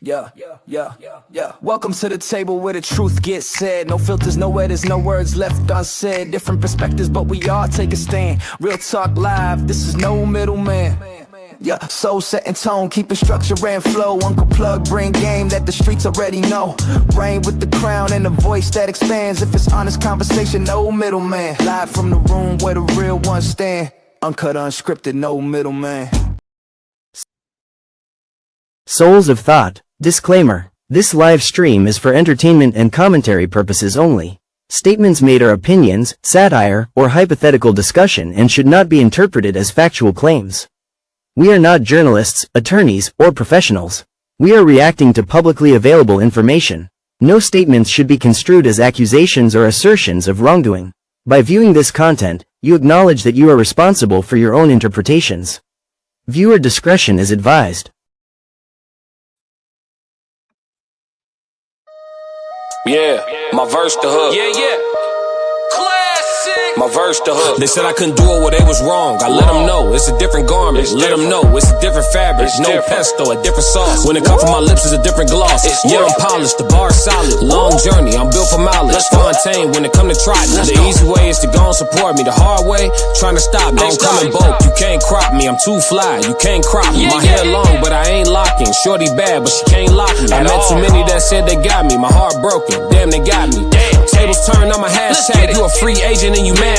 Yeah. Welcome to the table where the truth gets said. No filters, no edits, no words left unsaid. Different perspectives, but we all take a stand. Real talk live, this is no middleman. Yeah, soul setting tone, keeping structure and flow. Uncle Plugg bring game that the streets already know. Reign with the crown and a voice that expands. If it's honest conversation, no middleman. Live from the room where the real ones stand. Uncut, unscripted, no middleman. Souls of Thought. Disclaimer. This live stream is for entertainment and commentary purposes only. Statements made are opinions, satire, or hypothetical discussion and should not be interpreted as factual claims. We are not journalists, attorneys, or professionals. We are reacting to publicly available information. No statements should be construed as accusations or assertions of wrongdoing. By viewing this content, you acknowledge that you are responsible for your own interpretations. Viewer discretion is advised. Yeah, my verse the hook. Yeah. Classic. My verse the hook. They said I couldn't do it where they was wrong. I let them know it's a different garment. Let them know it's a different fabric. No pesto, a different sauce. When it comes from my lips, it's a different gloss. Yeah, I'm polished, the bar solid. Long journey, I'm built for mileage. Fontaine when it come to trotting. The easy way is to go and support me. The hard way, trying to stop me. I'm coming bulk. You can't crop me, I'm too fly. You can't crop me. My hair long, but I ain't locking. Shorty bad, but she can't lock me. I met too many that said they got me. My heart broken. Damn, they got me. Tables turned, I'm a hashtag. You a free agent and you mad.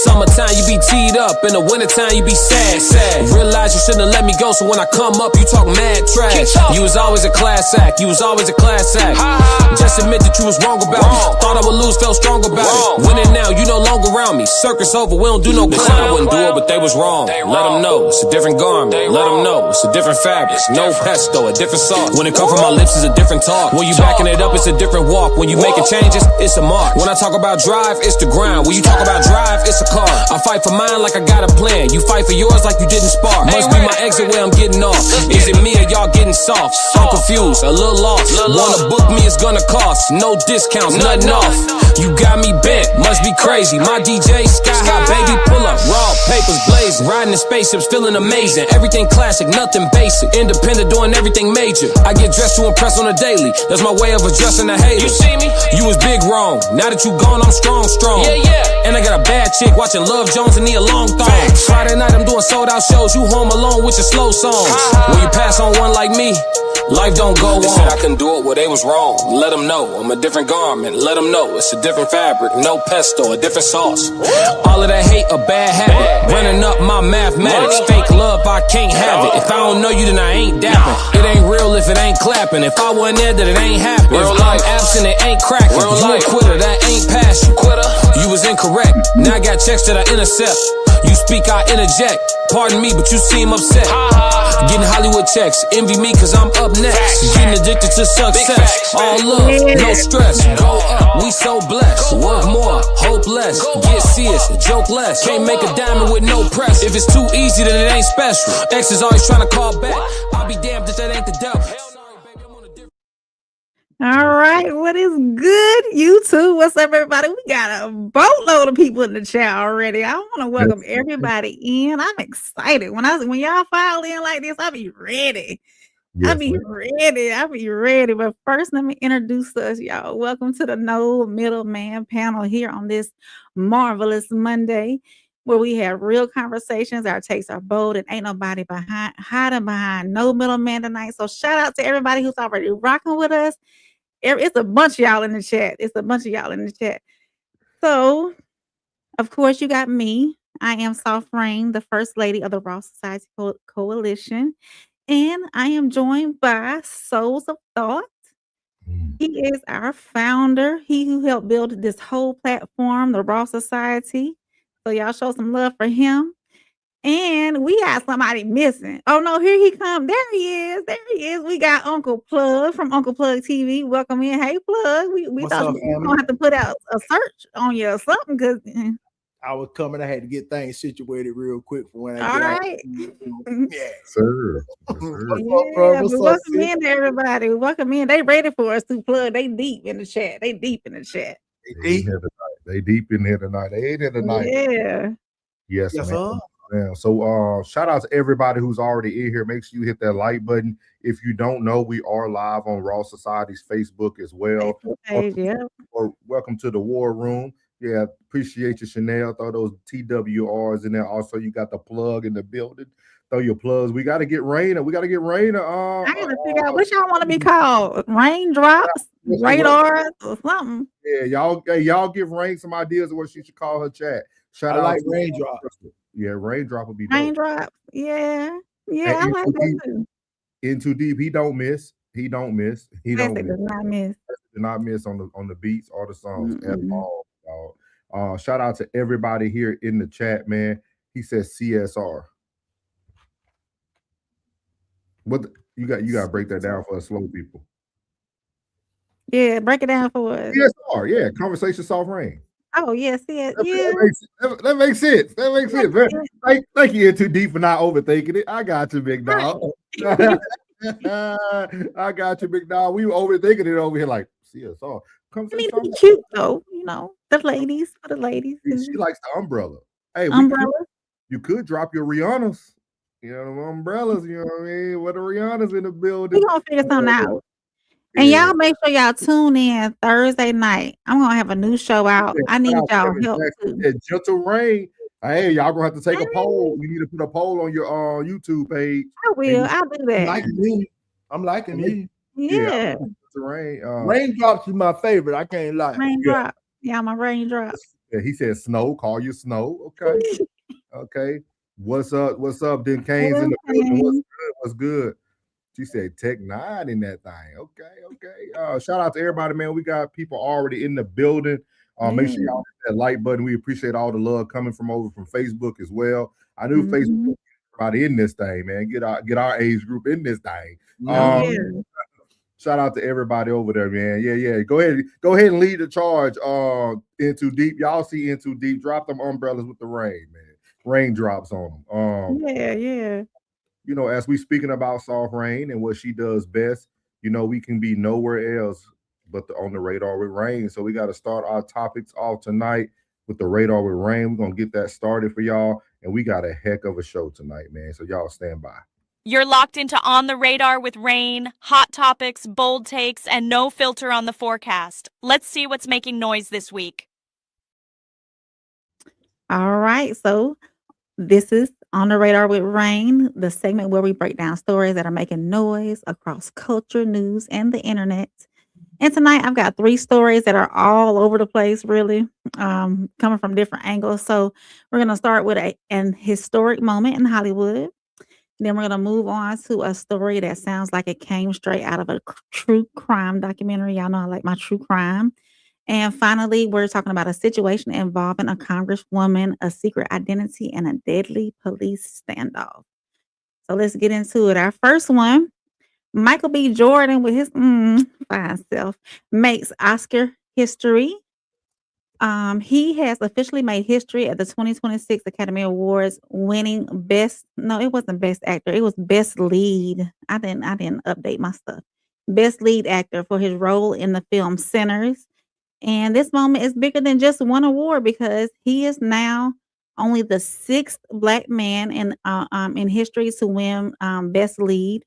Summertime, you be teed up. In the wintertime, you be sad. Realize you shouldn't have let me go, so when I come up, you talk mad trash. You was always a class act. Just admit that you was wrong about me. Thought I would lose, felt strong about it. Winning now, you no longer around me. Circus over, we don't do no clown. I wouldn't do it, but they was wrong. Let them know, it's a different garment. Let them know, it's a different fabric. No pesto, a different sauce. When it come from my lips, it's a different talk. When you backing it up, it's a different walk. When you making changes, it's a mark. When I talk about drive, it's the grind. When you talk about drive, it's a car. I fight for mine like I got a plan. You fight for yours like you didn't spark. Must be my exit where I'm getting off. Is it me or y'all getting soft? I'm confused, a little lost. Wanna book me, it's gonna cost. No discounts, nothing off. You got me bent, must be crazy. My DJ, sky high, baby, pull up. Raw papers blazing. Riding in spaceships, feeling amazing. Everything classic, nothing basic. Independent, doing everything major. I get dressed to impress on a daily. That's my way of addressing the haters. You see me? You was big wrong. Now that you gone, I'm strong. Yeah. And I got a bad chick watching Love Jones and need a long thong. Friday night, I'm doing sold out shows. You home alone with your slow songs. When you pass on one like me, life don't go on. They said I couldn't do it where they was wrong. Let them know I'm a different garment. Let them know it's a different fabric. No pesto, a different sauce. All of that hate, a bad habit. Running up my mathematics. Fake love, I can't have it. If I don't know you, then I ain't dapping. It ain't real if it ain't clapping. If I wasn't there, then it ain't happening. If I'm absent, it ain't cracking. You a quitter, that ain't passion. You was incorrect. Now I got checks that I intercept. You speak, I interject. Pardon me, but you seem upset. Getting Hollywood checks. Envy me, cause I'm up next. Getting addicted to success. All love, no stress. Go up, we so blessed. Work more, hope less. Get serious, joke less. Can't make a diamond with no press. If it's too easy, then it ain't special. X is always trying to call back. I'll be damned if that ain't the devil. All right, what is good, YouTube? What's up, everybody? We got a boatload of people in the chat already. I want to welcome everybody in. I'm excited. When y'all file in like this, I'll be ready. I'll be ready. But first, let me introduce us, y'all. Welcome to the No Middleman panel here on this marvelous Monday, where we have real conversations. Our takes are bold, and ain't nobody hiding behind no middleman tonight. So shout out to everybody who's already rocking with us. It's a bunch of y'all in the chat. So, of course, you got me. I am Soft Rain, the First Lady of the Raw Society Coalition. And I am joined by Souls of Thought. He is our founder. He who helped build this whole platform, the Raw Society. So y'all show some love for him. And we have somebody missing. Oh no, here he comes. There he is. We got Uncle Plugg from Uncle Plugg TV. Welcome in. Hey Plugg. We thought we were gonna have to put out a search on you or something because I was coming. I had to get things situated real quick for when I all get right. out. Yeah, sir. Welcome in, everybody. Welcome in. They ready for us to Plugg. They deep in the chat. They deep in here tonight. They deep in here tonight. They ain't here tonight. Yeah. Yes, ma'am. Yeah. So shout out to everybody who's already in here. Make sure you hit that like button. If you don't know, we are live on Raw Society's Facebook as well. Facebook page, yeah. Or welcome to the War Room. Yeah, appreciate you, Chanel. Throw those TWRs in there. Also, you got the plug in the building. Throw your plugs. We got to get Raina. We got to get Raina. I gotta figure out what y'all want to be called. Raindrops, radars, or something. Yeah, y'all give Rain some ideas of what she should call her chat. Shout I out like to Raindrop. Yeah, Raindrop would be dope. Raindrops, yeah, yeah, And I like that too. In Too Deep, he don't miss. He don't miss. He don't Classic miss. does not miss. Did not miss on the beats or the songs at Mm-mm. all. Dog. Shout out to everybody here in the chat, man. He says CSR. What you got to break that down for us slow people. Yeah, break it down for us. CSR, yeah, conversation soft rain. Oh yeah, see it, yeah. That makes sense. That makes sense. Thank you, In Too Deep, for not overthinking it. I got you, big dog. I got you, big dog. We were overthinking it over here, like CSR. I mean, to be cute though, you know, the ladies for the ladies. She likes the umbrella. Hey, umbrella. You could drop your Rihanna's. You know, the umbrellas. You know what I mean? What the Rihanna's in the building? We gonna figure something out. And y'all make sure y'all tune in Thursday night. I'm gonna have a new show out. I need y'all help too. Gentle Rain. Hey, y'all gonna have to take a poll. You need to put a poll on your YouTube page. I will. I'll do that. I'm liking me. Yeah. Raindrops is my favorite. I can't lie. Raindrop. Yeah, my raindrops. Yeah, he said snow. Call you Snow. Okay. Okay. What's up? What's up? Then Kane's in the building. What's good? What's good? She said Tech 9 in that thing. Okay. Shout out to everybody, man. We got people already in the building. Make sure y'all hit that like button. We appreciate all the love coming from Facebook as well. I knew Facebook, everybody in this thing, man. Get our age group in this thing. Shout out to everybody over there, man. Yeah. Go ahead and lead the charge. In Too Deep. Y'all see In Too Deep. Drop them umbrellas with the rain, man. Raindrops on them. Yeah. You know, as we speaking about soft rain and what she does best, you know, we can be nowhere else but on the radar with Rain. So we got to start our topics off tonight with the radar with Rain. We're gonna get that started for y'all, and we got a heck of a show tonight, man. So y'all stand by. You're locked into On the Radar with Rain, hot topics, bold takes, and no filter on the forecast. Let's see what's making noise this week. All right, so this is On the Radar with Rain, the segment where we break down stories that are making noise across culture, news, and the internet. And tonight I've got 3 stories that are all over the place, really, coming from different angles. So we're going to start with an historic moment in Hollywood. Then we're going to move on to a story that sounds like it came straight out of a true crime documentary. Y'all know I like my true crime. And finally, we're talking about a situation involving a congresswoman, a secret identity, and a deadly police standoff. So let's get into it. Our first one, Michael B. Jordan with his fine self makes Oscar history. He has officially made history at the 2026 Academy Awards, winning it wasn't best actor, it was best lead. I didn't update my stuff. Best lead actor for his role in the film Sinners. And this moment is bigger than just one award because he is now only the 6th Black man in history to win best lead.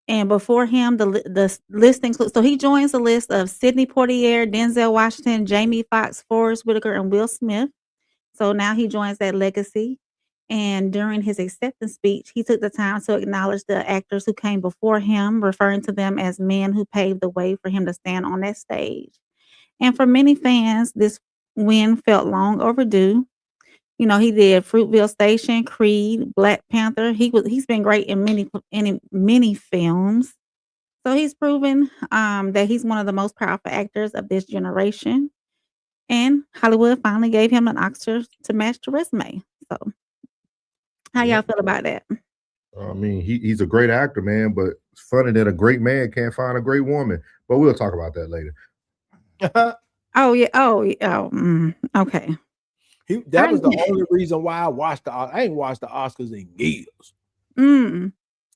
And before him, the list includes, so he joins the list of Sidney Poitier, Denzel Washington, Jamie Foxx, Forrest Whitaker, and Will Smith. So now he joins that legacy. And during his acceptance speech, he took the time to acknowledge the actors who came before him, referring to them as men who paved the way for him to stand on that stage. And for many fans, this win felt long overdue. You know, he did Fruitvale Station, Creed, Black Panther. He's been great in many films. So he's proven that he's one of the most powerful actors of this generation. And Hollywood finally gave him an Oscar to match the resume. So how y'all feel about that? I mean, he's a great actor, man, but it's funny that a great man can't find a great woman. But we'll talk about that later. Okay. That was the only reason why I ain't watched the Oscars in years.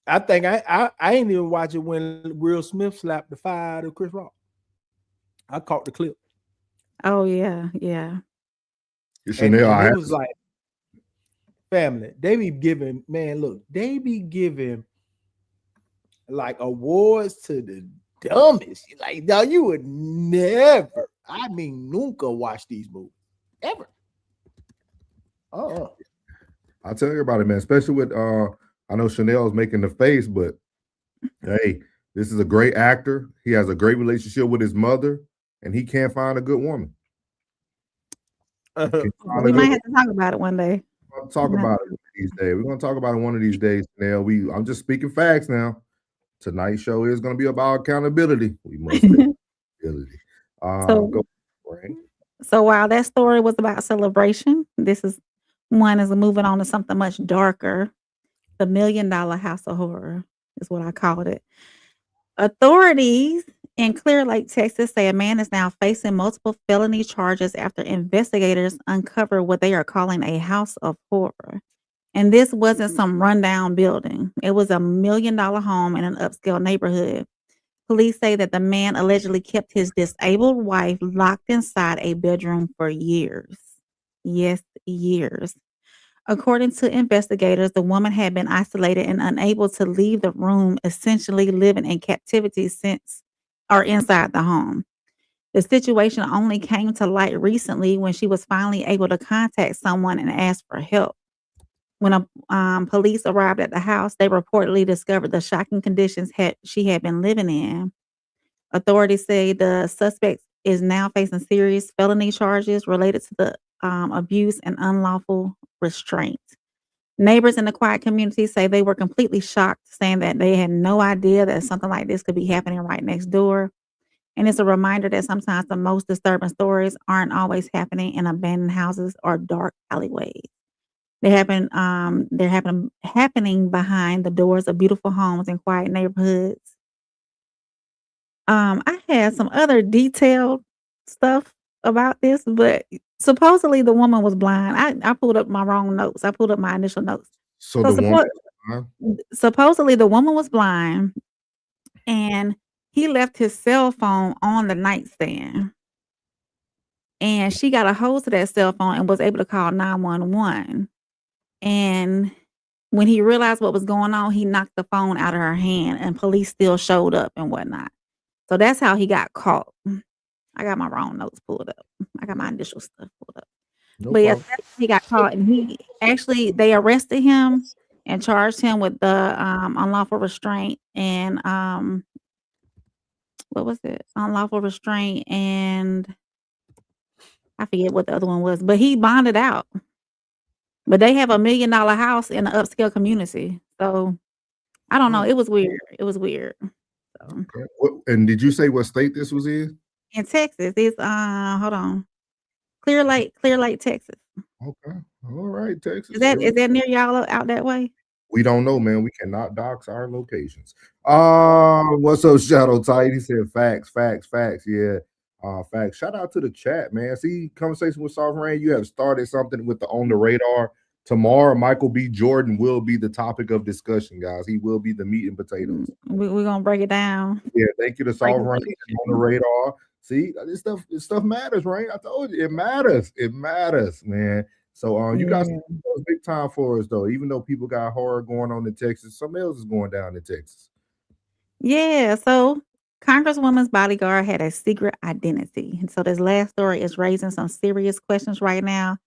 I think I ain't even watch it when Will Smith slapped the fire to Chris Rock. I caught the clip. Oh yeah. Chanel, it was like family. They be giving, man, look, they be giving like awards to the dumbest. Like, now you would never, I mean, nunca watch these movies. Ever. I tell everybody, man, especially with I know Chanel's making the face, but hey, this is a great actor. He has a great relationship with his mother, and he can't find a good woman. We might have to talk about it one day. We'll talk about it these days. We're gonna talk about it one of these days. Now I'm just speaking facts now. Tonight's show is gonna be about accountability. We must take accountability. So while that story was about celebration, this is moving on to something much darker. The $1 Million House of Horror is what I called it. Authorities in Clear Lake, Texas, say a man is now facing multiple felony charges after investigators uncover what they are calling a house of horror. And this wasn't some rundown building. It was a $1 million home in an upscale neighborhood. Police say that the man allegedly kept his disabled wife locked inside a bedroom for years. Yes, years. According to investigators, the woman had been isolated and unable to leave the room, essentially living in captivity inside the home. The situation only came to light recently when she was finally able to contact someone and ask for help. When police arrived at the house, they reportedly discovered the shocking conditions she had been living in. Authorities say the suspect is now facing serious felony charges related to the abuse and unlawful restraint. Neighbors in the quiet community say they were completely shocked, saying that they had no idea that something like this could be happening right next door. And it's a reminder that sometimes the most disturbing stories aren't always happening in abandoned houses or dark alleyways. They're happening behind the doors of beautiful homes in quiet neighborhoods. I had some other detailed stuff about this, but supposedly the woman was blind. I pulled up my wrong notes. I pulled up my initial notes. So the woman, supposedly the woman was blind, and he left his cell phone on the nightstand. And she got a hold of that cell phone and was able to call 911. And when he realized what was going on, he knocked the phone out of her hand, and police still showed up and whatnot. So that's how he got caught. I got my wrong notes pulled up. I got my initial stuff pulled up. But yes, that's how he got caught, and they arrested him and charged him with the unlawful restraint and what was it? Unlawful restraint, and I forget what the other one was, but he bonded out. But they have a $1 million house in an upscale community. So I don't know. It was weird. So. Okay. And did you say what state this was in? In Texas. It's hold on. Clear Lake, Texas. Okay. All right, Texas. Is that near y'all out that way? We don't know, man. We cannot dox our locations. What's up, Shadow Tight? He said facts. Yeah. Facts. Shout out to the chat, man. See, conversation with Soft Rain. You have started something with the On the Radar. Tomorrow, Michael B. Jordan will be the topic of discussion, guys. He will be the meat and potatoes. We're gonna break it down. Yeah, thank you to Soft Rain On the Radar. See, this stuff matters, right? I told you it matters. It matters, man. So you guys big time for us though. Even though people got horror going on in Texas, something else is going down in Texas. Yeah, so Congresswoman's bodyguard had a secret identity. And so this last story is raising some serious questions right now.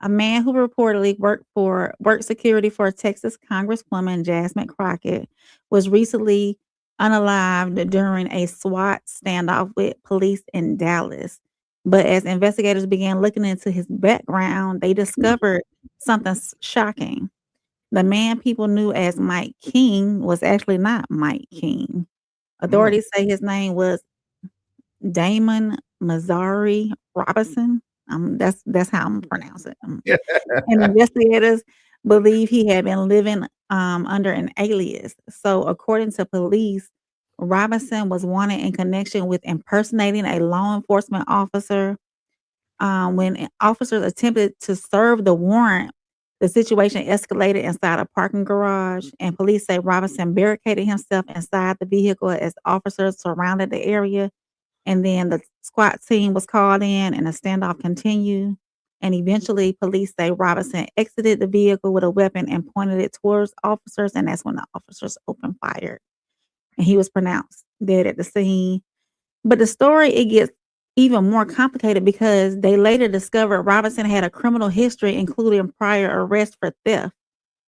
A man who reportedly worked security for Texas Congresswoman Jasmine Crockett was recently unalived during a SWAT standoff with police in Dallas. But as investigators began looking into his background, they discovered something shocking. The man people knew as Mike King was actually not Mike King. Authorities say his name was Damon Mazzari Robinson. That's how I'm pronouncing it. And investigators believe he had been living under an alias. So according to police, Robinson was wanted in connection with impersonating a law enforcement officer. When officers attempted to serve the warrant, the situation escalated inside a parking garage, and police say Robinson barricaded himself inside the vehicle as officers surrounded the area. And then the SWAT team was called in, and the standoff continued. And eventually, police say Robinson exited the vehicle with a weapon and pointed it towards officers, and that's when the officers opened fire. And he was pronounced dead at the scene. But the story, it gets even more complicated because they later discovered Robinson had a criminal history, including prior arrests for theft.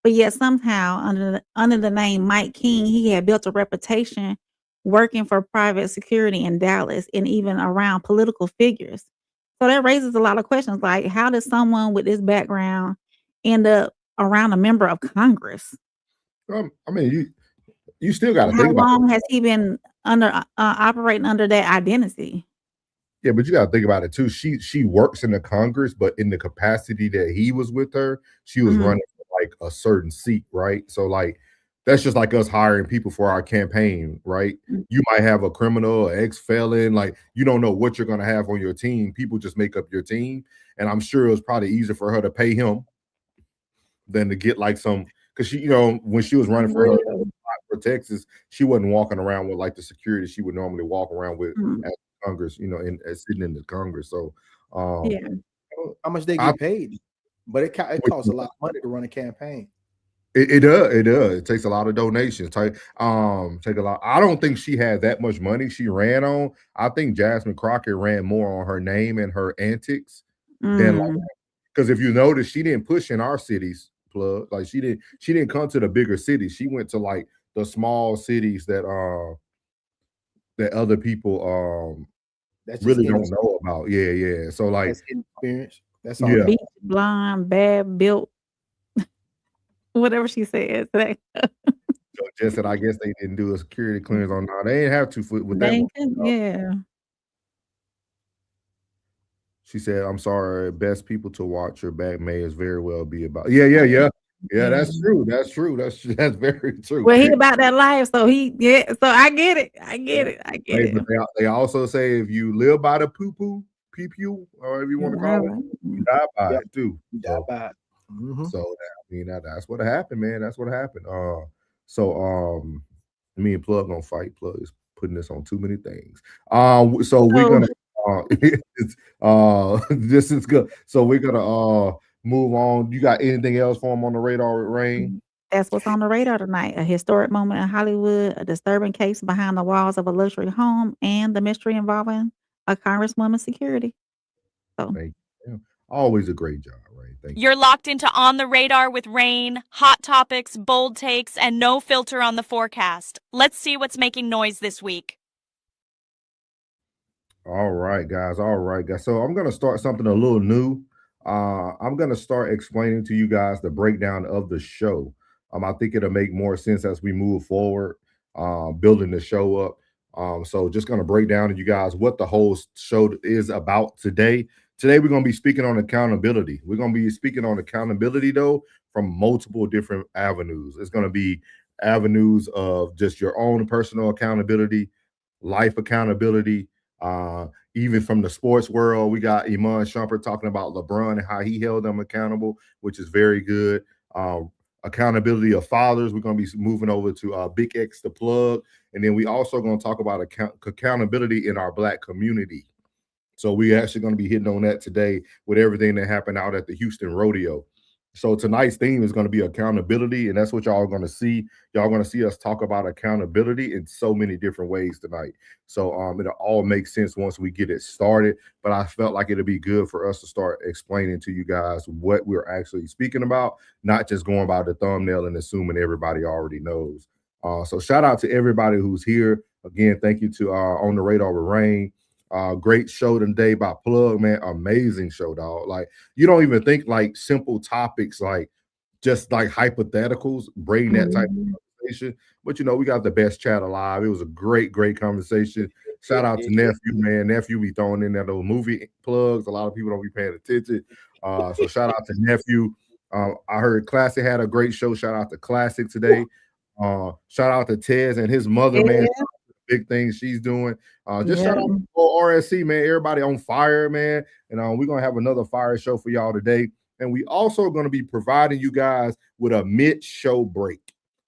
But yet somehow, under the name Mike King, he had built a reputation working for private security in Dallas and even around political figures. So that raises a lot of questions, like how does someone with this background end up around a member of Congress? I mean, you still got to How think about long has he been operating under that identity? Yeah, but you got to think about it too. She works in the Congress, but in the capacity that he was with her, she was running for like a certain seat, right? So like that's just like us hiring people for our campaign, right? You might have a criminal, an ex-felon, like you don't know what you're gonna have on your team. People just make up your team, and I'm sure it was probably easier for her to pay him than to get like some because she, when she was running for Texas, she wasn't walking around with like the security she would normally walk around with at Congress, and sitting in the Congress. So, Yeah. How much they get paid? But it costs a lot of money to run a campaign. It does. It takes a lot of donations. Take a lot. I don't think she had that much money she ran on. I think Jasmine Crockett ran more on her name and her antics than like, because if you notice, she didn't push in our cities, Plug. Like she didn't come to the bigger cities. She went to like the small cities that other people really don't know about. Yeah. So like that's experience. That's all. Yeah. Beach, blonde, bad built, whatever she said today. So just that I guess they didn't do a security clearance on now. They didn't have to with that one. Yeah. She said, "I'm sorry. Best people to watch your back may as very well be about." Yeah. That's true. That's very true. Well, he about that life, so So I get it. I get it. But they also say if you live by the poo, or if you want to call it, you die by it too. You die by it. So that's what happened, man. That's what happened. So me and Plug gonna fight. Plug is putting this on too many things. So we're gonna this is good. So we're gonna move on. You got anything else for him on the radar with Rain? That's what's on the radar tonight. A historic moment in Hollywood, a disturbing case behind the walls of a luxury home, and the mystery involving a congresswoman's security. So Thank you. Always a great job, Rain. Thank you. You're locked into On the Radar with Rain, hot topics, bold takes, and no filter on the forecast. Let's see what's making noise this week. All right, guys. So I'm going to start something a little new. I'm going to start explaining to you guys the breakdown of the show. I think it'll make more sense as we move forward, building the show up. So just going to break down to you guys what the whole show is about today. Today, we're going to be speaking on accountability. We're going to be speaking on accountability, though, from multiple different avenues. It's going to be avenues of just your own personal accountability, life accountability, even from the sports world. We got Iman Shumpert talking about LeBron and how he held them accountable, which is very good. Accountability of fathers. We're going to be moving over to Big X, the Plug. And then we also going to talk about accountability in our Black community. So we're actually going to be hitting on that today with everything that happened out at the Houston Rodeo. So tonight's theme is going to be accountability, and that's what y'all are going to see. Y'all are going to see us talk about accountability in so many different ways tonight. So it'll all make sense once we get it started, but I felt like it'll be good for us to start explaining to you guys what we're actually speaking about, not just going by the thumbnail and assuming everybody already knows. So shout out to everybody who's here. Again, thank you to On the Radar with Rain. Great show today by Plug, man. Amazing show, dog. Like you don't even think like simple topics, like just like hypotheticals, bring that type of conversation. But we got the best chat alive. It was a great conversation. Shout out to Nephew, man. Nephew be throwing in that little movie plugs. A lot of people don't be paying attention. So shout out to Nephew. I heard Classic had a great show. Shout out to Classic today. Shout out to Tez and his mother, man. Big things she's doing. Just shout out to RSC, man. Everybody on fire, man. And we're gonna have another fire show for y'all today. And we also going to be providing you guys with a mid-show break.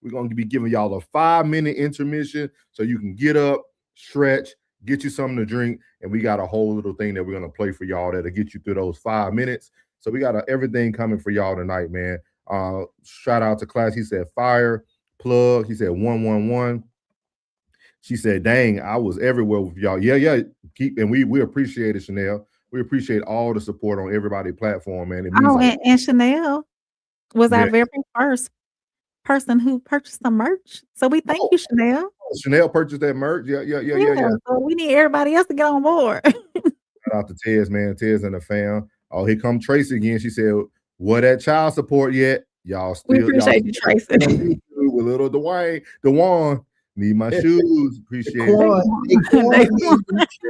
We're going to be giving y'all a 5-minute intermission so you can get up, stretch, get you something to drink, and we got a whole little thing that we're going to play for y'all that'll get you through those 5 minutes. So we got everything coming for y'all tonight, man. Shout out to Class. He said fire, Plugg. He said 111. She said, dang, I was everywhere with y'all. Yeah. And we appreciate it, Chanel. We appreciate all the support on everybody's platform, man. It means Oh, and Chanel was our very first person who purchased the merch. So we thank you, Chanel. Chanel purchased that merch. Yeah. So we need everybody else to get on board. Shout out to Tez, man. Tez and the fam. Oh, here come Tracy again. She said, what that child support yet? Y'all still. We appreciate you, Tracy. With little Dewan. Need my shoes. Appreciate it.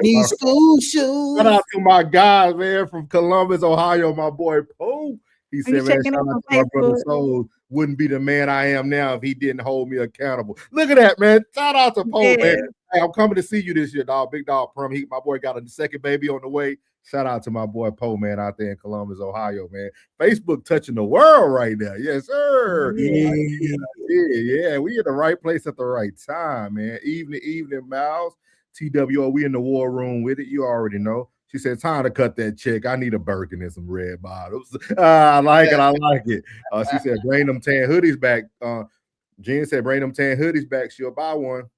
Need school shoes. Shout out to my guys, man, from Columbus, Ohio, my boy Poe. He said, man, shout out to my brother Soul. Wouldn't be the man I am now if he didn't hold me accountable. Look at that, man. Shout out to Poe, man. Hey, I'm coming to see you this year, dog. Big dog prom. My boy got a second baby on the way. Shout out to my boy Poe, man, out there in Columbus, Ohio, man. Facebook touching the world right now. Yes, sir. Yeah. We in the right place at the right time, man. Evening, Miles. TWO, we in the war room with it. You already know. She said, time to cut that check. I need a Birkin and some red bottoms. I like it. She said, bring them tan hoodies back. Jen said, bring them tan hoodies back. She'll buy one.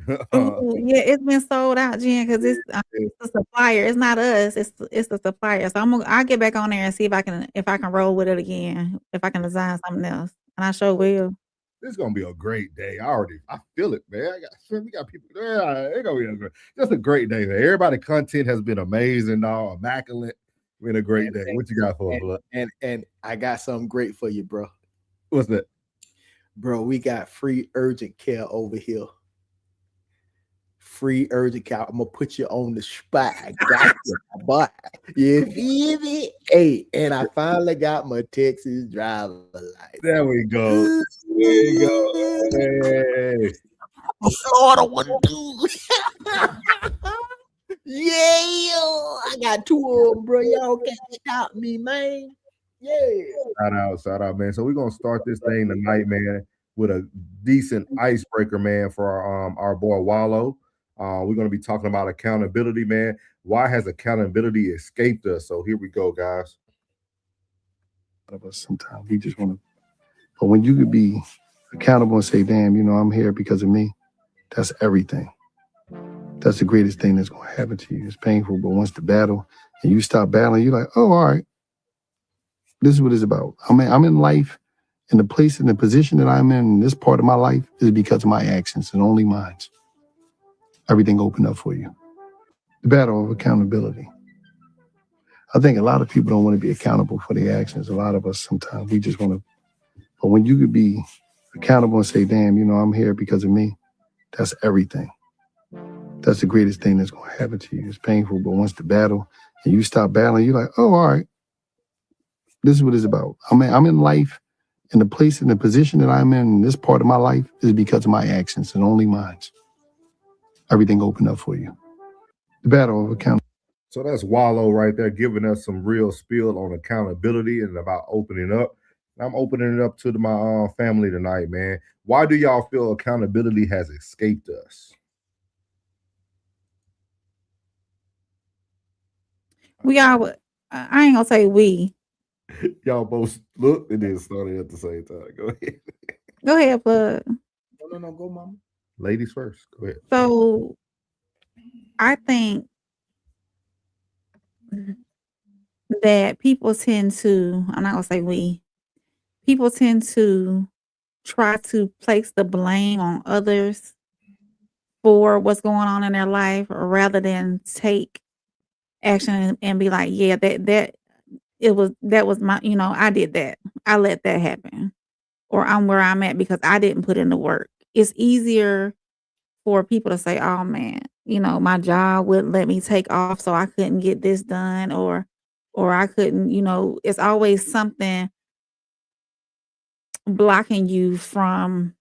Yeah, it's been sold out, Jen, because it's the supplier. It's not us. It's the supplier. So I'll get back on there and see if I can roll with it again. If I can design something else, and I sure will. This is gonna be a great day. I feel it, man. We got people there. It's gonna be just a great day, man. Everybody content has been amazing, dog. Immaculate. Been a great day. What you got for us, Blood? And I got something great for you, bro. What's that? Bro, we got free urgent care over here. Free urgent care. I'm gonna put you on the spot. I got you, but you feel me? Hey, and I finally got my Texas driver license. There we go. Hey. Florida one, dude. Yeah, I got two of them, bro. Y'all can't stop me, man. Yeah. Shout out, man. So we're gonna start this thing tonight, man, with a decent icebreaker, man, for our boy Wallow. We're going to be talking about accountability, man. Why has accountability escaped us? So here we go, guys. Sometimes we just want to, but when you could be accountable and say, damn, I'm here because of me, that's everything. That's the greatest thing that's going to happen to you. It's painful, but once the battle and you stop battling, you're like, oh, all right, this is what it's about. I'm in life, and the place and the position that I'm in this part of my life is because of my actions and only mine. Everything opened up for you. The battle of accountability. I think a lot of people don't want to be accountable for their actions. A lot of us sometimes we just want to, but when you could be accountable and say, damn, I'm here because of me, that's everything. That's the greatest thing that's going to happen to you. It's painful, but once the battle and you stop battling, you're like, oh, all right, this is what it's about. I'm in life, and the place and the position that I'm in this part of my life is because of my actions and only mine. Everything opened up for you. The battle of accountability. So that's Wallow right there, giving us some real spiel on accountability and about opening up. I'm opening it up to my family tonight, man. Why do y'all feel accountability has escaped us? I ain't gonna say we. Y'all both looked and then started at the same time. Go ahead. Go ahead, Plugg. No, go, mama. Ladies first. Go ahead. So I think that people tend to, I'm not gonna say we, people tend to try to place the blame on others for what's going on in their life rather than take action and be like, yeah, that was my, I did that. I let that happen. Or I'm where I'm at because I didn't put in the work. It's easier for people to say, oh man, my job wouldn't let me take off, so I couldn't get this done, or I couldn't, it's always something blocking you from,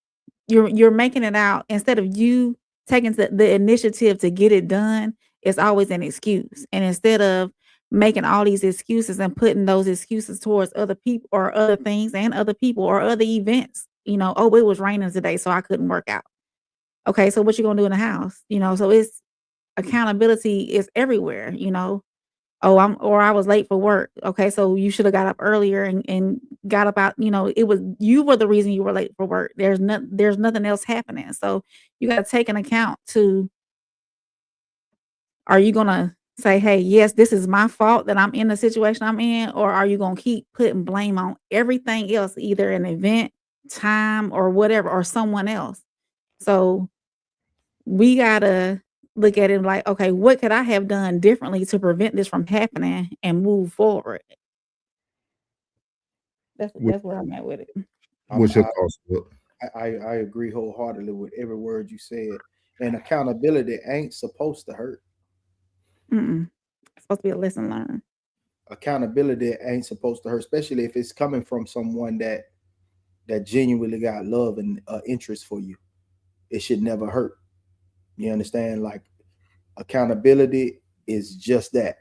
you're making it out, instead of you taking the initiative to get it done, it's always an excuse. And instead of making all these excuses and putting those excuses towards other people or other things and other people or other events, oh, it was raining today, so I couldn't work out. Okay, so what you gonna do in the house? So it's accountability is everywhere, Oh, I was late for work. Okay, so you should have got up earlier and got up out, it was you were the reason you were late for work. There's nothing else happening. So you got to take an account to, are you gonna say, hey, yes, this is my fault that I'm in the situation I'm in, or are you gonna keep putting blame on everything else, either an event, time, or whatever, or someone else? So we gotta look at it like, okay, what could I have done differently to prevent this from happening and move forward? That's where I'm at with it. What's your thoughts? I agree wholeheartedly with every word you said. And accountability ain't supposed to hurt. It's supposed to be a lesson learned. Accountability ain't supposed to hurt, especially if it's coming from someone that genuinely got love and interest for you. It should never hurt. You understand? Like, accountability is just that.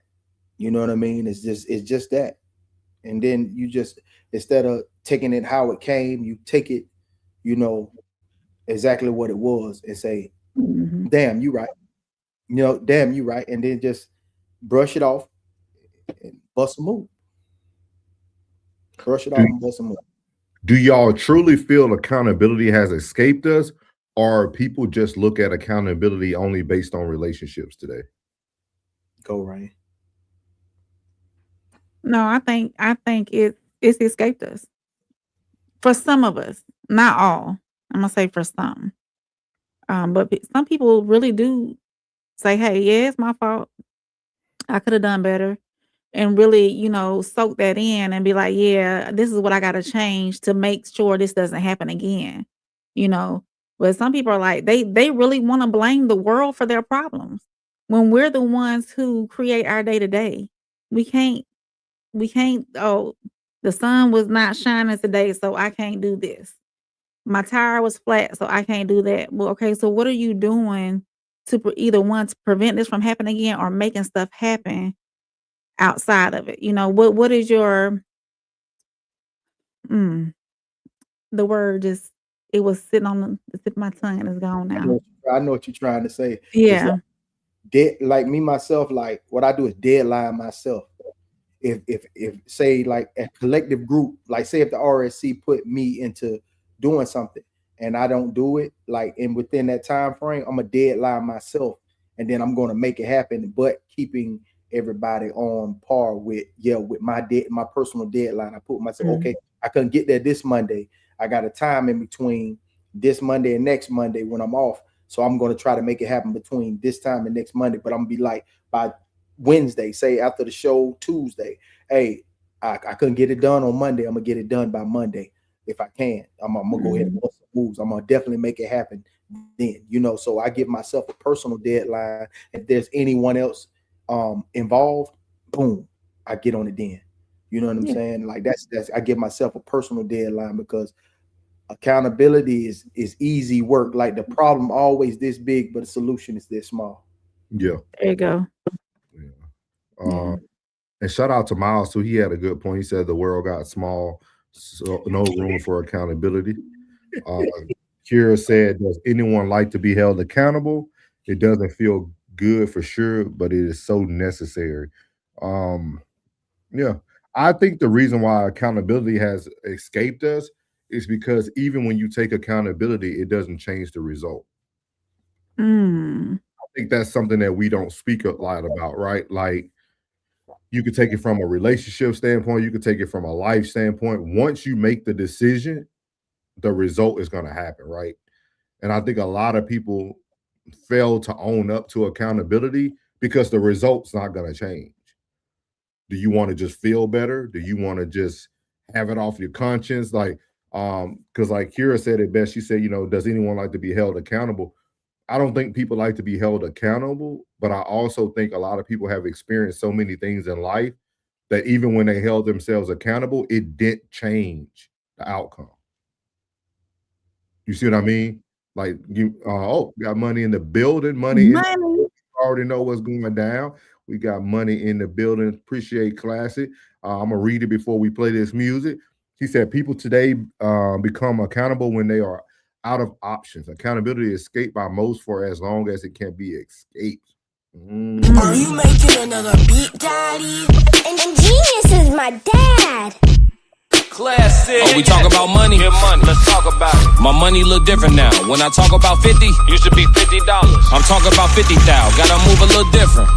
You know what I mean? It's just that. And then you just, instead of taking it how it came, you take it, exactly what it was, and say, damn, you right. Damn, you right. And then just brush it off and bust a move. Brush it off and bust a move. Do y'all truly feel accountability has escaped us, or people just look at accountability only based on relationships today? Go, Ryan. No, I think it's escaped us. For some of us, not all. I'm gonna say for some. But some people really do say, hey, yeah, it's my fault. I could have done better. And really, soak that in and be like, yeah, this is what I got to change to make sure this doesn't happen again. But some people are like, they really want to blame the world for their problems when we're the ones who create our day to day. We can't, oh, the sun was not shining today, so I can't do this. My tire was flat, so I can't do that. Well, okay, so what are you doing to either one, to prevent this from happening again, or making stuff happen outside of it? What is your the word just, it was sitting on the tip of my tongue and it's gone now. I know what you're trying to say. Yeah. Like me myself, like what I do is deadline myself. If say like a collective group, like say if the RSC put me into doing something and I don't do it, like within that time frame, I'm a deadline myself, and then I'm going to make it happen, but keeping everybody on par with my personal deadline. I put myself, okay, I couldn't get there this Monday. I got a time in between this Monday and next Monday when I'm off. So I'm going to try to make it happen between this time and next Monday. But I'm going to be like, by Wednesday, say after the show Tuesday, hey, I couldn't get it done on Monday. I'm going to get it done by Monday if I can. I'm going to go ahead and bust some moves. I'm going to definitely make it happen then, so I give myself a personal deadline. If there's anyone else involved, boom, I get on it then. You know what I'm saying? Like that's I give myself a personal deadline, because accountability is easy work. Like the problem always this big, but the solution is this small. Yeah. There you go. Yeah. And shout out to Miles too. He had a good point. He said the world got small, so no room for accountability. Kira said, does anyone like to be held accountable? It doesn't feel good for sure, but it is so necessary. Yeah. I think the reason why accountability has escaped us is because even when you take accountability, it doesn't change the result. I think that's something that we don't speak a lot about, right? Like, you could take it from a relationship standpoint, you could take it from a life standpoint. Once you make the decision, the result is going to happen, right? And I think a lot of people fail to own up to accountability because the result's not going to change. Do you want to just feel better? Do you want to just have it off your conscience? Like, because like Kira said it best, she said, does anyone like to be held accountable? I don't think people like to be held accountable, but I also think a lot of people have experienced so many things in life that even when they held themselves accountable, it didn't change the outcome. You see what I mean? Like, you got money in the building, money. Already know what's going down. We got money in the building. Appreciate Classic. I'm gonna read it before we play this music. He said, people today become accountable when they are out of options. Accountability is escaped by most for as long as it can be escaped. Are you making another beat, daddy? And Genius is my dad. Classic. Oh, we talk about money? Get money. Let's talk about it. My money look different now. When I talk about 50, used to be $50. I'm talking about 50,000. Gotta move a little different.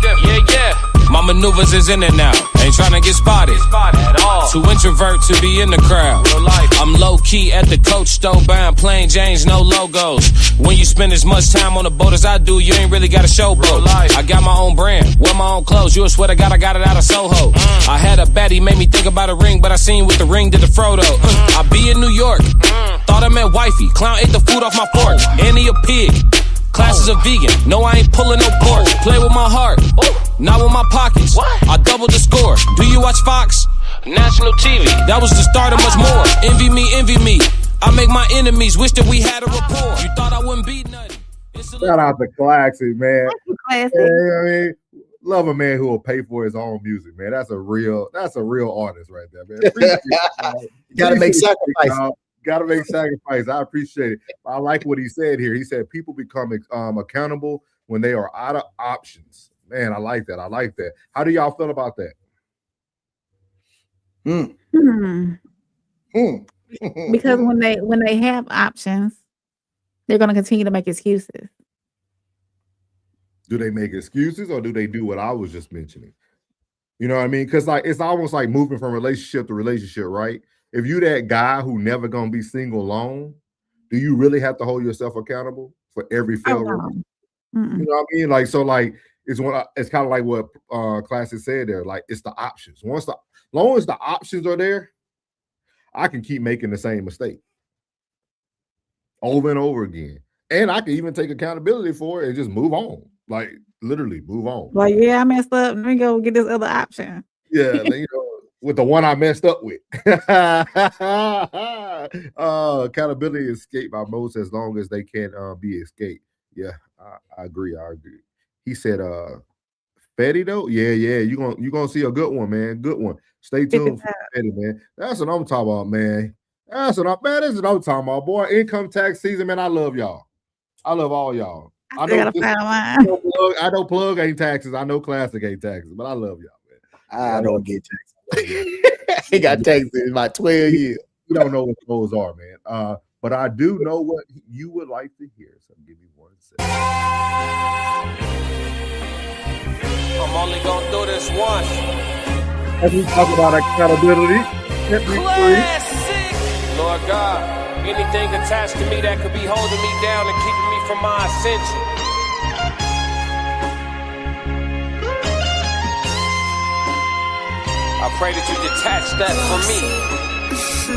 Yeah. My maneuvers is in and out. Ain't trying to get spotted at all. Too introvert to be in the crowd. I'm low key at the coach store buying plain Janes, no logos. When you spend as much time on the boat as I do, you ain't really got a showboat. I got my own brand, wear my own clothes. You a swear to God, I got it out of Soho. I had a baddie, made me think about a ring, but I seen with the ring did the Frodo. I be in New York, thought I meant wifey. Clown ate the food off my fork, and he a pig. Classes are vegan, no I ain't pulling no pork. Play with my heart, not with my pockets. I doubled the score. Do you watch Fox? National TV, that was the start of much more. Envy me. I make my enemies wish that we had a rapport. You thought I wouldn't be nothing. Shout out to Classic, man. Classic. I mean, love a man who will pay for his own music, man. That's a real artist right there, man. You gotta make sacrifices. Got to make sacrifice. I appreciate it. I like what he said here. He said people become accountable when they are out of options. Man, I like that. How do y'all feel about that? Because when they have options, they're going to continue to make excuses. Do they make excuses or do they do what I was just mentioning? You know what I mean? Because like it's almost like moving from relationship to relationship, right? If you that guy who never gonna be single long, do you really have to hold yourself accountable for every failure? You know what I mean? Like, so like it's kind of like what Classic said there. Like it's the options. Long as the options are there, I can keep making the same mistake over and over again. And I can even take accountability for it and just move on. Like literally move on. Like, yeah, I messed up. Let me go get this other option. Yeah, you know, with the one I messed up with. Accountability is escaped by most as long as they can be escaped. Yeah, I agree. He said, Fetty though? Yeah, you're gonna see a good one, man. Good one. Stay tuned for Fetty, man. That's what I'm talking about, man. That's what I'm talking about, boy. Income tax season, man. I love y'all. I love all y'all. I know Plugg ain't taxes. I know Classic ain't taxes, but I love y'all, man. I don't get taxes. He got taxes in about 12 years. You don't know what those are, man. But I do know what you would like to hear. So give me 1 second. I'm only gonna do this once. As we talk about accountability, Classic. Lord God, anything attached to me that could be holding me down and keeping me from my ascension. I pray that you detach that from me,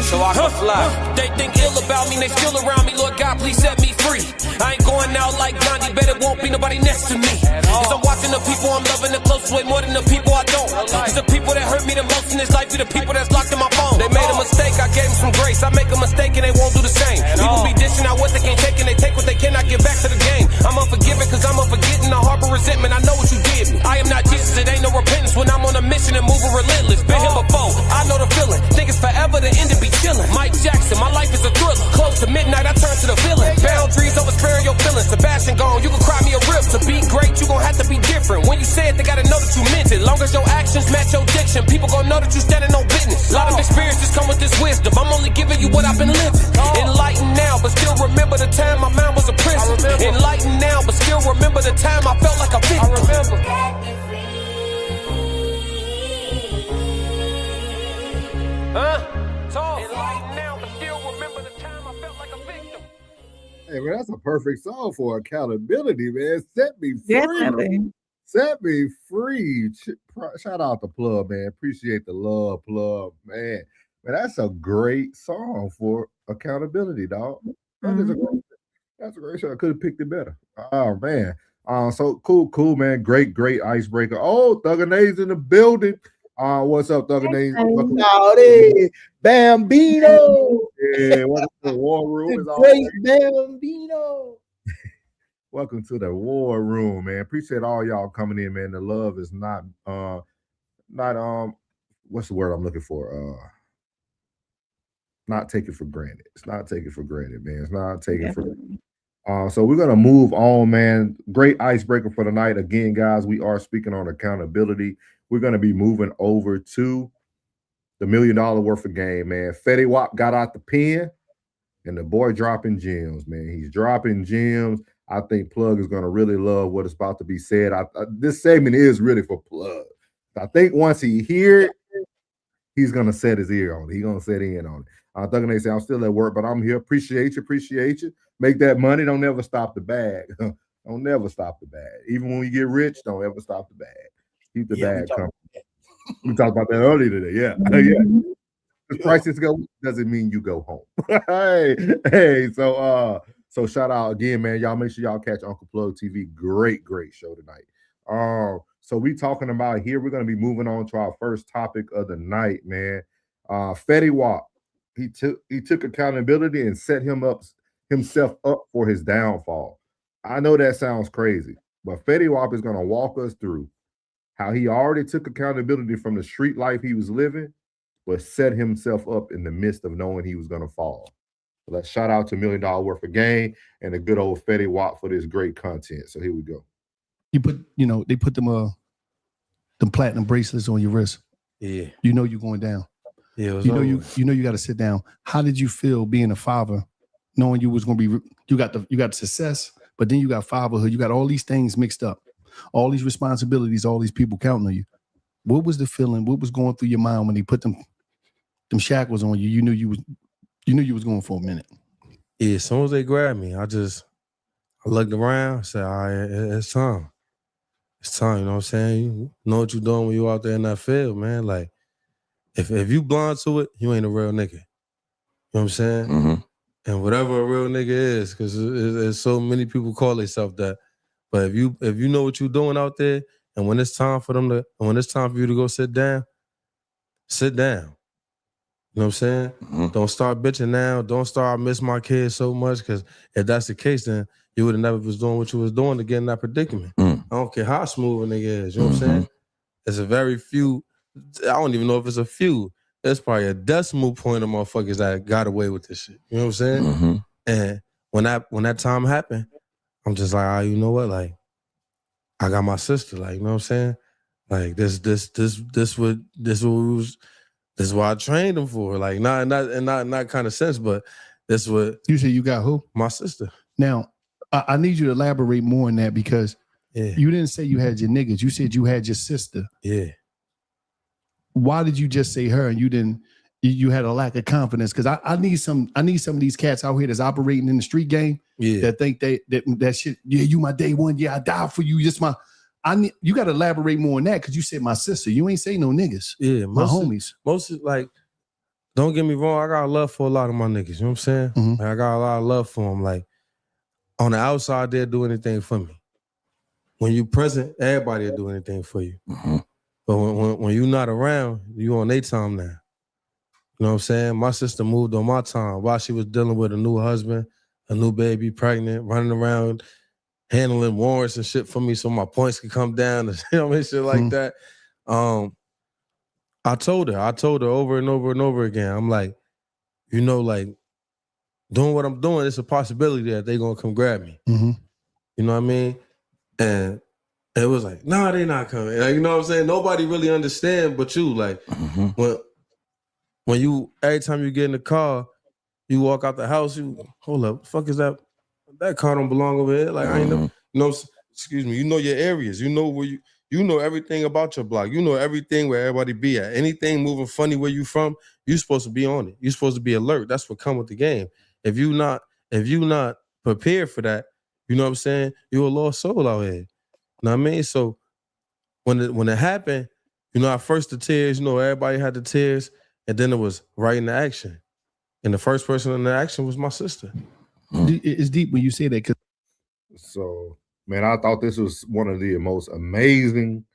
so I can fly. They think ill about me, they still around me. Lord God, please set me free. I ain't going out like Gandhi, bet it won't be nobody next to me. Cause I'm watching the people I'm loving the closest way more than the people I don't. Cause the people that hurt me the most in this life be the people that's locked in my phone. They made a mistake, I gave them some grace. I make a mistake and they won't do the same. People be dishing out what they can't take and they take what they cannot get back to the game. I'm unforgiving cause I'm unforgetting. I harbor resentment, I know what you did me. I am not Jesus, it ain't no repentance when I'm on a mission and moving relentless. Been here before, I know the feeling. Think it's forever, the end to be chilling. Mike Jackson, my life is a thriller. Close to midnight, I turn to the villain. Boundaries over sparing your feelings. Sebastian gone, you can cry me a rip. To be great, you gon' have to be different. When you say it, they gotta know that you meant it. Long as your actions match your diction, people gon' know that you standing on business. A lot of experiences come with this wisdom. I'm only giving you what I've been living. Enlightened now, but still remember the time my mind was a prison. Enlightened now, but still remember the time I felt like a victim. I remember. Enlightened now, but still remember the time I felt like a victim. Hey, man, that's a perfect song for accountability, man. Set me free. Definitely. Set me free. Shout out to Plugg, man. Appreciate the love, Plugg, man. Man, that's a great song for accountability, dog. That's a great song. I could have picked it better. Oh, man. So cool, man. Great icebreaker. Oh, Thuggana's in the building. What's up, Thuggana's? Howdy, Bambino. Yeah, welcome to the War Room. Great Bambino. Welcome to the War Room, man. Appreciate all y'all coming in, man. The love is not what's the word I'm looking for? Not taken for granted. It's not taken for granted, man. It's not taken for granted. So we're gonna move on, man. Great icebreaker for the night. Again, guys, we are speaking on accountability. We're gonna be moving over to the $1 million worth of game, man. Fetty Wap got out the pen, and the boy dropping gems, man. He's dropping gems. I think Plugg is gonna really love what is about to be said. This segment is really for Plugg. I think once he hear it, he's gonna set his ear on it. He's gonna set in on it. Thug and they say, I'm still at work, but I'm here. Appreciate you. Make that money. Don't never stop the bag. Don't never stop the bag. Even when you get rich, don't ever stop the bag. Keep the bag coming. We talked about that earlier today. Yeah. Yeah. The prices go doesn't mean you go home. hey. So shout out again, man. Y'all make sure y'all catch Uncle Plugg TV. Great show tonight. So we talking about here. We're gonna be moving on to our first topic of the night, man. Fetty Wap. He took accountability and set himself up for his downfall. I know that sounds crazy, but Fetty Wap is gonna walk us through how he already took accountability from the street life he was living, but set himself up in the midst of knowing he was gonna fall. So let's shout out to $1 million worth of game and the good old Fetty Wap for this great content. So here we go. They put them platinum bracelets on your wrist. Yeah. You know you're going down. Yeah, you got to sit down. How did you feel being a father, knowing you was going to be you got success, but then you got fatherhood, you got all these things mixed up, all these responsibilities, all these people counting on you. What was the feeling? What was going through your mind when they put them shackles on you? You knew you was going for a minute. Yeah, as soon as they grabbed me, I looked around, said, all right, it's time. It's time, you know what I'm saying? You know what you're doing when you're out there in that field, man. Like, if you blind to it, you ain't a real nigga. You know what I'm saying? Mm-hmm. And whatever a real nigga is, because there's so many people call themselves that. But if you know what you're doing out there, and when it's time for you to go sit down, sit down. You know what I'm saying? Mm-hmm. Don't start bitching now. Don't start, I miss my kids so much, because if that's the case, then you would have never was doing what you was doing to get in that predicament. Mm. I don't care how smooth a nigga is. You know what I'm saying? It's a very few. I don't even know if it's a few. There's probably a decimal point of motherfuckers that got away with this shit. You know what I'm saying? Mm-hmm. And when that time happened, I'm just like, you know what? Like, I got my sister. Like, you know what I'm saying? Like, this is what I trained him for. Like, not kind of sense, but this what you said. You got who? My sister. Now, I need you to elaborate more on that, because you didn't say you had your niggas. You said you had your sister. Yeah. Why did you just say her and you didn't? You had a lack of confidence? Because I need some of these cats out here that's operating in the street game that think that shit. Yeah, you my day one. Yeah, I died for you. Just my. You got to elaborate more on that, because you said my sister. You ain't say no niggas. Yeah, my homies. Most like, don't get me wrong. I got love for a lot of my niggas. You know what I'm saying? Mm-hmm. Like, I got a lot of love for them. Like, on the outside, they'll do anything for me. When you present, everybody will do anything for you. Mm-hmm. But when you're not around, you on their time now. You know what I'm saying? My sister moved on my time while she was dealing with a new husband, a new baby, pregnant, running around, handling warrants and shit for me so my points could come down and you know what I mean, shit like that. I told her over and over and over again. I'm like, like, doing what I'm doing, it's a possibility that they gonna come grab me. Mm-hmm. You know what I mean? And it was like, nah, they not coming. Like, you know what I'm saying? Nobody really understand but you. Like, when you, every time you get in the car, you walk out the house, you, hold up, fuck is that? That car don't belong over here. Like, I ain't know, excuse me, you know your areas. You know where you know everything about your block. You know everything where everybody be at. Anything moving funny where you from, you supposed to be on it. You supposed to be alert. That's what come with the game. If you not prepared for that, you know what I'm saying? You're a lost soul out here. You know what I mean? So when it happened, at first the tears, everybody had the tears, and then it was right in the action. And the first person in the action was my sister. It's deep when you say that. So, man, I thought this was one of the most amazing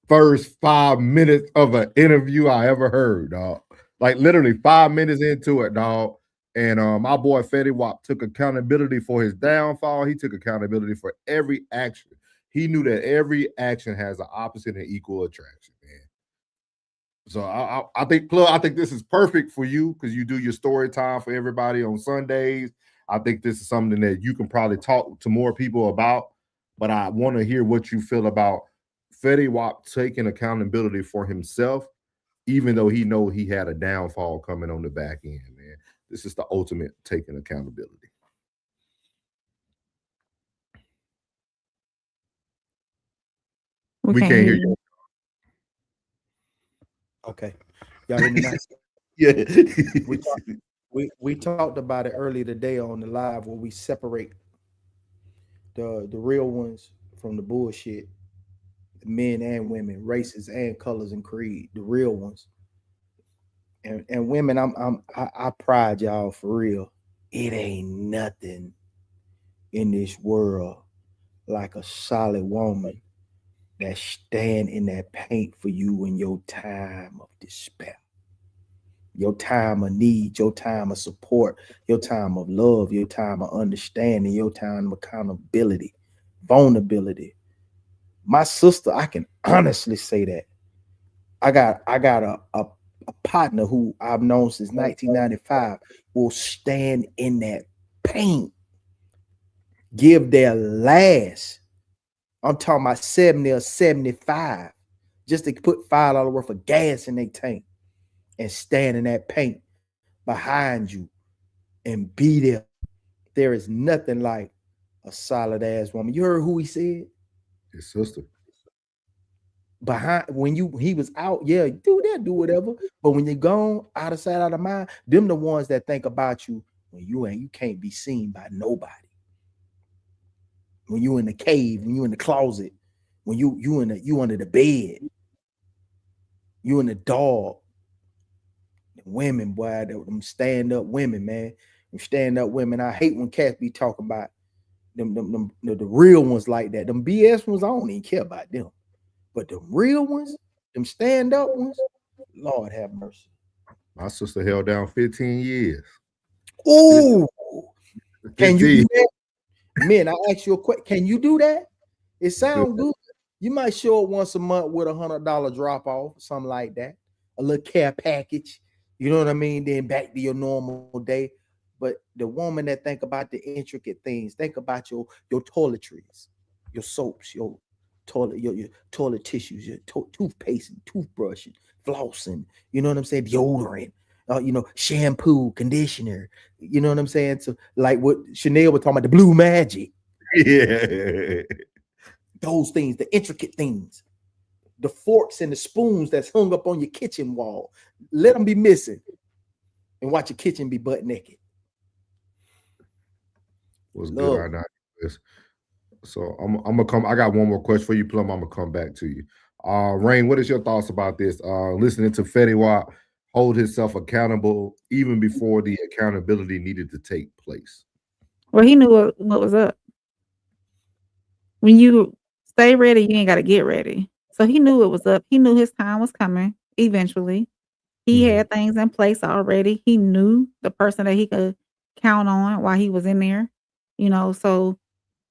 first 5 minutes of an interview I ever heard, dog. Like, literally 5 minutes into it, dog. And my boy Fetty Wap took accountability for his downfall. He took accountability for every action. He knew that every action has an opposite and equal attraction, man. So I think, Plugg, I think this is perfect for you, because you do your story time for everybody on Sundays. I think this is something that you can probably talk to more people about, but I want to hear what you feel about Fetty Wap taking accountability for himself, even though he know he had a downfall coming on the back end, man. This is the ultimate taking accountability. We can't hear you. Okay. Y'all hear me now? Yeah. we talked about it earlier today on the live where we separate the real ones from the bullshit, the men and women, races and colors and creed, the real ones. And women, I pride y'all for real. It ain't nothing in this world like a solid woman that stand in that paint for you in your time of despair, your time of need, your time of support, your time of love, your time of understanding, your time of accountability, vulnerability. My sister, I can honestly say that. I got a partner who I've known since 1995 will stand in that paint, give their last. I'm talking about 70 or 75, just to put $5 worth of gas in their tank and stand in that paint behind you and be there. There is nothing like a solid ass woman. You heard who he said? His sister. Behind when he was out, yeah, do that, do whatever. But when you're gone, out of sight, out of mind, them the ones that think about you when you can't be seen by nobody. When you in the cave, when you in the closet, when you under the bed, you in the dog. Women, boy, them stand up women, man. Them stand up women. I hate when cats be talking about them the real ones like that. Them BS ones, I don't even care about them. But the real ones, them stand up ones, Lord have mercy. My sister held down 15 years. Oh, can you do that? Men, I ask you a question. Can you do that? It sounds good. You might show up once a month with $100 drop off, something like that, a little care package. You know what I mean? Then back to your normal day. But the woman that think about the intricate things, think about your toiletries, your soaps, your toilet tissues, your toothpaste and toothbrush and flossing. You know what I'm saying? Deodorant. Shampoo, conditioner. You know what I'm saying? So, like what Chanel was talking about, the blue magic. Yeah. Those things, the intricate things, the forks and the spoons that's hung up on your kitchen wall. Let them be missing and watch your kitchen be butt naked. Was good. I not this. So I'm gonna come. I got one more question for you, Plum. I'm gonna come back to you. Rain, what is your thoughts about this? Listening to Fetty Wap hold himself accountable even before the accountability needed to take place. Well, he knew what was up. When you stay ready, you ain't got to get ready. So he knew it was up. He knew his time was coming eventually. He had things in place already. He knew the person that he could count on while he was in there, so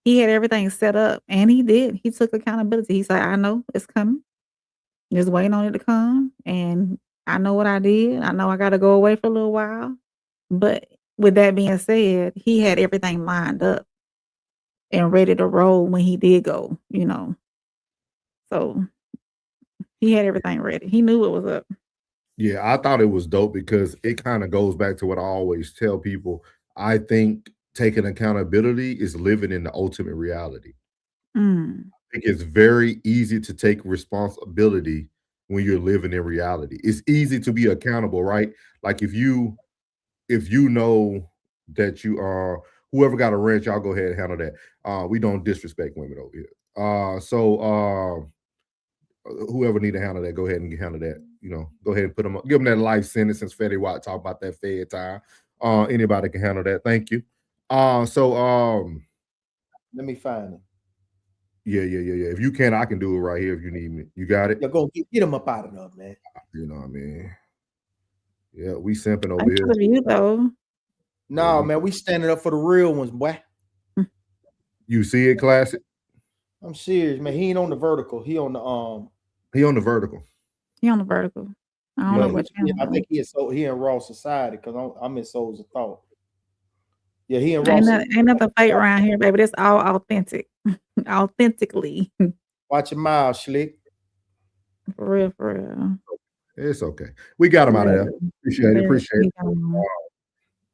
he had everything set up, and he did. He took accountability. He said, I know it's coming. Just waiting on it to come, and I know what I did. I know I got to go away for a little while. But with that being said, he had everything lined up and ready to roll when he did go, So he had everything ready. He knew it was up. Yeah, I thought it was dope because it kind of goes back to what I always tell people. I think taking accountability is living in the ultimate reality. I think it's very easy to take responsibility when you're living in reality. It's easy to be accountable, right? Like if you know that you are whoever got a ranch, y'all go ahead and handle that. We don't disrespect women over here. So whoever need to handle that, go ahead and handle that. Go ahead and give them that life sentence since Fetty Wap talk about that fed time. Anybody can handle that. Thank you. Let me find it. Yeah. If you can, I can do it right here if you need me. You got it? Yeah, go get them up out of there, man. You know what I mean? Yeah, we simping over here. Of you though. No, man, we standing up for the real ones, boy. You see it, Classic? I'm serious, man. He ain't on the vertical. He on the He on the vertical. He on the vertical. I don't know what channel. I think he in Raw Society because I'm in Souls of Thought. Yeah, he and Ain't, Ross. ain't nothing fake around here, baby. That's all authentic. Authentically. Watch your mouth, Slick. For real, for real. It's okay. We got him out of there. Appreciate it. Appreciate it.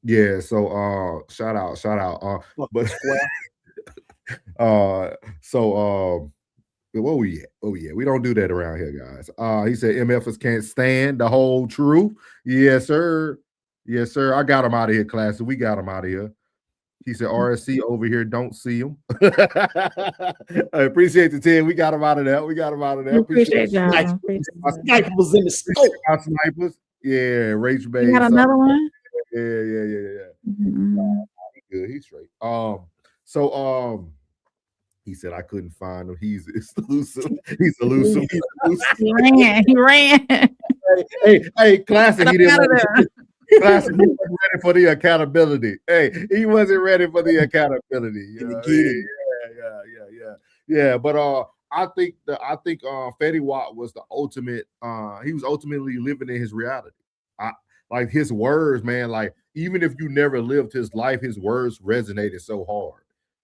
Yeah. So shout out. But so where we at? Oh yeah, we don't do that around here, guys. He said MFers can't stand the whole truth. Yes, sir. Yes, sir. I got him out of here, class. We got him out of here. He said RSC over here, don't see him. I appreciate the 10. We got him out of there. We got him out of there. Appreciate y'all. My sniper was in the scope. My snipers. Yeah, Rachel Bay. You got another one? Yeah. Mm-hmm. Good. He's straight. So he said I couldn't find him. He's elusive. He's elusive. He ran. Hey, classic. He didn't classic. He wasn't ready for the accountability. Hey, he wasn't ready for the accountability. You know? Yeah. But I think Fetty Wap was the ultimate. He was ultimately living in his reality. Like his words, man. Like even if you never lived his life, his words resonated so hard.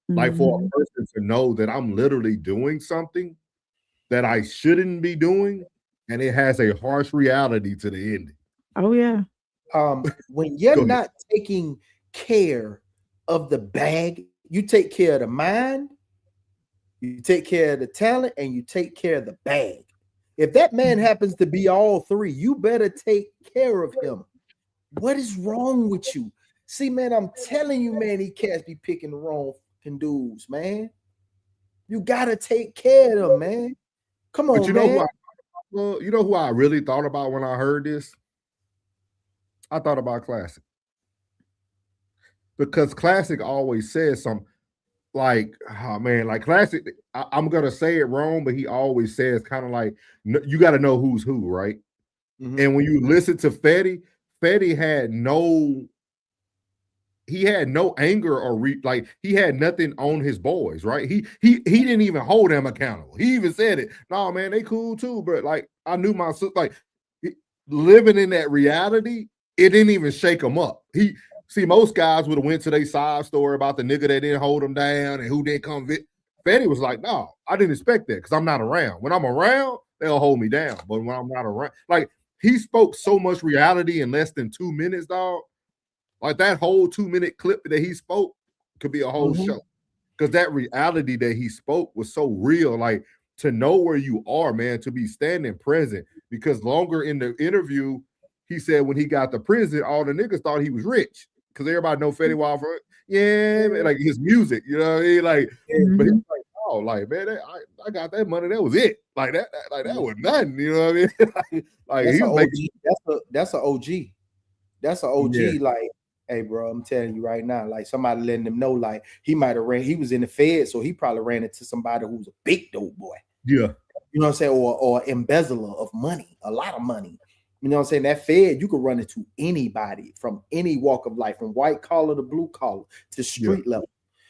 Like for a person to know that I'm literally doing something that I shouldn't be doing, and it has a harsh reality to the ending. Oh yeah. When you're not taking care of the bag, you take care of the mind, you take care of the talent, and you take care of the bag. If that man happens to be all three, you better take care of him. What is wrong with you? See, man, I'm telling you, man, these cats be picking the wrong dudes, man. You gotta take care of them, man. Come on, but you man. know who I really thought about when I heard this? I thought about Classic. Because Classic always says something like, oh man, like Classic, I'm gonna say it wrong, but he always says kind of like, you got to know who's who, right? Mm-hmm. And when you listen to Fetty had no anger or like he had nothing on his boys, right? He didn't even hold them accountable. He even said it. No, man, they cool too, but like I knew my sister, like living in that reality, it didn't even shake him up. Most guys would have went to their side story about the nigga that didn't hold them down and who didn't come. Fetty was like, no, I didn't expect that because I'm not around. When I'm around, they'll hold me down. But when I'm not around, like he spoke so much reality in less than 2 minutes, dog. Like that whole 2-minute clip that he spoke could be a whole show. Because that reality that he spoke was so real. Like to know where you are, man, to be standing present. Because longer in the interview, he said when he got to prison, all the niggas thought he was rich. Because everybody know Fetty Wap for it. Yeah, man, like his music, you know what I mean? Like, but he's like, oh, like, man, I got that money. That was it. Like that was nothing. You know what I mean? like that's he was making. That's an OG. That's an OG. Yeah. Like, hey, bro, I'm telling you right now. Like somebody letting him know, like he might have ran. He was in the Fed, so he probably ran into somebody who was a big dope boy. Yeah, you know what I'm saying, or embezzler of money, a lot of money. You know what I'm saying? That Fed, you could run into anybody from any walk of life, from white collar to blue collar to street level.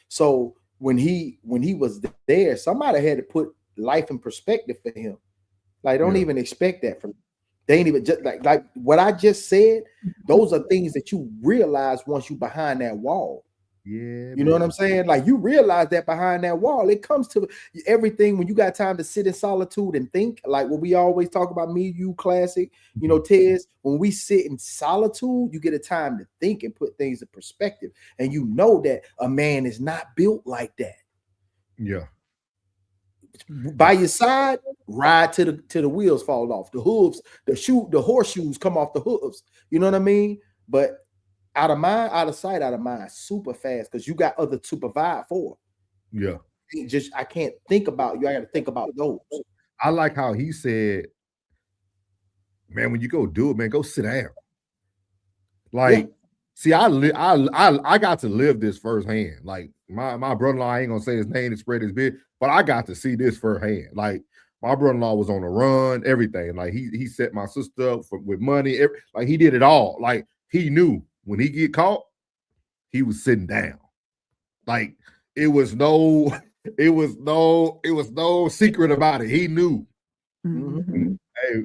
So when he was there, somebody had to put life in perspective for him. Like, don't even expect that from him. They ain't even just like what I just said. Those are things that you realize once you behind that wall. Yeah, you know what I'm saying? Like you realize that behind that wall, it comes to everything when you got time to sit in solitude and think. Like what we always talk about, me, you, Classic, you know, Tez. When we sit in solitude, you get a time to think and put things in perspective, and you know that a man is not built like that. Yeah. By your side, ride till the wheels fall off, the hooves, the horseshoes come off the hooves. You know what I mean? But out of mind, out of sight, out of mind, super fast because you got other to provide for. Yeah. I can't think about you. I got to think about those. I like how he said, man, when you go do it, man, go sit down. Like, see, I got to live this firsthand. Like my brother-in-law, I ain't gonna say his name to spread his bit, but I got to see this firsthand. Like my brother-in-law was on the run, everything. Like he set my sister up with money. Like he did it all. Like he knew when he get caught, he was sitting down. Like it was no secret about it. He knew. Mm-hmm.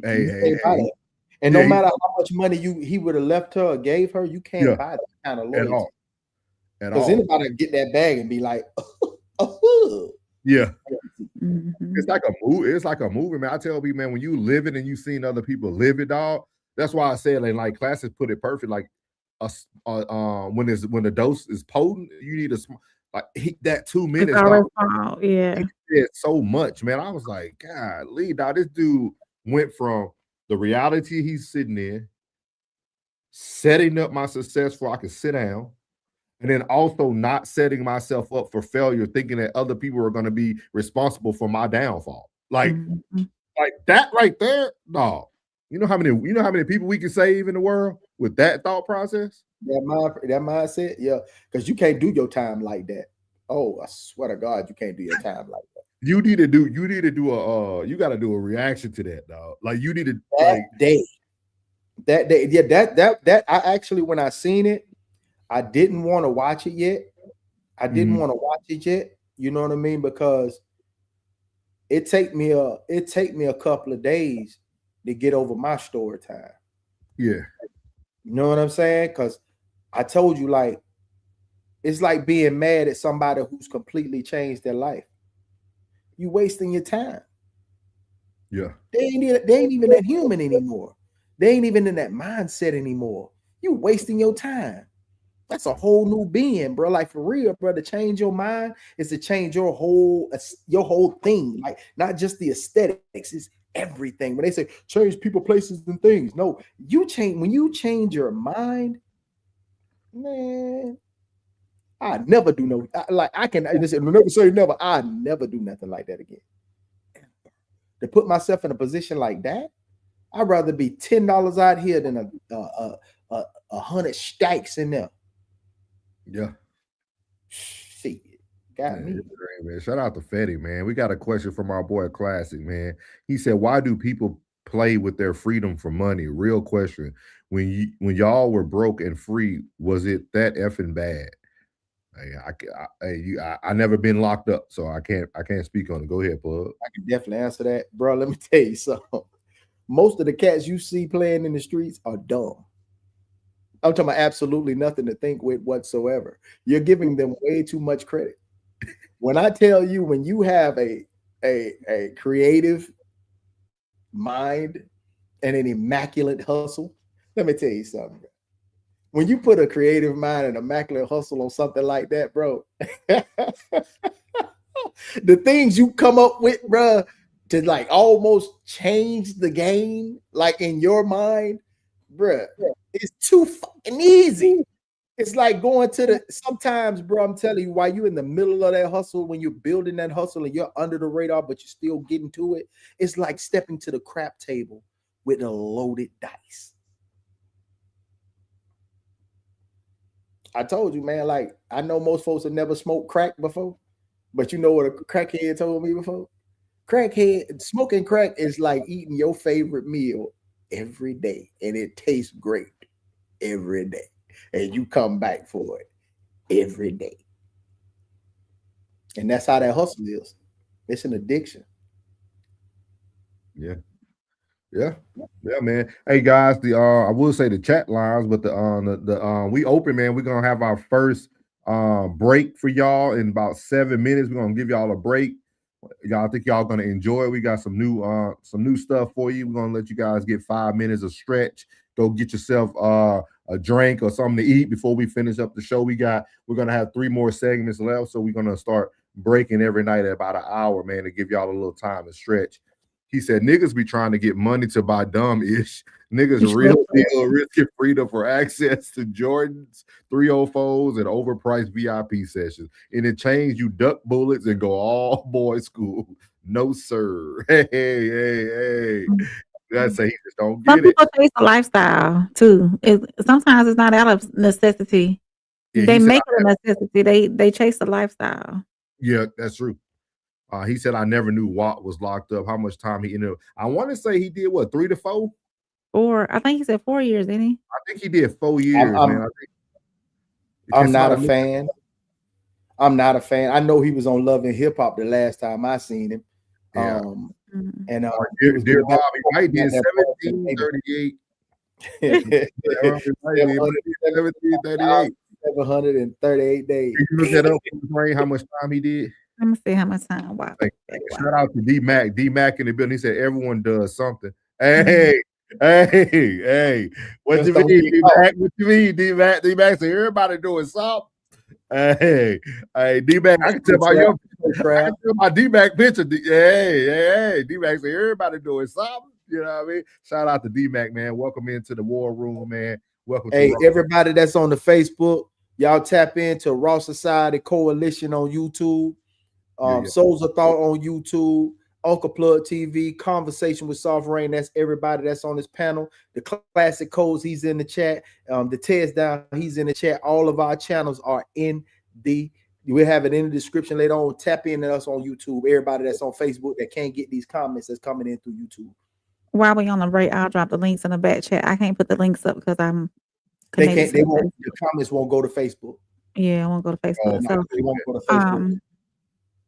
Hey. And no matter how much money he would have left her or gave her, you can't buy that kind of loyalty. Because anybody can get that bag and be like, yeah. Mm-hmm. It's like a movie. It's like a movie, man. I tell people, man, when you live it and you seen other people live it, dog. That's why I said, like classes put it perfect. Like, when the dose is potent, you need that 2 minutes. Dog, yeah, it's so much, man. I was like, God, Lee, dog. This dude went from the reality he's sitting in, setting up my success where I could sit down. And then also not setting myself up for failure, thinking that other people are going to be responsible for my downfall. Like that right there, dog. You know how many people we can save in the world with that thought process? That mindset, yeah. Because you can't do your time like that. Oh, I swear to God, you can't do your time like that. You need to do you got to do a reaction to that, dog. Like you need to that day. Yeah, that I actually, when I seen it, I didn't want to watch it yet. You know what I mean? Because it take me a couple of days to get over my story time. Yeah. You know what I'm saying? Because I told you, like, it's like being mad at somebody who's completely changed their life. You wasting your time. Yeah. They ain't even that human anymore. They ain't even in that mindset anymore. You wasting your time. That's a whole new being, bro. Like, for real, bro. To change your mind is to change your whole thing. Like, not just the aesthetics, it's everything. When they say change people, places, and things, no, when you change your mind, man. I never do never say never. I never do nothing like that again. To put myself in a position like that, I'd rather be $10 out here than 100 stacks in there. Yeah. See, got me. Great, man. Shout out to Fetty, man. We got a question from our boy Classic, man. He said, "Why do people play with their freedom for money?" Real question. When y'all were broke and free, was it that effing bad? I never been locked up, so I can't speak on it. Go ahead, Plugg. I can definitely answer that, bro. Let me tell you something. Most of the cats you see playing in the streets are dumb. I'm talking about absolutely nothing to think with whatsoever. You're giving them way too much credit. When I tell you, when you have a creative mind and an immaculate hustle, let me tell you something. When you put a creative mind and immaculate hustle on something like that, bro, the things you come up with, bro, to like almost change the game, like in your mind, bro, it's too fucking easy. It's like going to sometimes, bro, I'm telling you, while you're in the middle of that hustle, when you're building that hustle and you're under the radar, but you're still getting to it, it's like stepping to the crap table with a loaded dice. I told you, man, like, I know most folks have never smoked crack before, but you know what a crackhead told me before? Smoking crack is like eating your favorite meal every day, and it tastes great every day, and you come back for it every day. And that's how that hustle is. It's an addiction. Yeah, man. Hey guys, I will say the chat lines, but we open, man. We're gonna have our first break for y'all in about 7 minutes. We're gonna give y'all a break. Y'all think y'all gonna enjoy it. We got some new stuff for you. We're gonna let you guys get 5 minutes of stretch. Go get yourself a drink or something to eat before we finish up the show. We're gonna have 3 more segments left, so we're gonna start breaking every night at about an hour, man, to give y'all a little time to stretch. He said, niggas be trying to get money to buy dumb-ish. Niggas real deal risking freedom for access to Jordans, 304s, and overpriced VIP sessions. And it changed you duck bullets and go all boys school. No, sir. Hey. That's say he just don't get it. Some people chase a lifestyle too. Sometimes it's not out of necessity. Yeah, they make it a necessity. They chase a lifestyle. Yeah, that's true. He said, I never knew Watt was locked up. How much time he ended up? I want to say he did, 3 to 4? Or I think he said 4 years, didn't he? I think he did 4 years, man. I'm not a fan. I know he was on Love and Hip Hop the last time I seen him. Yeah. And Dear Bob, he might did 1738. 1738. 738 days. Can you look that up, Rain, how much time he did? Let me see how much time. Wow. Shout out to D-Mac. D-Mac in the building. He said everyone does something. Hey, hey. What you mean, D-Mac? What you mean, D-Mac? D-Mac said everybody doing something. Hey, D-Mac, I can tell by your I can tell by D-Mac picture. Hey, D-Mac said everybody doing something. You know what I mean? Shout out to D-Mac, man. Welcome into the war room, man. Welcome Hey, to everybody that's on the Facebook, y'all tap into Raw Society Coalition on YouTube, Souls of Thought on YouTube, Uncle Plugg TV, Conversation with Soft Rain. That's everybody that's on this panel. The Classic Codes, he's in the chat. The Ted's Down, he's in the chat. All of our channels are in we'll have it in the description later on. Tap in at us on YouTube. Everybody that's on Facebook that can't get these comments that's coming in through YouTube. While we on the break, I'll drop the links in the back chat. I can't put the links up because I'm connected. The comments won't go to Facebook. Yeah, I won't go to Facebook. So they won't go to Facebook.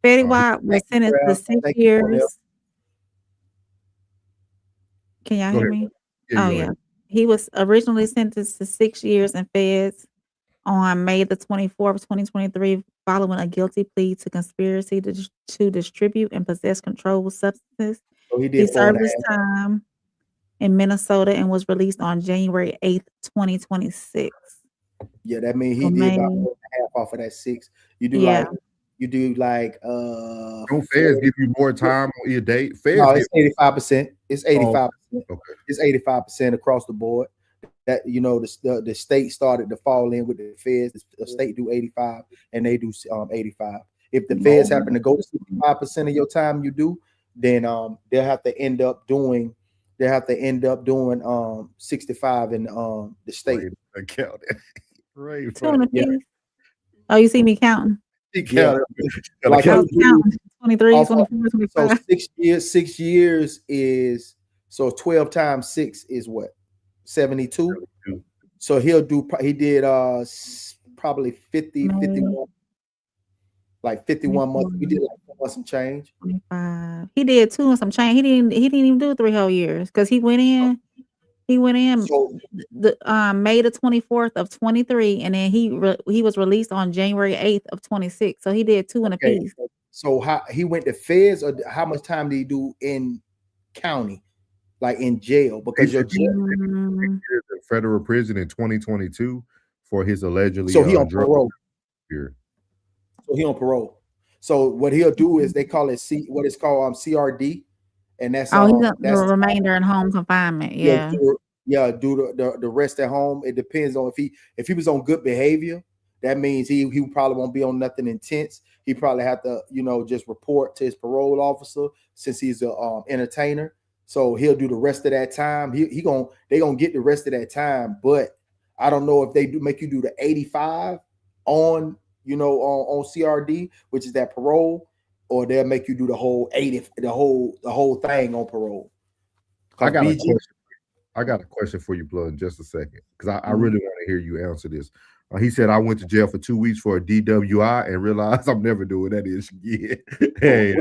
Fetty Wap was sentenced to 6 years. Can y'all hear me? Yeah. He was originally sentenced to 6 years in feds on May the 24th, 2023, following a guilty plea to conspiracy to distribute and possess controlled substances. So he served his time in Minnesota and was released on January 8th, 2026. Yeah, that means he did about 4.5 off of that 6. You do like don't feds give you more time on your date? Feds it's 85%. It's 85%. Okay. It's 85% across the board. That the state started to fall in with the feds. The state do 85 and they do 85. If the feds happen to go to 65% of your time you do, then they'll have to end up doing 65 in the state. Right. Oh, you see me counting? Yeah. Like I was counting 23, 24, 25. So 6 years is 12 times 6 is what? 72. So he did probably 51, like 51 months. He did like 4 months some change. 25. He did 2 and some change. He didn't even do 3 whole years because he went in the May the 24th of 23, and then he was released on January 8th of 26. So he did 2 and a piece. So how he went to feds, or how much time did he do in county, like in jail? Because your federal prison in 2022 for his allegedly so he on parole. Here. So he on parole. So what he'll do is they call it what is called CRD, and that's he's the remainder in home confinement. Yeah. Do the rest at home. It depends on if he was on good behavior. That means he probably won't be on nothing intense. He probably have to just report to his parole officer since he's a entertainer. So he'll do the rest of that time. They gonna get the rest of that time, but I don't know if they do make you do the 85 on on CRD, which is that parole, or they'll make you do the whole 80, the whole thing on parole. I got a question for you, Plugg, in just a second, because I really want to hear you answer this. He said, I went to jail for 2 weeks for a DWI and realized I'm never doing that again. Hey,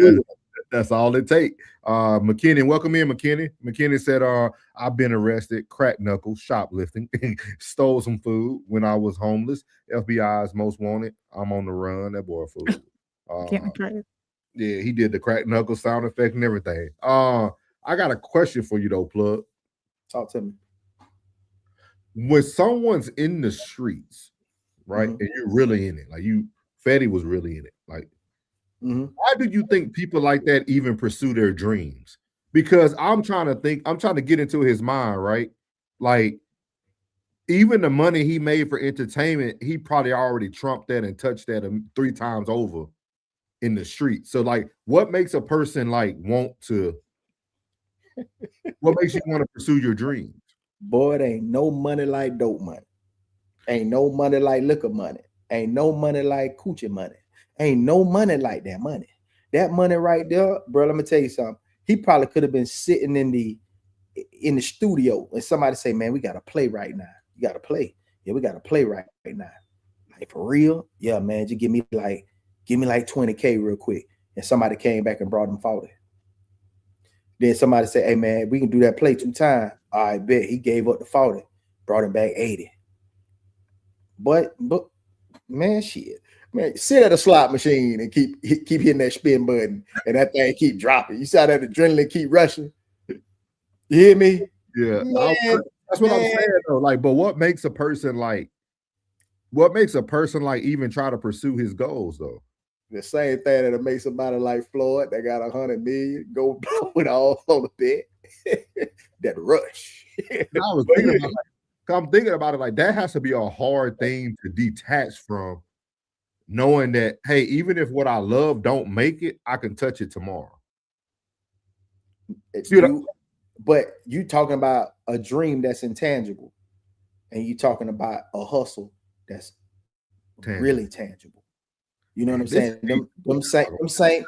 that's all it takes. McKinney, welcome in, McKinney. McKinney said, I've been arrested, crack knuckles, shoplifting, stole some food when I was homeless. FBI's most wanted. I'm on the run. That boy fool. Yeah, he did the crack knuckle sound effect and everything. I got a question for you though, Plugg. Talk to me. When someone's in the streets, right, and you're really in it, like Fetty was really in it, like, why do you think people like that even pursue their dreams? Because I'm trying to get into his mind, right? Like, even the money he made for entertainment, he probably already trumped that and touched that 3 times over in the street. So, like, what makes a person like what makes you want to pursue your dreams? Boy, it ain't no money like dope money. Ain't no money like liquor money. Ain't no money like coochie money. Ain't no money like that money. That money right there, bro, let me tell you something. He probably could have been sitting in the studio and somebody say, man, we got to play right now. You got to play. Yeah, we got to play right now. Like, for real? Yeah, man, just give me like 20K real quick. And somebody came back and brought him 40. Then somebody said, hey, man, we can do that play 2 times. I bet. He gave up the 40, brought him back 80. But Man, shit. Man, sit at a slot machine and keep hitting that spin button, and that thing keep dropping. You saw that adrenaline keep rushing. You hear me? Yeah, Man, that's what I'm saying though. Like, but what makes a person like even try to pursue his goals though? The same thing that'll make somebody like Floyd that got 100 million go blow it all on the bed. That rush. I'm thinking about it like that has to be a hard thing to detach from, knowing that, hey, even if what I love don't make it, I can touch it tomorrow. But you talking about a dream that's intangible, and you talking about a hustle that's really tangible. You know what I'm saying? Them same.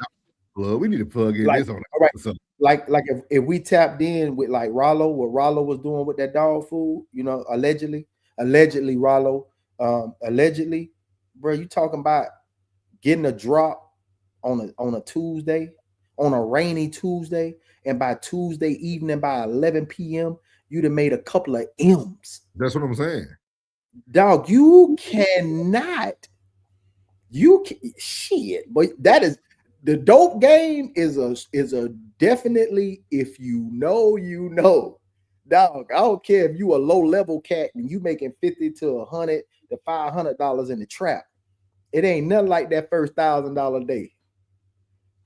Well, we need to plug in this on. All right. Like if we tapped in with like Rollo, what Rollo was doing with that dog food, you know, allegedly Rollo, allegedly, bro, you talking about getting a drop on a Tuesday, on a rainy Tuesday, and by Tuesday evening by 11 p.m. you'd have made a couple of M's. That's what I'm saying, dog. You cannot. Shit, but that is. The dope game is a definitely, if you know, dog. I don't care if you a low level cat and you making $50 to $100 to $500 in the trap. It ain't nothing like that first $1,000 day.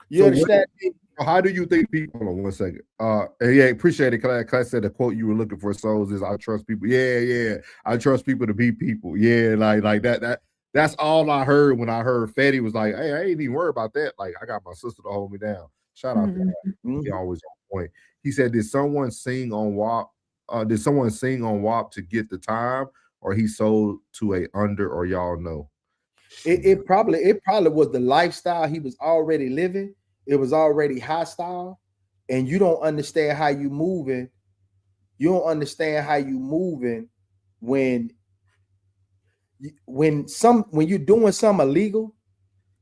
You understand? How do you think people? Hold on 1 second. Yeah, appreciate it. Class said the quote you were looking for, souls, is I trust people. Yeah. I trust people to be people. Yeah, like that. That's all I heard when I heard Fetty was like, hey, I ain't even worried about that. Like, I got my sister to hold me down. Shout out to him. He always on point. He said, did someone sing on WAP? To get the time, or he sold to a under, or y'all know? It probably was the lifestyle he was already living. It was already hostile, and you don't understand how you moving. You don't understand how you moving when you're doing something illegal,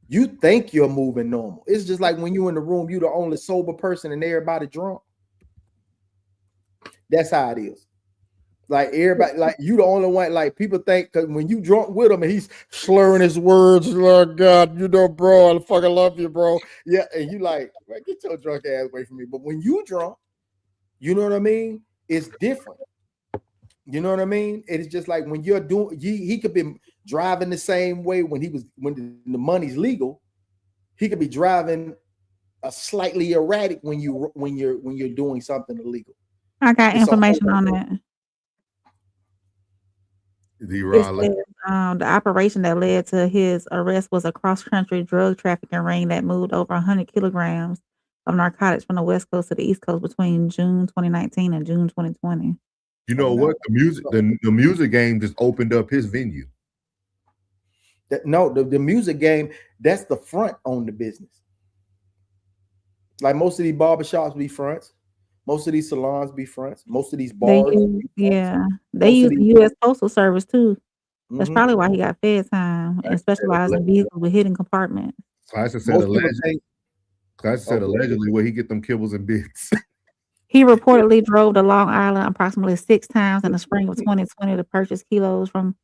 you think you're moving normal. It's just like when you're in the room, you're the only sober person and everybody drunk. That's how it is. Like everybody, like you the only one. Like people think because when you drunk with him and he's slurring his words, like God, you know, bro, I fucking love you, bro. Yeah, and you like, man, get your drunk ass away from me. But when you drunk, you know what I mean? It's different. You know what I mean? It's just like when you're doing, he could be driving the same way when the money's legal. He could be driving a slightly erratic when you're doing something illegal. I got information on that. The operation that led to his arrest was a cross-country drug trafficking ring that moved over 100 kilograms of narcotics from the West Coast to the East Coast between June 2019 and June 2020. You know what? The music game just opened up his venue. The music game, that's the front on the business. Like most of these barbershops be fronts. Most of these salons be fronts. Most of these bars. They use the U.S. Postal Service too. That's probably why he got fed time and specialized in vehicles with hidden compartments. Classic said allegedly where he get them kibbles and bits. He reportedly drove to Long Island approximately 6 times in the spring of 2020 to purchase kilos from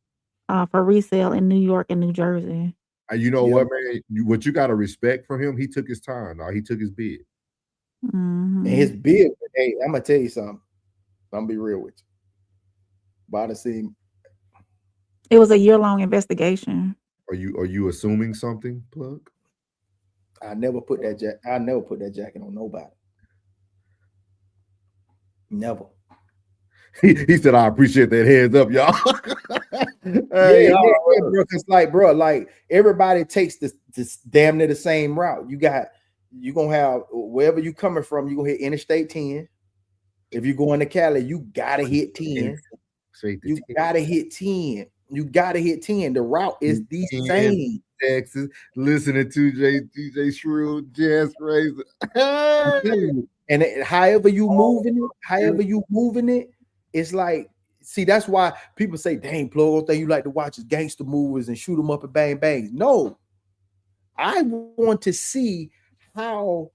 for resale in New York and New Jersey. You know what, man? What you got to respect from him, he took his time. He took his bid. And his bid, hey, I'm going to tell you something. I'm going to be real with you. By the scene. It was a year-long investigation. Are you assuming something, Plugg? I never put that jacket on nobody. Never. He said, I appreciate that heads up, y'all. Bro, it's like, bro, like everybody takes this damn near the same route. You're gonna have wherever you coming from, you're gonna hit Interstate 10. If you're going to Cali, you gotta hit 10. You gotta hit 10. You gotta hit 10. The route is the same. Texas, listening to DJ Shrewd, Jazz Razor. And however you moving it, it's like, see, that's why people say, dang, Plugg, thing you like to watch is gangster movies and shoot them up and bang bangs. No, I want to see how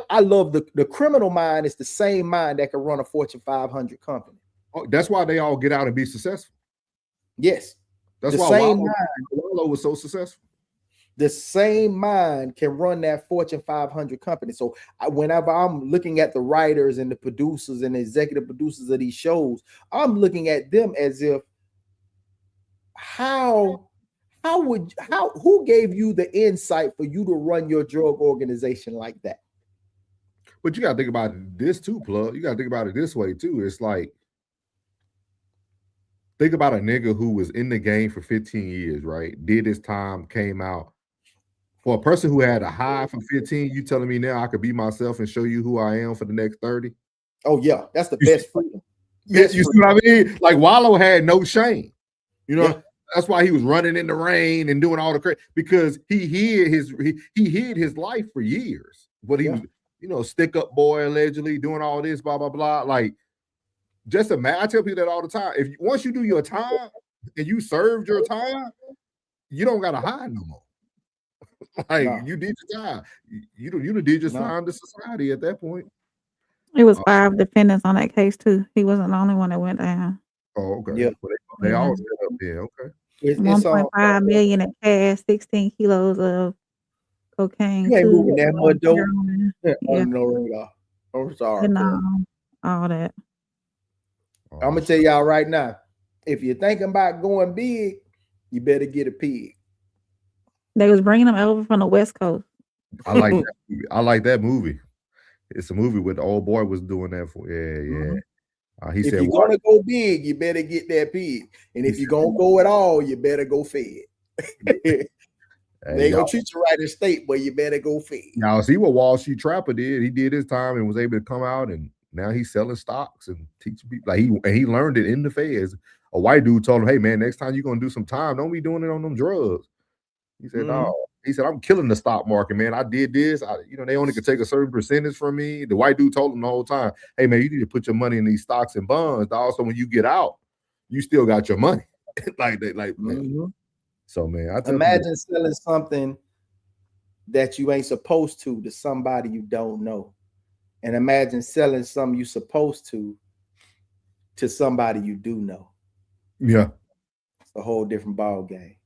I love the criminal mind is the same mind that can run a Fortune 500 company. Oh, that's why they all get out and be successful. Yes. That's The why same Wallow was so successful. The same mind can run that Fortune 500 company. So whenever I'm looking at the writers and the producers and the executive producers of these shows, I'm looking at them as if who gave you the insight for you to run your drug organization like that? But you got to think about this too, Plug. You got to think about it this way too. It's like, think about a nigga who was in the game for 15 years, right? Did his time, came out. For a person who had a high for 15, you telling me now I could be myself and show you who I am for the next 30? Oh, yeah. That's the best freedom. Yes, you see what I mean? Like Wallow had no shame. You know, that's why he was running in the rain and doing all the crazy, because he hid his life for years. But he was, you know, stick up boy allegedly doing all this, blah, blah, blah. Like, just imagine, I tell people that all the time. Once you do your time and you served your time, you don't gotta hide no more. Like you did your time. You did your time to society at that point. It was 5 defendants on that case too. He wasn't the only one that went down. Oh, okay. Yeah, well, they all set up there. Okay. It's 1.5 million in cash, 16 kilos of cocaine. You ain't moving that much dope. No radar. I'm sorry. All that. I'm gonna tell y'all right now, if you're thinking about going big, you better get a pig. They was bringing them over from the West Coast. I like that movie. I like that movie. It's a movie with the old boy was doing that for. He said, if you're gonna go big, you better get that pig. And if you're gonna go at all, you better go fed. They ain't gonna treat you right in state, but you better go fed. Now see what Wall Street Trapper did. He did his time and was able to come out, and now he's selling stocks and teaching people. Like he learned it in the feds. A white dude told him, "Hey man, next time you're gonna do some time, don't be doing it on them drugs." He said, "No." He said, "I'm killing the stock market, man. I did this. They only could take a certain percentage from me." The white dude told him the whole time, "Hey, man, you need to put your money in these stocks and bonds. Also, when you get out, you still got your money." Man. So, man, imagine selling something that you ain't supposed to somebody you don't know, and imagine selling something you supposed to somebody you do know. Yeah, it's a whole different ball game.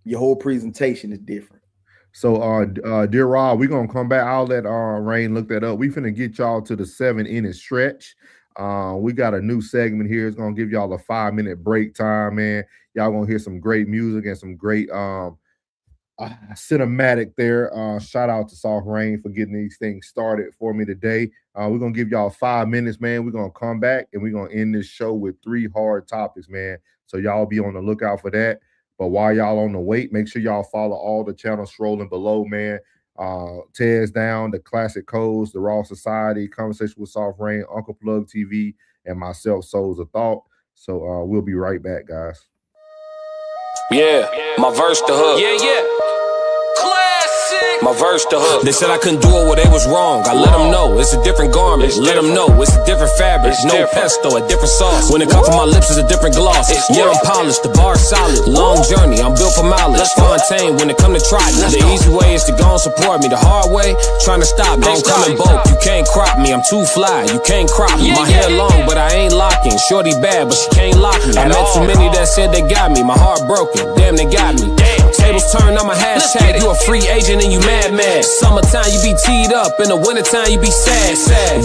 Your whole presentation is different. So, dear Rob, we're gonna come back. I'll let Rain look that up. We finna get y'all to the 7-inning stretch. We got a new segment here. It's gonna give y'all a 5-minute break time, man. Y'all gonna hear some great music and some great cinematic there. Shout out to Soft Rain for getting these things started for me today. We're gonna give y'all 5 minutes, man. We're gonna come back and we're gonna end this show with 3 hard topics, man. So y'all be on the lookout for that. But while y'all on the wait, make sure y'all follow all the channels scrolling below, man. Tears Down, the Classic Codes, the Raw Society, Conversation with Soft Rain, Uncle Plugg TV, and myself, Souls of Thought. So we'll be right back, guys. Yeah, my verse the hook. Yeah. Classic. My verse the hook. They said I couldn't do it where they was wrong. I let them know it's a different garment. Let them know it's a different fabric. No pesto, a different sauce. When it comes from my lips, it's a different gloss. Yeah, I'm polished, the bar solid. Long journey, I'm built for mileage. Fontaine, when it come to trying. The easy way is to go and support me. The hard way, trying to stop me. Don't come in bulk. You can't crop me. I'm too fly. You can't crop me. My hair long, but I ain't locking. Shorty bad, but she can't lock me. I met too many that said they got me. My heart broken. Damn, they got me. Tables turn, I'm a hashtag. You a free agent and you mad. Summertime, you be teed up. In the wintertime, you be sad.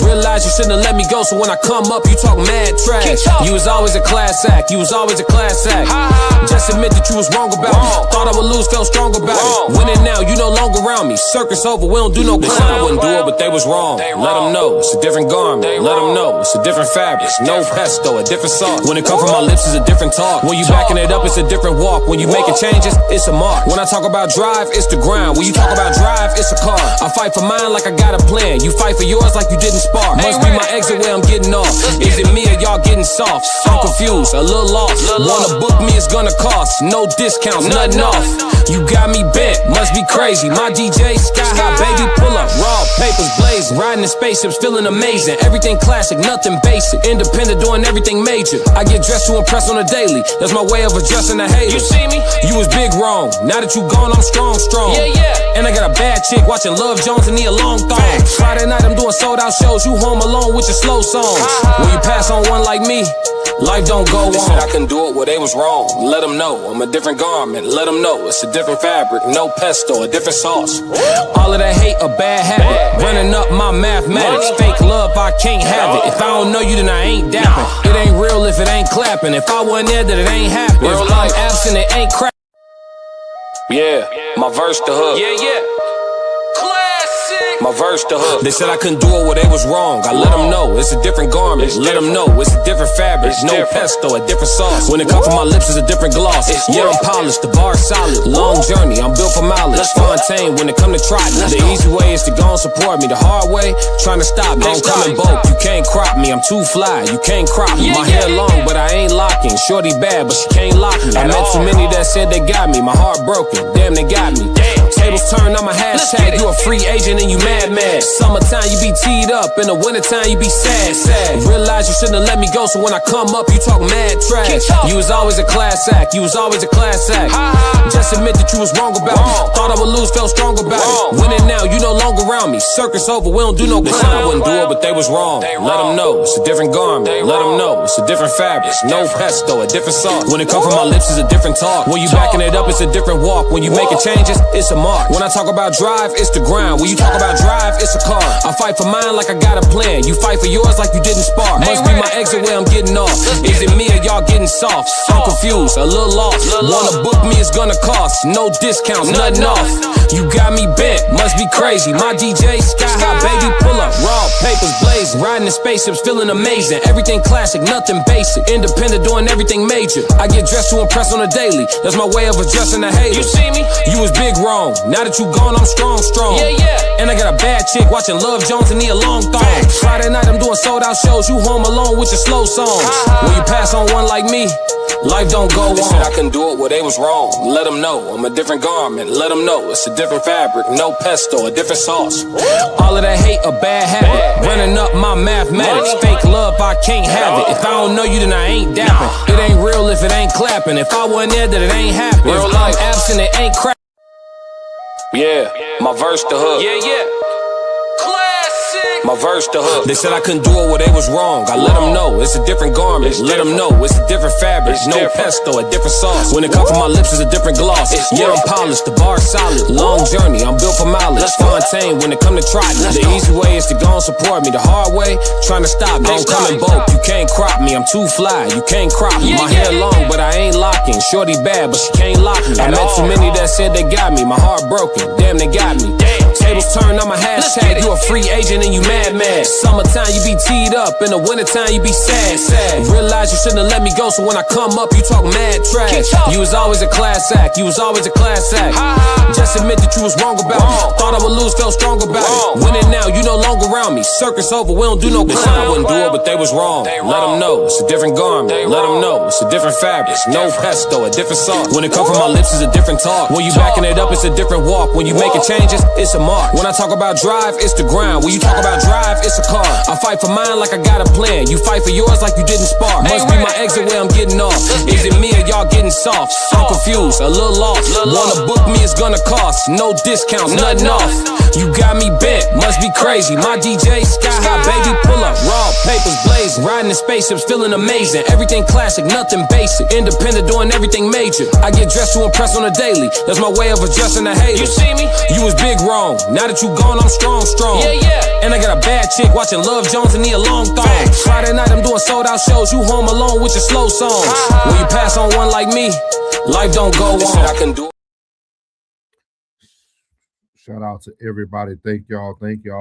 Realize you shouldn't have let me go, so when I come up, you talk mad trash. You was always a class act. Just admit that you was wrong about me. Thought I would lose, felt strong about it. Winning now, you no longer around me. Circus over, we don't do no clown. They said I wouldn't do it, but they was wrong. Let them know, it's a different garment. Let them know, it's a different fabric. No pesto, a different sauce. When it come from my lips, it's a different talk. When you backing it up, it's a different walk. When you making changes, it's a mark. When I talk about drive, it's the grind. When you talk about drive, it's a car. I fight for mine like I got a plan. You fight for yours like you didn't spar. Must be my exit where I'm getting off. Is it me or y'all getting soft? I'm confused, a little lost. Wanna book me, it's gonna cost. No discounts, nothing off. You got me bent, must be crazy. My DJ, sky high, baby, pull up. Raw papers blazing. Riding in spaceships, feeling amazing. Everything classic, nothing basic. Independent, doing everything major. I get dressed to impress on a daily. That's my way of addressing the haters. You see me? You was big wrong. Now that you gone, I'm strong. And I got a bad chick watching Love Jones and need a long thong. Friday night I'm doing sold out shows, you home alone with your slow songs. When you pass on one like me, life don't go on. They said I couldn't do it, well they was wrong. Let them know I'm a different garment. Let them know it's a different fabric, no pesto, a different sauce. All of that hate, a bad habit. Running up my mathematics. Fake love, I can't have it. If I don't know you, then I ain't dapping. It ain't real if it ain't clapping. If I wasn't there, then it ain't happening. If I'm absent, it ain't crap. Yeah, my verse the hook. Yeah. Classic. My verse the hook. They said I couldn't do it, well they was wrong. I let them know it's a different garment. Let them know it's a different fabric. No pesto, a different sauce. When it comes from my lips, it's a different gloss. Yeah, I'm polished, the bar solid. Long journey, I'm built for mileage. Fontaine when it come to trotting. The easy way is to go and support me. The hard way, trying to stop me. I'm coming both. You can't crop me, I'm too fly. You can't crop me. My hair long, but I ain't locking. Shorty bad, but she can't lock me. I met too many that said they got me. My heart broken, damn they got me. Tables turn, I'm a hashtag. You a free agent and you mad. Summertime you be teed up, in the wintertime you be sad. Realize you shouldn't have let me go, so when I come up you talk mad trash. You was always a class act, you was always a class act. Just admit that you was wrong about me. Thought I would lose, felt strong about it. Winning now, you no longer around me. Circus over, we don't do no clown. I wouldn't do it, but they was wrong. Let them know it's a different garment. Let them know it's a different fabric. No pesto, a different sauce. When it come from my lips, it's a different talk. When you backing it up, it's a different walk. When you making changes, it's a mark. When I talk about drive, it's the grind. When you talk about drive, it's a car. I fight for mine like I got a plan. You fight for yours like you didn't spar. Must be my exit where I'm getting off. Is it me or y'all getting soft? I'm confused, a little lost. Wanna book me, it's gonna cost. No discounts, nothing off. You got me bent, must be crazy. My DJ, sky high, baby, pull up. Raw papers blazing. Riding in spaceships, feeling amazing. Everything classic, nothing basic. Independent, doing everything major. I get dressed to impress on a daily. That's my way of adjusting the haters. You see me? You was big wrong. Now that you gone, I'm strong. Yeah. And I got a bad chick watching Love Jones and need a long thong. Friday night I'm doing sold out shows, you home alone with your slow songs. When you pass on one like me, life don't go on. They said I couldn't do it, well they was wrong. Let them know I'm a different garment. Let them know it's a different fabric. No pesto, a different sauce. All of that hate, a bad habit. Running up my mathematics. Fake love, I can't have it. If I don't know you, then I ain't dapping. It ain't real if it ain't clapping. If I wasn't there, then it ain't happening. If I'm absent, it ain't crap. Yeah, my verse the hook. Yeah. My verse the hook. They said I couldn't do it, well they was wrong. I let them know it's a different garment. Let them know it's a different fabric. No pesto, a different sauce. When it comes from my lips, it's a different gloss. Yeah, I'm polished, the bar solid. Long journey, I'm built for mileage. Fontaine when it come to trotting. The easy way is to go and support me. The hard way, trying to stop me. I'm coming both. You can't crop me, I'm too fly. You can't crop me. My hair long, but I ain't locking. Shorty bad, but she can't lock me. I met too many that said they got me. My heart broken, damn they got me. Tables turn, I'm a hashtag. You a free agent and you mad. Summertime you be teed up, in the wintertime you be sad. Realize you shouldn't have let me go, so when I come up you talk mad trash. You was always a class act, you was always a class act. Just admit that you was wrong about me. Thought I would lose, felt strong about it. Winning now, you no longer around me. Circus over, we don't do no clown. I wouldn't do it, but they was wrong. Let them know it's a different garment. Let them know it's a different fabric. No pesto, a different sauce. When it come from my lips, it's a different talk. When you backing it up, it's a different walk. When you making changes, it's a mark. When I talk about drive, it's the grind. When you talk about drive, it's a car. I fight for mine like I got a plan. You fight for yours like you didn't spar. Must be my exit where I'm getting off. Is it me or y'all getting soft? I'm confused, a little lost. Wanna book me, it's gonna cost. No discounts, nothing off. You got me bent, must be crazy. My DJ, sky high, baby, pull up. Raw papers blazing. Riding in spaceships, feeling amazing. Everything classic, nothing basic. Independent, doing everything major. I get dressed to impress on a daily. That's my way of adjusting the haters. You see me? You was big wrong. Now that you gone, I'm strong. Yeah. And I got a bad chick watching Love Jones and need a long thong. Friday night I'm doing sold out shows, you home alone with your slow songs. When you pass on one like me, life don't go on. I can do. Shout out to everybody. Thank y'all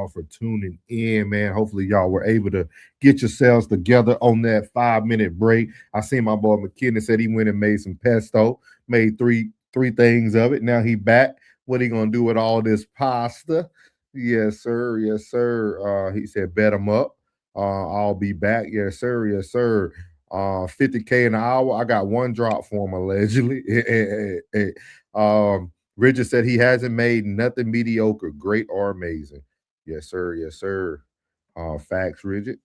for tuning in, man. Hopefully y'all were able to get yourselves together on that 5-minute break. I seen my boy McKinney said he went and made some pesto, made three things of it. Now he back. What he gonna do with all this pasta? Yes, sir. He said, bet him up. I'll be back. Yes, sir. 50K an hour. I got one drop for him, allegedly. Richard said he hasn't made nothing mediocre, great, or amazing. Yes, sir. Facts, Richard.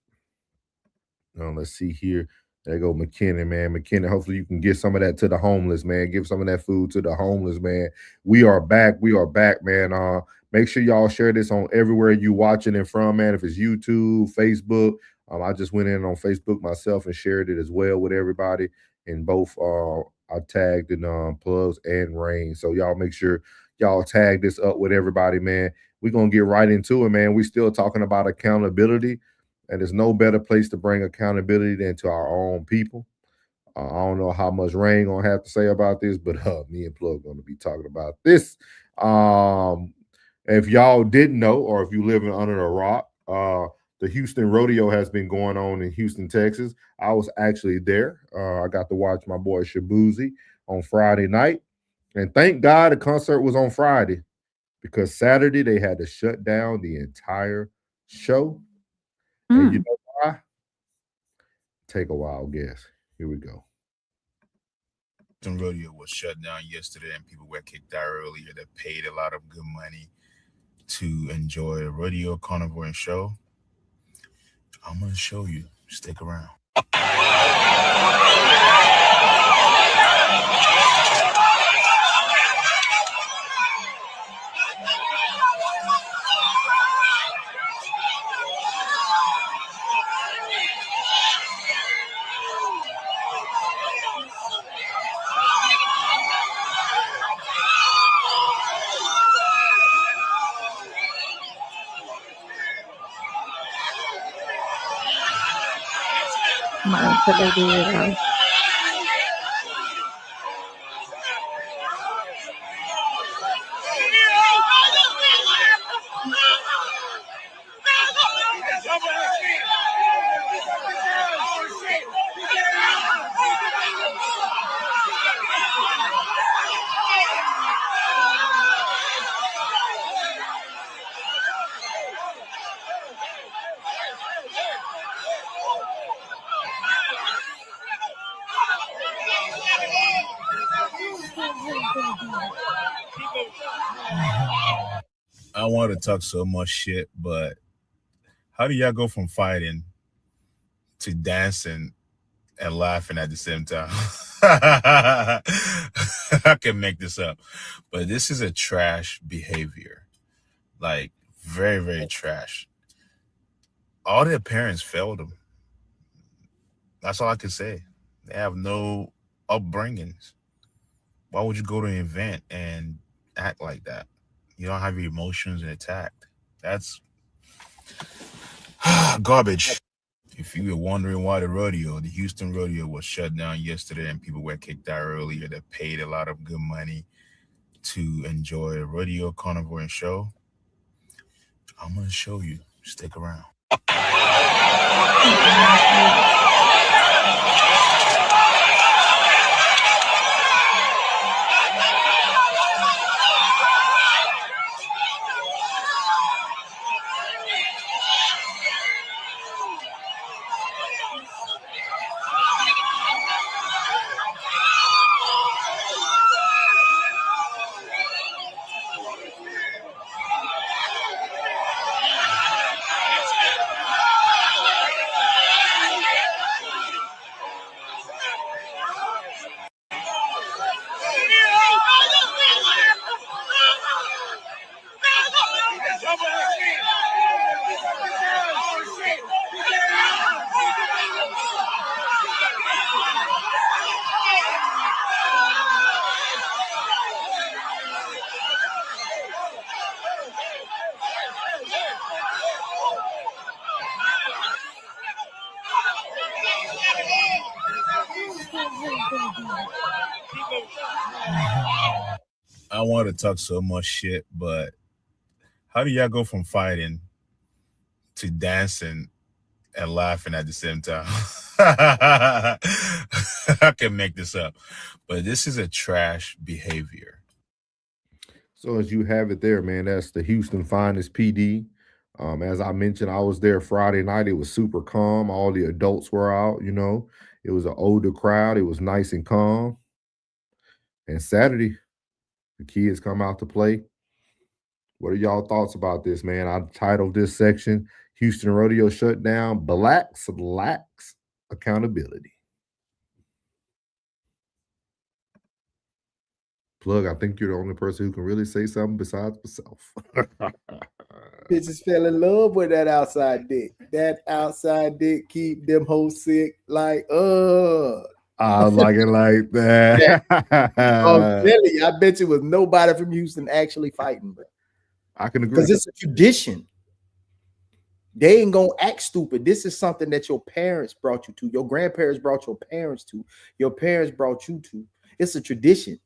Let's see here. There you go, McKinnon, man. McKinnon, hopefully you can get some of that to the homeless, man. Give some of that food to the homeless, man. We are back. We are back, man. Make sure y'all share this on everywhere you watching it from, man. If it's YouTube, Facebook. I just went in on Facebook myself and shared it as well with everybody. And both I tagged in Plugs and Rain. So y'all make sure y'all tag this up with everybody, man. We're gonna get right into it, man. We still talking about accountability. And there's no better place to bring accountability than to our own people. I don't know how much Rain gonna have to say about this, but me and Plug gonna be talking about this. If y'all didn't know, or if you living under a rock, the Houston Rodeo has been going on in Houston, Texas. I was actually there. I got to watch my boy Shabuzi on Friday night, and thank God the concert was on Friday because Saturday they had to shut down the entire show. And you know why? Take a wild guess. Here we go. Houston Rodeo was shut down yesterday, and people were kicked out earlier that paid a lot of good money to enjoy a rodeo, carnival, and show. I'm going to show you. Stick around. I want to talk so much shit, but how do y'all go from fighting to dancing and laughing at the same time? I can make this up, but this is a trash behavior. Like, very, very trash. All their parents failed them. That's all I can say. They have no upbringings. Why would you go to an event and act like that? You don't have your emotions intact. That's garbage. If you were wondering why the Houston Rodeo was shut down yesterday and people were kicked out earlier that paid a lot of good money to enjoy a rodeo, carnival, and show, I'm going to show you. Stick around. I want to talk so much shit, but how do y'all go from fighting to dancing and laughing at the same time? I can make this up, but this is a trash behavior. So as you have it there, man, that's the Houston Finest PD. As I mentioned, I was there Friday night. It was super calm. All the adults were out, you know. It was an older crowd. It was nice and calm. And Saturday, the kids come out to play. What are y'all thoughts about this, man? I titled this section, Houston Rodeo Shutdown, Blacks Lacks Accountability. Plugg, I think you're the only person who can really say something besides myself. Bitches fell in love with that outside dick. That outside dick keep them hoes sick. Like, I like it like that. Really, I bet you was nobody from Houston actually fighting, bro. I can agree. Because it's a tradition. They ain't gonna act stupid. This is something that your parents brought you to. Your grandparents brought your parents to. Your parents brought you to. It's a tradition.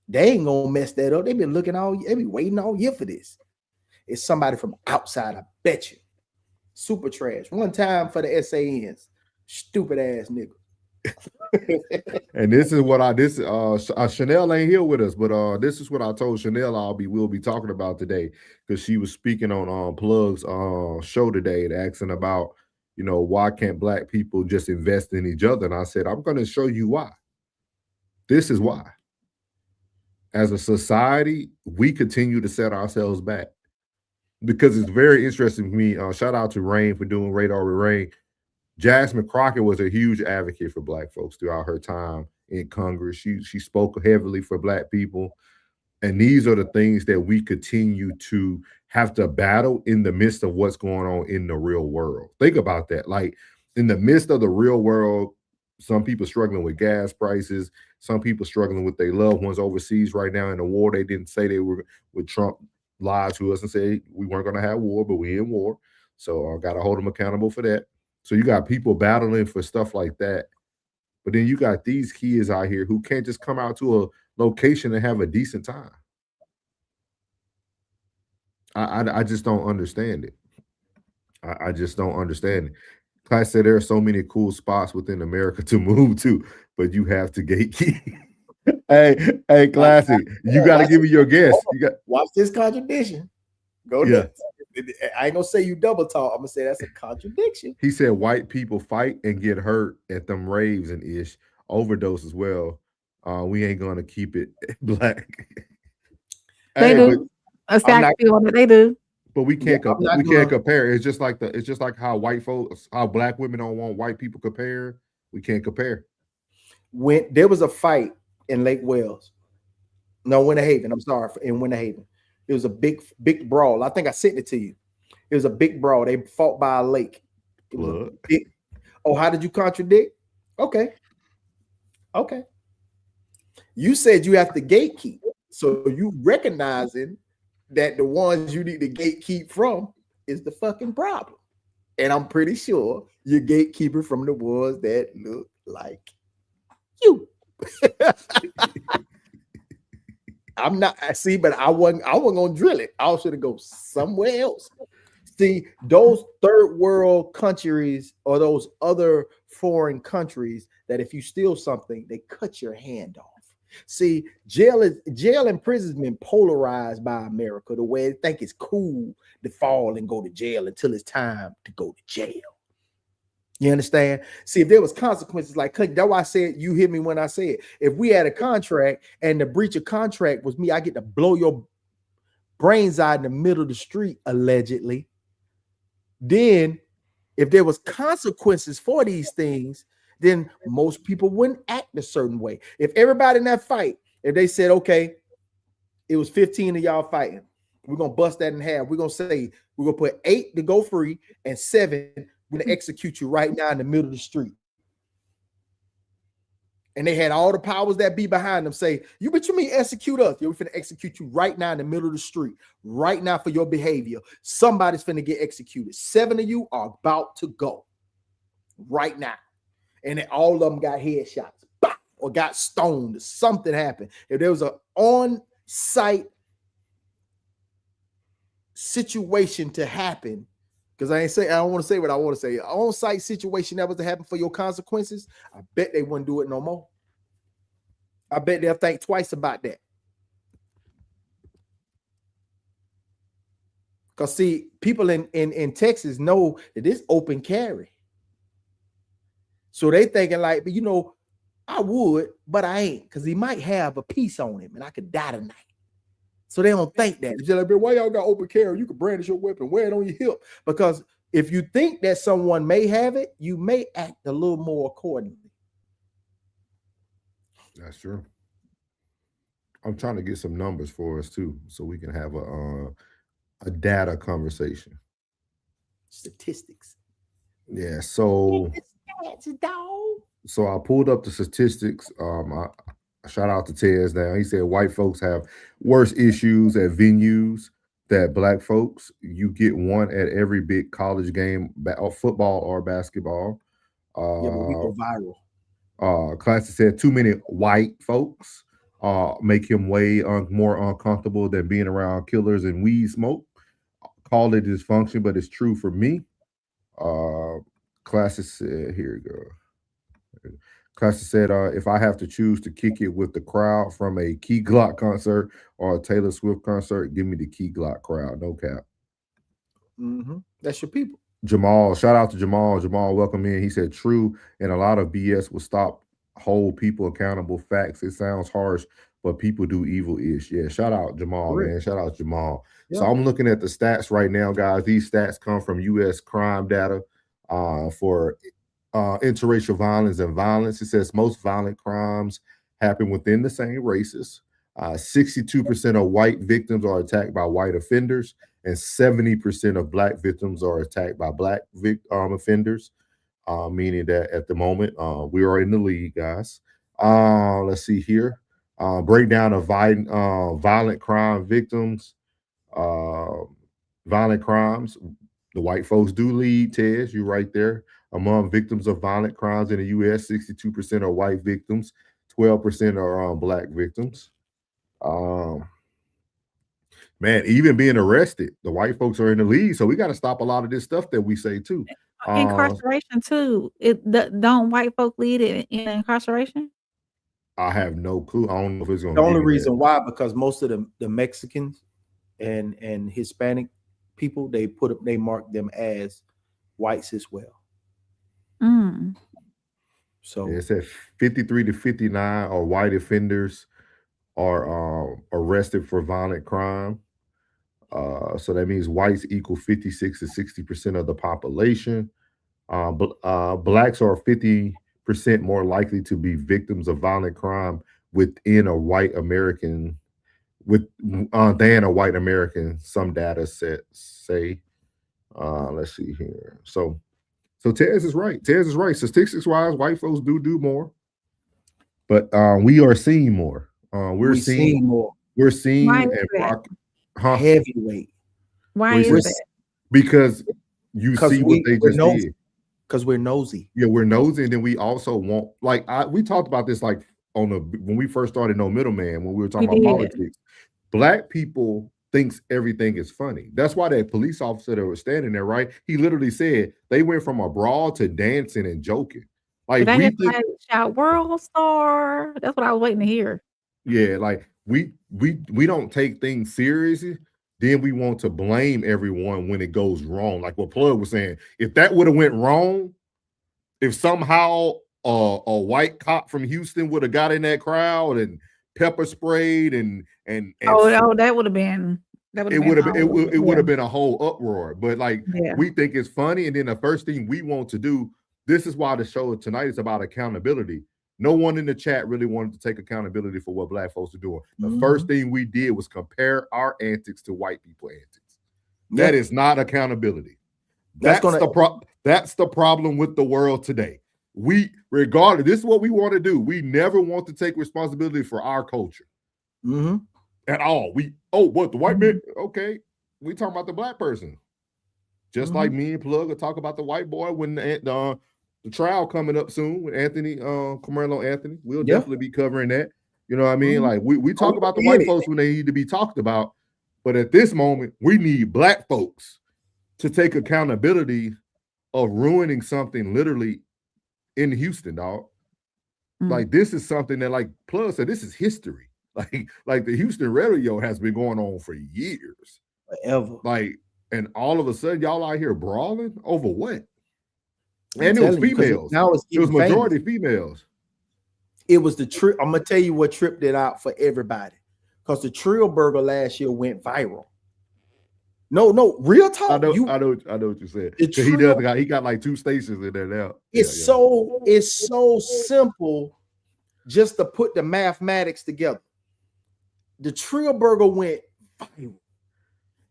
They ain't gonna mess that up. They've been looking they be waiting all year for this. It's somebody from outside, I bet you. Super trash. One time for the SANs. Stupid ass nigga. And this is what Chanel ain't here with us, but this is what I told Chanel we'll be talking about today, because she was speaking on Plugg's show today and asking about, why can't black people just invest in each other? And I said, I'm going to show you why. This is why. As a society, we continue to set ourselves back, because it's very interesting to me. Shout out to Rain for doing Radar with Rain. Jasmine Crockett was a huge advocate for black folks throughout her time in Congress. She spoke heavily for black people. And these are the things that we continue to have to battle in the midst of what's going on in the real world. Think about that. Like, in the midst of the real world, some people struggling with gas prices, some people struggling with their loved ones overseas right now in the war. They didn't say they were, with Trump lied to us and say we weren't going to have war, but we're in war. So I got to hold them accountable for that. So you got people battling for stuff like that. But then you got these kids out here who can't just come out to a location and have a decent time. I just don't understand it. I just don't understand it. I said there are so many cool spots within America to move to, but you have to gatekeep. hey, Classic, you got to give me your guess. Watch this contradiction. Go next. I ain't gonna say you double talk. I'm gonna say that's a contradiction. He said white people fight and get hurt at them raves and overdose as well. We ain't gonna keep it black. They do. They do. But we can't compare. It's just like how black women don't want white people compare. We can't compare. When there was a fight in Lake Wales, Winter Haven. I'm sorry, in Winter Haven. It was a big brawl. I think I sent it to you. It was a big brawl. They fought by a lake. How did you contradict? Okay. You said you have to gatekeep. So you recognizing that the ones you need to gatekeep from is the fucking problem. And I'm pretty sure you're gatekeeper from the ones that look like you. I'm not, but I wasn't gonna drill it. I should have go somewhere else. See, those third world countries or those other foreign countries that if you steal something, they cut your hand off. See, jail and prison's been polarized by America the way they think it's cool to fall and go to jail until it's time to go to jail. You understand? See, if there was consequences like that's why I said, you hear me when I said, if we had a contract and the breach of contract was me, I get to blow your brains out in the middle of the street, allegedly. Then if there was consequences for these things, then most people wouldn't act a certain way. If everybody in that fight, if they said, okay, it was 15 of y'all fighting, we're going to bust that in half. We're going to say, we're going to put 8 to go free and 7, we're going to execute you right now in the middle of the street. And they had all the powers that be behind them say, you mean execute us? We're finna execute you right now in the middle of the street, right now for your behavior. Somebody's finna get executed. 7 of you are about to go right now. And then all of them got headshots, or got stoned, or something happened. If there was an on-site situation to happen, because I don't want to say what I want to say. An on-site situation that was to happen for your consequences, I bet they wouldn't do it no more. I bet they'll think twice about that. Because see, people in Texas know that it's open carry. So they thinking like, I would, but I ain't, because he might have a piece on him and I could die tonight. So they don't think that. It's just like, why y'all got open carry? You can brandish your weapon, wear it on your hip. Because if you think that someone may have it, you may act a little more accordingly. That's true. I'm trying to get some numbers for us too, so we can have a data conversation. Statistics. Yeah. So I pulled up the statistics. I shout out to Tez now. He said white folks have worse issues at venues that black folks. You get one at every big college game, football or basketball. Yeah, but we go viral. Classic said too many white folks make him way more uncomfortable than being around killers and weed smoke. Call it dysfunction, but it's true for me. Classic said, here you go. Classic said, if I have to choose to kick it with the crowd from a Key Glock concert or a Taylor Swift concert, give me the Key Glock crowd. No cap. That's your people. Jamal, shout out to Jamal. Jamal, welcome in. He said, true, and a lot of BS will stop, hold people accountable. Facts. It sounds harsh, but people do evil-ish. Yeah, shout out Jamal, man. Shout out Jamal. Yeah. So I'm looking at the stats right now, guys. These stats come from U.S. crime data for interracial violence and violence. It says most violent crimes happen within the same races. 62% of white victims are attacked by white offenders, and 70% of black victims are attacked by black offenders, meaning that at the moment, we are in the lead, guys. Let's see here. Breakdown of violent crime victims. Violent crimes. The white folks do lead, Tez. You're right there. Among victims of violent crimes in the U.S., 62% are white victims, 12% are black victims. Man, even being arrested, the white folks are in the lead. So we got to stop a lot of this stuff that we say too. Incarceration too. Don't white folk lead in incarceration? I have no clue. I don't know if it's going to. The only reason why, because most of the Mexicans and Hispanic people, they mark them as whites as well. So it said 53 to 59 are white offenders are arrested for violent crime. So that means whites equal 56 to 60% of the population. Blacks are 50% more likely to be victims of violent crime within a white American than a white American. Some data sets say. Let's see here. So Tez is right. Tez is right. Statistics wise, white folks do more, but we are seeing more. We're seeing more. We're seeing heavyweight. Why is that? Because you see what they just did. Because we're nosy. Yeah, we're nosy, and then we also want we talked about this when we first started No Middleman, when we were talking about politics. Black people thinks everything is funny. That's why that police officer that was standing there, right? He literally said they went from a brawl to dancing and joking. Like we shout world star. That's what I was waiting to hear. Yeah, like we don't take things seriously. Then we want to blame everyone when it goes wrong. Like what Plugg was saying, if that would have went wrong, if somehow a white cop from Houston would have got in that crowd and pepper sprayed and that would have been it would have been a whole uproar. But we think it's funny, and then the first thing we want to do. This is why the show tonight is about accountability. No one in the chat really wanted to take accountability for what black folks are doing. The first thing we did was compare our antics to white people antics. That is not accountability. That's the problem with the world today. Regardless, this is what we want to do. We never want to take responsibility for our culture at all. What the white man? Okay, we talking about the black person. Just like me and Plugg will talk about the white boy when the trial coming up soon with Anthony, Carmelo Anthony. We'll definitely be covering that. You know what I mean? Like we talk about the white folks when they need to be talked about, but at this moment, we need black folks to take accountability of ruining something literally in Houston, dog. Like this is something that, like Plugg said, this is history. Like the Houston Rodeo has been going on for years. Forever. And all of a sudden, y'all out here brawling over what? And it was females. It was majority females. It was the trip. I'm gonna tell you what tripped it out for everybody. Because the Trill Burger last year went viral. No, real talk. I know what you said. He got like 2 stations in there now. It's so simple just to put the mathematics together. the Trill Burger went viral.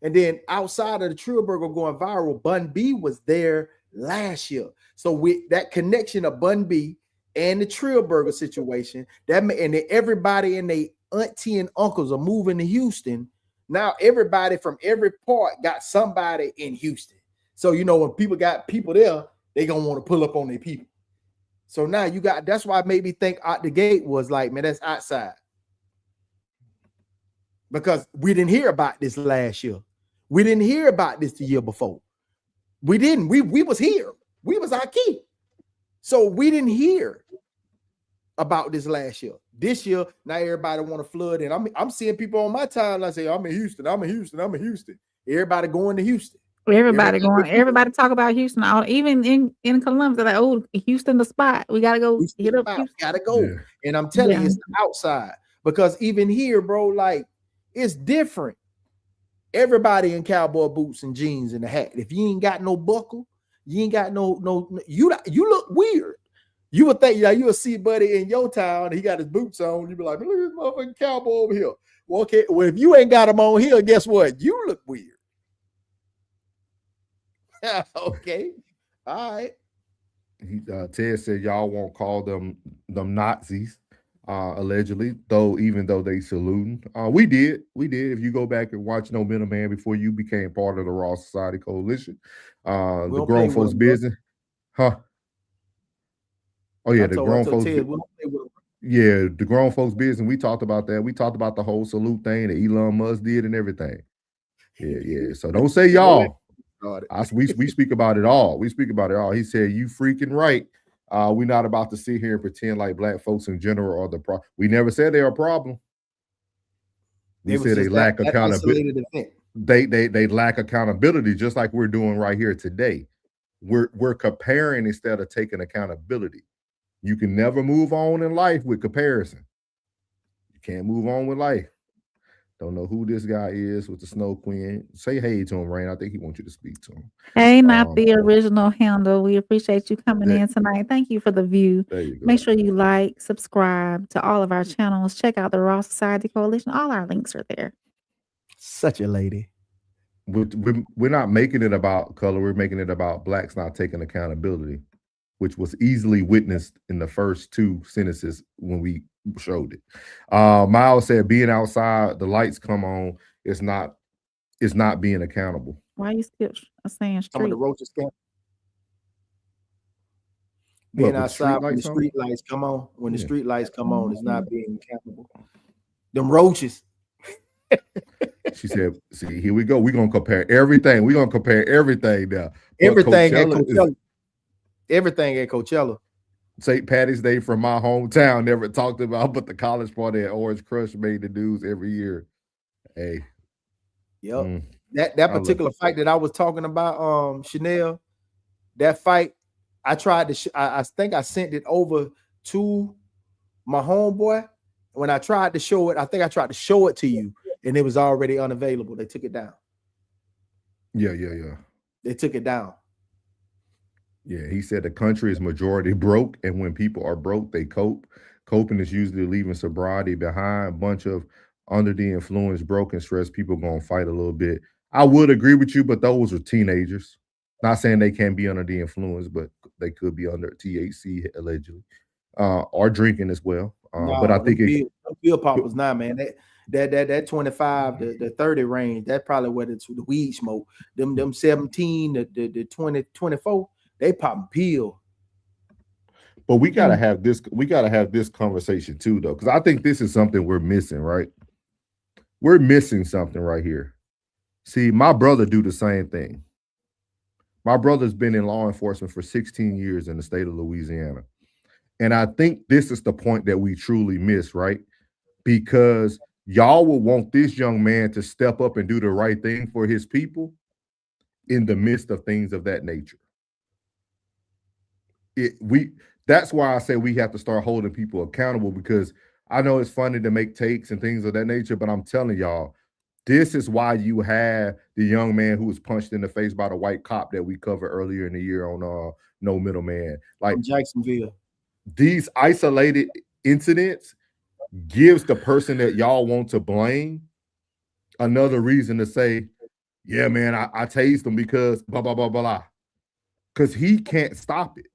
And then outside of the Trill Burger going viral, Bun B was there last year. So with that connection of Bun B and the Trill Burger situation, and then everybody and they auntie and uncles are moving to Houston. Now everybody from every part got somebody in Houston. So when people got people there, they gonna want to pull up on their people. So now that's why it made me think out the gate was like, man, that's outside. Because we didn't hear about this last year. We didn't hear about this the year before. We didn't. We was here. We was our key. So we didn't hear about this last year. This year, now everybody want to flood in. I'm seeing people on my timeline say, I'm in Houston, I'm in Houston, I'm in Houston. Everybody going to Houston. Everybody talk about Houston. Even in Columbus, they're like, oh, Houston the spot. We gotta go hit up Houston. Gotta go. Yeah. And I'm telling you, it's the outside. Because even here, bro, like it's different. Everybody in cowboy boots and jeans and a hat. If you ain't got no buckle, you ain't got no you look weird. You would think you'll see buddy in your town, he got his boots on, you be like, look at this motherfucking cowboy over here. Well, okay, well, if you ain't got him on here, guess what? You look weird. Okay. All right. Ted said y'all won't call them Nazis. Allegedly, even though they saluting. We did. If you go back and watch No Middleman before you became part of the Raw Society Coalition, the grown folks business, huh? Oh yeah, the grown folks. Yeah, the grown folks business. We talked about that. We talked about the whole salute thing that Elon Musk did and everything. Yeah. So don't say y'all. We speak about it all. We speak about it all. He said, "You freaking right. We're not about to sit here and pretend like black folks in general are the problem. We never said they're a problem. We said they lack accountability. They lack accountability, just like we're doing right here today. We're comparing instead of taking accountability. You can never move on in life with comparison. You can't move on with life. Don't know who this guy is with the Snow Queen. Say hey to him, Rain. I think he wants you to speak to him. Hey, not the original handle. We appreciate you coming in tonight. Thank you for the view. Make sure you like, subscribe to all of our channels. Check out the Raw Society Coalition. All our links are there. Such a lady. We're not making it about color. We're making it about blacks not taking accountability, which was easily witnessed in the first two sentences when we showed it. Miles said, being outside, the lights come on, it's not being accountable. Why you skip saying street? Some of the roaches camp. Being outside when the street lights come on. When the street lights come on, it's not being accountable. Them roaches. She said, see, here we go. We're gonna compare everything. We're gonna compare everything now. Everything at Coachella. Everything at Coachella. St. Patty's Day from my hometown never talked about, but the college party at Orange Crush made the news every year. Hey. Yep. That particular fight that I was talking about, Chanel, that fight, I tried to I think I sent it over to my homeboy. When I tried to show it, I think I tried to show it to you, and it was already unavailable. They took it down. Yeah. They took it down. Yeah, he said the country is majority broke, and when people are broke, they cope. Coping is usually leaving sobriety behind. A bunch of under the influence, broken, stressed people gonna fight a little bit. I would agree with you, but those are teenagers. Not saying they can't be under the influence, but they could be under THC allegedly, or drinking as well. But I think field poppers now, man. That 25 the 30 range, that's probably where the weed smoke. Them 17 the 20 24. They pop pill. But we gotta have this. We gotta have this conversation too, though, because I think this is something we're missing. Right? We're missing something right here. See, my brother do the same thing. My brother's been in law enforcement for 16 years in the state of Louisiana, and I think this is the point that we truly miss, right? Because y'all will want this young man to step up and do the right thing for his people in the midst of things of that nature. That's why I say we have to start holding people accountable, because I know it's funny to make takes and things of that nature, but I'm telling y'all, this is why you have the young man who was punched in the face by the white cop that we covered earlier in the year on No Middleman. Like Jacksonville. These isolated incidents gives the person that y'all want to blame another reason to say, yeah, man, I tased him because blah, blah, blah, blah, blah. Because he can't stop it.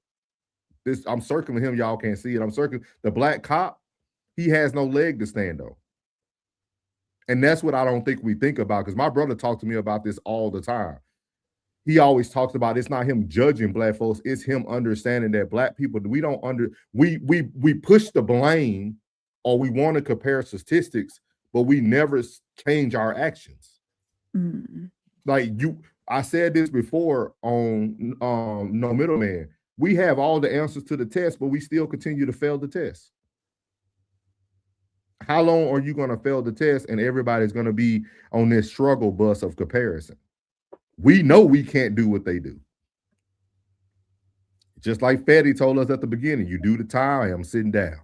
I'm circling him. Y'all can't see it. I'm circling the black cop. He has no leg to stand on. And that's what I don't think we think about, because my brother talked to me about this all the time. He always talks about it's not him judging black folks, it's him understanding that black people, we push the blame, or we want to compare statistics, but we never change our actions. Like I said this before on No Middleman. We have all the answers to the test, but we still continue to fail the test. How long are you going to fail the test and everybody's going to be on this struggle bus of comparison? We know we can't do what they do. Just like Fetty told us at the beginning, you do the time, I'm sitting down.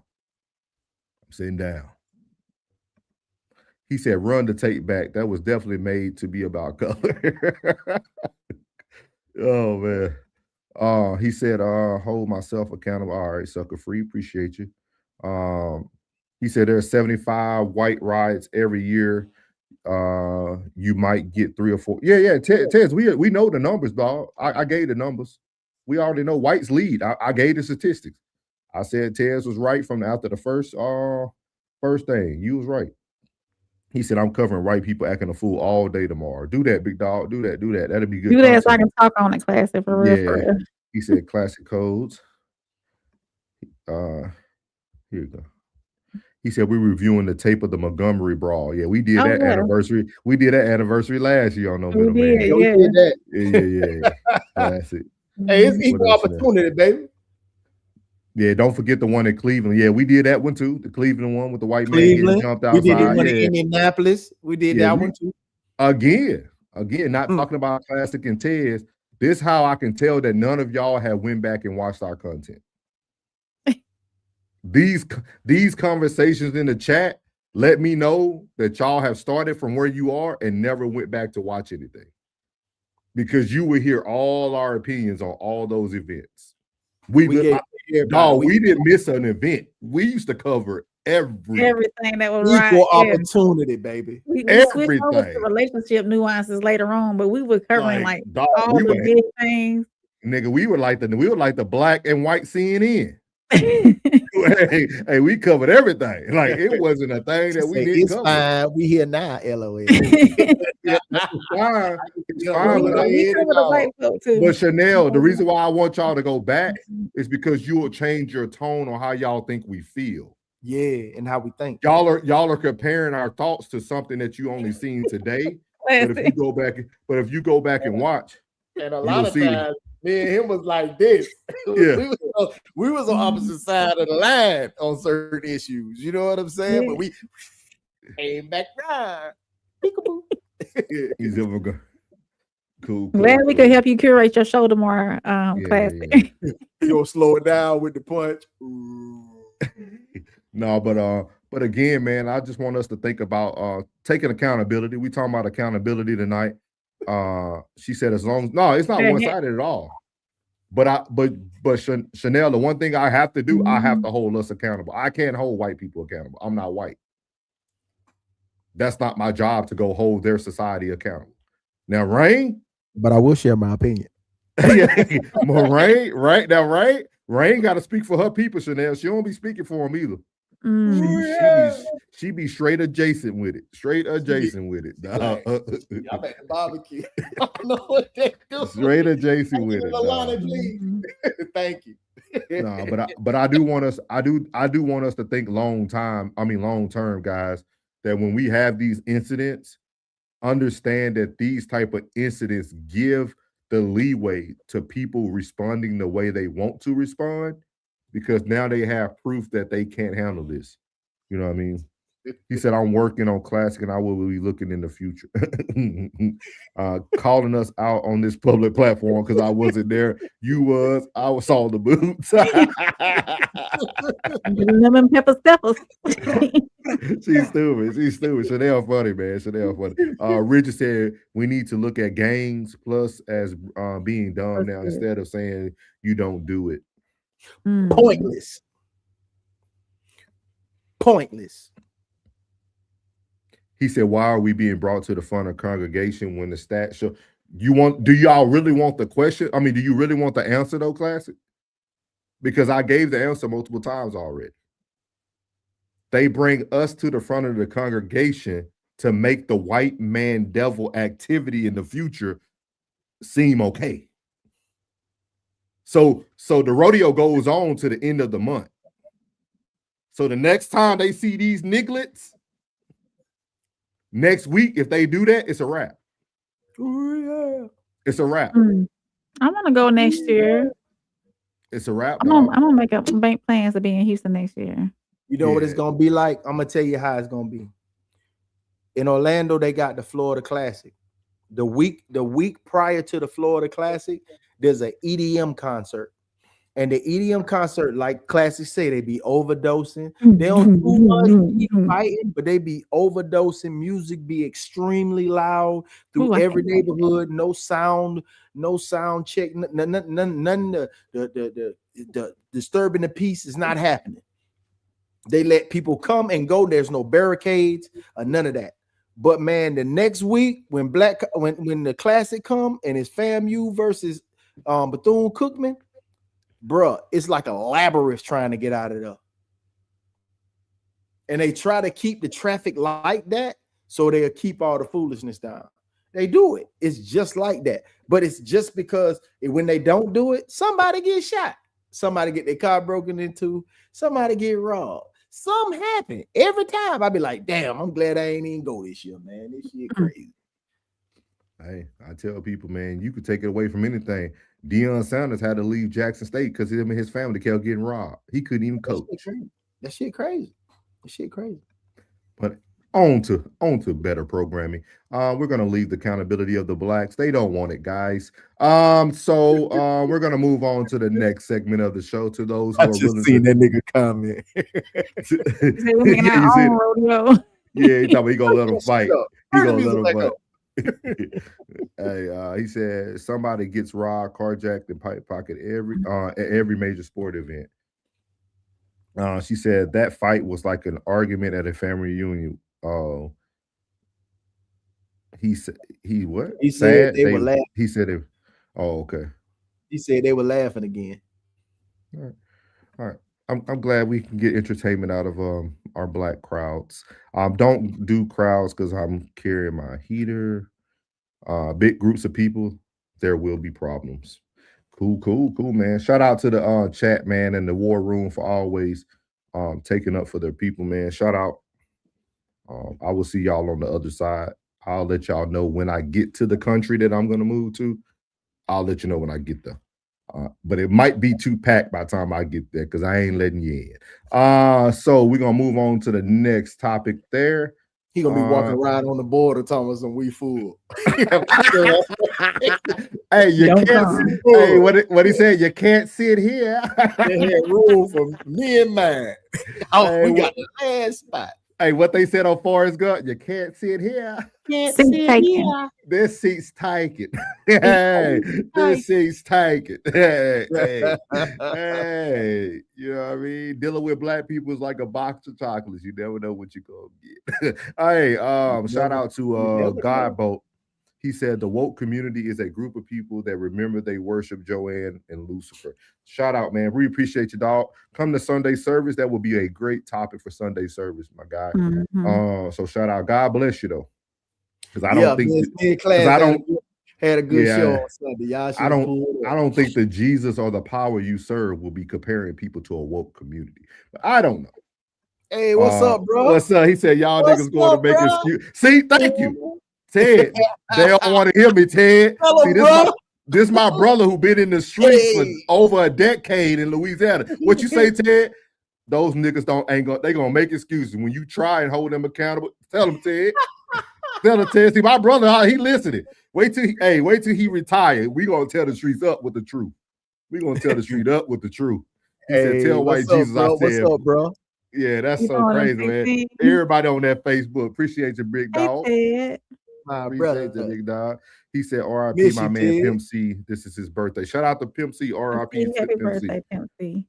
I'm sitting down. He said, run the tape back. That was definitely made to be about color. Oh, man. He said, hold myself accountable. All right, sucker free. Appreciate you. He said there's 75 white riots every year. You might get 3 or 4. Yeah. Tez, we know the numbers, dog. I gave the numbers. We already know whites lead. I gave the statistics. I said Tez was right from after the first thing. You was right. He said, I'm covering white people acting a fool all day tomorrow. Do that, big dog. Do that. That'll be good. Do that so I can talk on it, classic, for real, for real. He said classic codes. Here you go. He said we're reviewing the tape of the Montgomery brawl. Yeah, we did that anniversary. We did that anniversary last year on No Middleman. We did that. Yeah. Classic. Hey, it's equal opportunity, baby. Yeah, don't forget the one in Cleveland. Yeah, we did that one too. The Cleveland one with the white man getting jumped outside. We did it one in Indianapolis. We did that one too. Again, not talking about Classic and Tez. This how I can tell that none of y'all have went back and watched our content. These conversations in the chat let me know that y'all have started from where you are and never went back to watch anything, because you will hear all our opinions on all those events. We didn't miss an event. We used to cover everything that was equal opportunity, baby. We switched over to relationship nuances later on, but we were covering all the big things. Nigga, we were like the black and white CNN. hey, we covered everything. Like, it wasn't a thing that we didn't cover. Fine. We here now, LOL. It's fine. But Chanel, the reason why I want y'all to go back is because you will change your tone on how y'all think we feel. Yeah, and how we think. Y'all are comparing our thoughts to something that you only seen today. But if you go back and watch, and a lot of times, me and him was like this. Yeah. we was on opposite side of the line on certain issues. You know what I'm saying? Yeah. But we came back round. He's ever go. Cool. Glad we could help you curate your show tomorrow, Classic. You gonna slow it down with the punch. No, but again, man, I just want us to think about taking accountability. We talking about accountability tonight. She said as long as it's not one-sided at all. But Chanel, the one thing I have to do, I have to hold us accountable. I can't hold white people accountable. I'm not white. That's not my job to go hold their society accountable. Now, Rain, but I will share my opinion. Well, Rain got to speak for her people, Chanel. She don't be speaking for them either. She be straight adjacent with it. Y'all at the barbecue. I don't know what they do. Straight adjacent with it. Alana, please. Thank you. No, but I do want us to think long term, guys, that when we have these incidents, understand that these type of incidents give the leeway to people responding the way they want to respond, because now they have proof that they can't handle this. You know what I mean? He said, I'm working on Classic and I will be looking in the future. Calling us out on this public platform because I wasn't there. You was. I saw the boots. Lemon pepper steppers. She's stupid. Chanel funny, man. Chanel funny. Richard said, we need to look at gangs plus as being dumb now instead of saying you don't do it. Pointless. pointless. He said, why are we being brought to the front of congregation when the stats show? Do y'all really want the question? I mean, do you really want the answer though, Classic? Because I gave the answer multiple times already. They bring us to the front of the congregation to make the white man devil activity in the future seem okay. So the rodeo goes on to the end of the month. So the next time they see these nigglets, next week, if they do that, it's a wrap. Oh, yeah. It's a wrap. I want to go next year. It's a wrap. I'm gonna make plans to be in Houston next year. You know what it's gonna be like? I'm gonna tell you how it's gonna be. In Orlando, they got the Florida Classic. The week prior to the Florida Classic, there's an EDM concert. And the EDM concert, like Classic say, they be overdosing. They don't do much fighting, but they be overdosing. Music be extremely loud through every neighborhood. No sound check. None the disturbing the peace is not happening. They let people come and go. There's no barricades or none of that. But man, the next week when the Classic come and it's FAMU versus Bethune-Cookman, bruh, it's like a labyrinth trying to get out of there. And they try to keep the traffic like that so they'll keep all the foolishness down. They do it. It's just like that. But it's just because when they don't do it, somebody gets shot. Somebody get their car broken into. Somebody get robbed. Something happen. Every time I be like, damn, I'm glad I ain't even go this year, man. This shit crazy. Hey, I tell people, man, you could take it away from anything. Deion Sanders had to leave Jackson State because him and his family kept getting robbed. He couldn't even coach. That shit crazy. But on to better programming. We're gonna leave the accountability of the blacks. They don't want it, guys. So we're gonna move on to the next segment of the show. To those who I just seen that nigga comment. Yeah, he thought he gonna let him fight. He gonna let him fight. Hey, he said somebody gets robbed, carjacked, and pickpocket at every major sport event. She said that fight was like an argument at a family reunion. He said what? He said they were laughing. He said it. Oh, okay. He said they were laughing again. All right. I'm glad we can get entertainment out of our black crowds. Don't do crowds because I'm carrying my heater. Big groups of people, there will be problems. Cool, man. Shout out to the chat, man, and the war room for always taking up for their people, man. Shout out. I will see y'all on the other side. I'll let y'all know when I get to the country that I'm gonna move to. I'll let you know when I get there. But it might be too packed by the time I get there because I ain't letting you in. So we're gonna move on to the next topic there. He gonna be walking around on the border talking about some we fool. Hey, you can't. Hey, what he said? You can't sit here. They had room for me and mine. Oh, we got the last spot. Hey, what they said on Forrest Gump? You can't sit here. Can't sit here. This seat's taken. Hey, this seat's taken. Hey, you know what I mean? Dealing with black people is like a box of chocolates. You never know what you're gonna get. Hey, shout out to Godboat. He said the woke community is a group of people that remember they worship Joanne and Lucifer. Shout out, man. We appreciate you, dog. Come to Sunday service. That will be a great topic for Sunday service, my guy. So shout out. God bless you, though. Because I don't think had a good show on Sunday. Y'all I don't think the Jesus or the power you serve will be comparing people to a woke community. But I don't know. Hey, what's up, bro? What's up? He said y'all niggas going to make excuse. See, thank you. Ted, they don't want to hear me, Ted. See, this my brother who been in the streets for over a decade in Louisiana. What you say, Ted? Those niggas they gonna make excuses. When you try and hold them accountable, tell them, Ted. Tell them, Ted. See, my brother, he listening. Wait till he retired. We gonna tell the streets up with the truth. We gonna tell the street up with the truth. He said, tell white Jesus I said. What's up, bro? Yeah, that's so crazy, man. Everybody on that Facebook. Appreciate you, big dog. My brother, big dog. He said, "R.I.P. my man Pimp C. This is his birthday. Shout out to Pimp C. R.I.P. Happy birthday, Pimp C.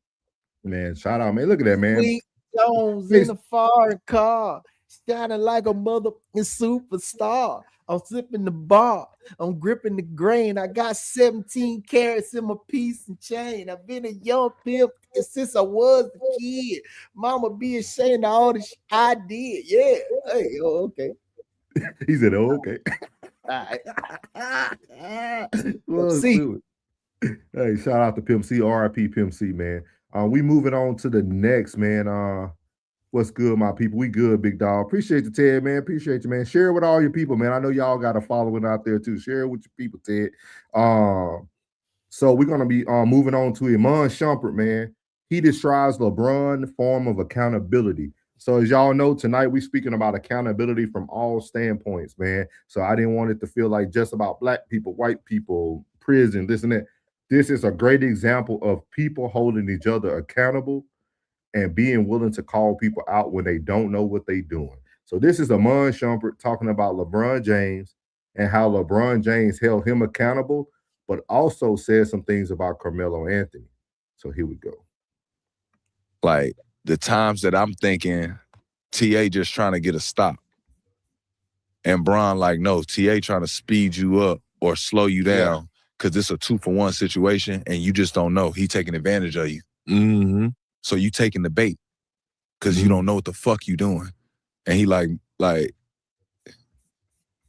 Man, shout out, man. Look at that, man. Jones in a foreign car, shining like a mother superstar. I'm sipping the bar, I'm gripping the grain. I got 17 carats in my piece and chain. I've been a young pimp since I was a kid. Mama be ashamed of all the shit I did. Yeah. Hey, okay. He said, "Oh, okay." All right. Well, hey, shout out to Pimp C, RIP Pimp C, man. We moving on to the next, man. What's good, my people? We good, big dog. Appreciate you, Ted, man. Appreciate you, man. Share it with all your people, man. I know y'all got a following out there too. Share it with your people, Ted. So we're gonna be moving on to Iman Shumpert, man. He describes LeBron's form of accountability. So as y'all know, tonight we're speaking about accountability from all standpoints, man. So I didn't want it to feel like just about black people, white people, prison, this and that. This is a great example of people holding each other accountable and being willing to call people out when they don't know what they're doing. So this is Iman Shumpert talking about LeBron James and how LeBron James held him accountable, but also said some things about Carmelo Anthony. So here we go. Like the times that I'm thinking TA just trying to get a stop. And Bron like, no, TA trying to speed you up or slow you down because it's a 2-for-1 situation and you just don't know. He taking advantage of you. Mm-hmm. So you taking the bait because you don't know what the fuck you doing. And he like,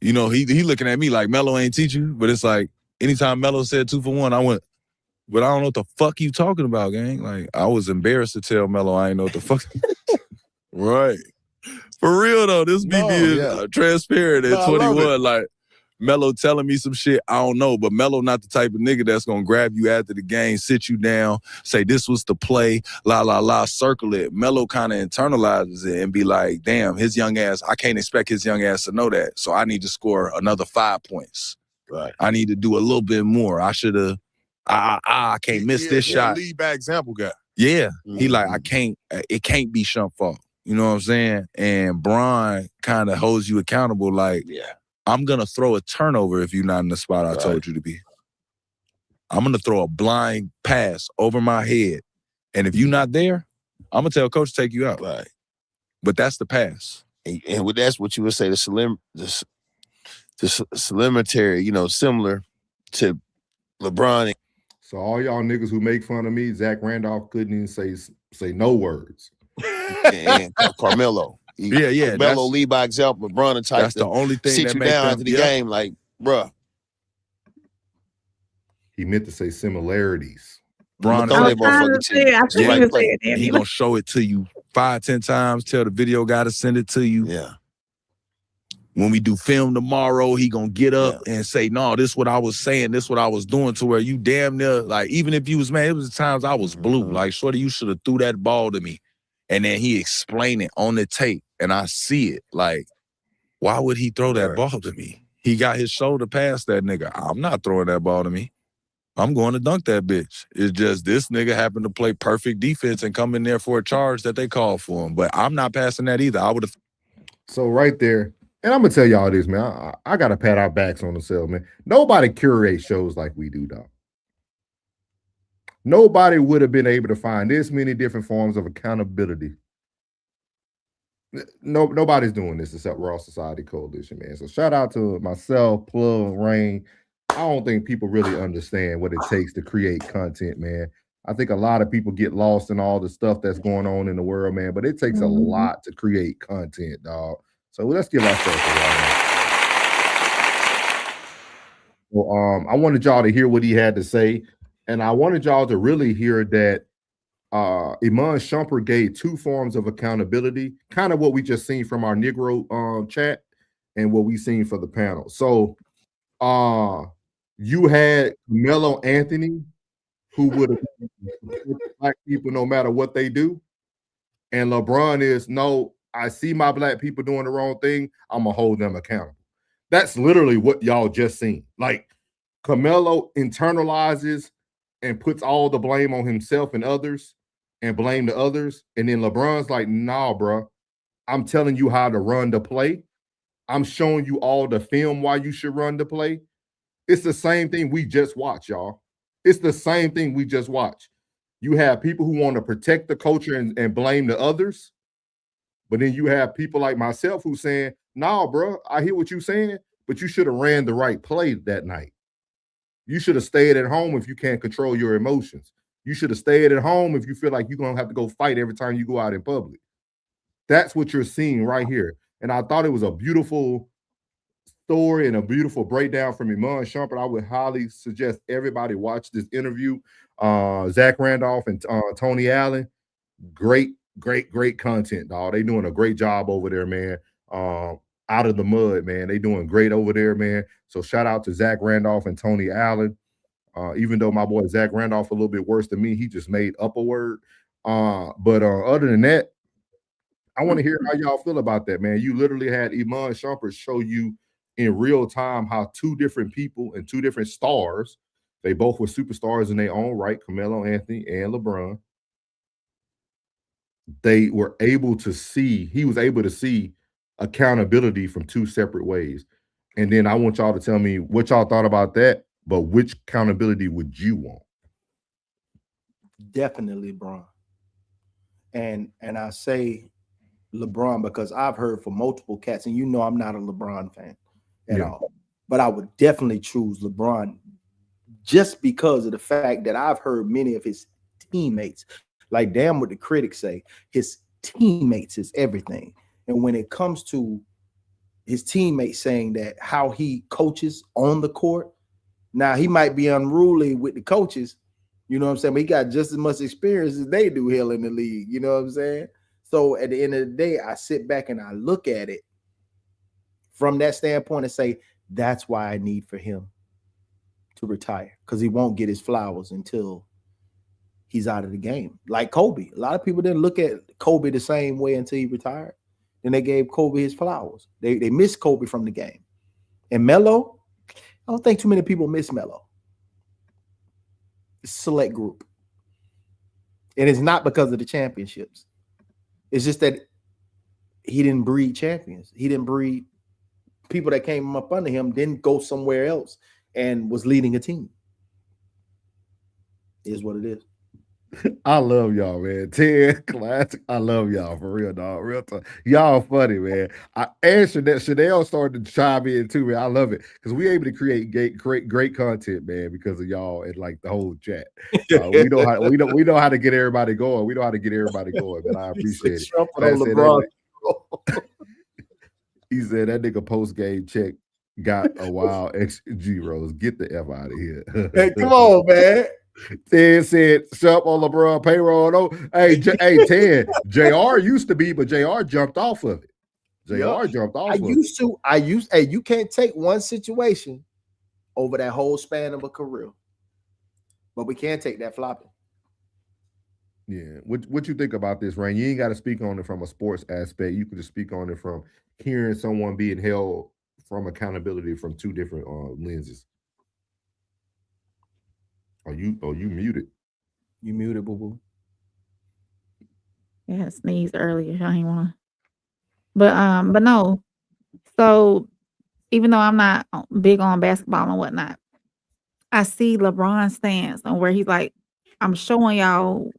you know, he looking at me like Melo ain't teach you, but it's like anytime Melo said 2-for-1, I went, but I don't know what the fuck you talking about, gang. Like I was embarrassed to tell Melo I ain't know what the fuck. Right. For real though, this be being transparent at 21. Like Melo telling me some shit I don't know, but Melo not the type of nigga that's gonna grab you after the game, sit you down, say this was the play, circle it. Melo kind of internalizes it and be like, damn, his young ass, I can't expect his young ass to know that. So I need to score another 5 points. Right. I need to do a little bit more. I should have, I can't miss this shot. Lead by example guy. Yeah. He like, it can't be Shump fault. You know what I'm saying? And Bron kind of holds you accountable like, I'm going to throw a turnover if you're not in the spot I told you to be. I'm going to throw a blind pass over my head. And if you're not there, I'm going to tell coach to take you out. Right. But that's the pass. And that's what you would say, the slimitary, you know, similar to LeBron. So all y'all niggas who make fun of me, Zach Randolph couldn't even say no words. And Carmelo. Carmelo lead by example. LeBron type. That's the only thing sit that you make down them, after the game, like, bruh. He meant to say similarities. Bron, he gonna show it to you 5-10 times. Tell the video guy to send it to you. Yeah. When we do film tomorrow, he gonna get up and say, no, this what I was saying, this what I was doing, to where you damn near, like, even if you was mad, it was the times I was blue. Like, shorty, you should have threw that ball to me. And then he explained it on the tape, and I see it. Like, why would he throw that ball to me? He got his shoulder past that nigga. I'm not throwing that ball to me. I'm going to dunk that bitch. It's just this nigga happened to play perfect defense and come in there for a charge that they called for him. But I'm not passing that either. I would have. So right there, and I'm going to tell y'all this, man. I got to pat our backs on ourselves, man. Nobody curates shows like we do, dog. Nobody would have been able to find this many different forms of accountability. Nobody's doing this except Raw Society Coalition, man. So shout out to myself, Plugg, Rain. I don't think people really understand what it takes to create content, man. I think a lot of people get lost in all the stuff that's going on in the world, man. But it takes a lot to create content, dog. So let's give ourselves a round. Well, I wanted y'all to hear what he had to say. And I wanted y'all to really hear that Iman Shumpert gave 2 forms of accountability, kind of what we just seen from our Negro chat and what we seen for the panel. So you had Carmelo Anthony, who would have black people no matter what they do. And LeBron is, no, I see my black people doing the wrong thing, I'm going to hold them accountable. That's literally what y'all just seen. Like, Carmelo internalizes and puts all the blame on himself and others and blame the others. And then LeBron's like, nah, bro, I'm telling you how to run the play. I'm showing you all the film why you should run the play. It's the same thing we just watched, y'all. It's the same thing we just watched. You have people who want to protect the culture and blame the others. But then you have people like myself who saying, "Nah, bro, I hear what you saying, but you should have ran the right play that night. You should have stayed at home if you can't control your emotions. You should have stayed at home if you feel like you're gonna have to go fight every time you go out in public." That's what you're seeing right here. And I thought it was a beautiful story and a beautiful breakdown from Iman Shumpert. I would highly suggest everybody watch this interview. Zach Randolph and Tony Allen, great content, dog. They doing a great job over there, man. Out of the mud, man. They doing great over there, man. So shout out to Zach Randolph and Tony Allen. Even though my boy Zach Randolph a little bit worse than me, he just made up a word. But other than that, I want to hear how y'all feel about that, man. You literally had Iman Shumpert show you in real time how two different people and two different stars, they both were superstars in their own right, Carmelo Anthony and LeBron. They were able to see, he was able to see accountability from two separate ways. And then I want y'all to tell me what y'all thought about that, but which accountability would you want? Definitely LeBron. And I say LeBron because I've heard from multiple cats, and you know I'm not a LeBron fan at all. But I would definitely choose LeBron just because of the fact that I've heard many of his teammates, like damn what the critics say, his teammates is everything. And when it comes to his teammates saying that how he coaches on the court, now he might be unruly with the coaches, you know what I'm saying? But he got just as much experience as they do here in the league, you know what I'm saying? So at the end of the day, I sit back and I look at it from that standpoint and say, that's why I need for him to retire, because he won't get his flowers until he's out of the game. Like Kobe. A lot of people didn't look at Kobe the same way until he retired. Then they gave Kobe his flowers. They missed Kobe from the game. And Melo, I don't think too many people miss Melo. It's a select group. And it's not because of the championships. It's just that he didn't breed champions. He didn't breed people that came up under him, didn't go somewhere else and was leading a team. It is what it is. I love y'all, man. 10 classic. I love y'all for real, dog. Real talk. Y'all funny, man. I answered that. Chanel started to chime in too, man. I love it because we able to create great content, man, because of y'all and like the whole chat. We know how to get everybody going. We know how to get everybody going, man. I appreciate it. He said that nigga post-game check got a wild XG Rose. Get the F out of here. Hey, come on, man. Ted said, "Shut on LeBron payroll." No, hey, Ted. JR used to be, but JR jumped off of it. Jumped off. Hey, you can't take one situation over that whole span of a career, but we can take that flopping. Yeah. What you think about this, Rain? You ain't got to speak on it from a sports aspect. You can just speak on it from hearing someone being held from accountability from two different lenses. Are you muted? You muted, boo-boo. Yeah, I sneezed earlier. I ain't wanna. But no. So even though I'm not big on basketball and whatnot, I see LeBron's stance on where he's like, I'm showing y'all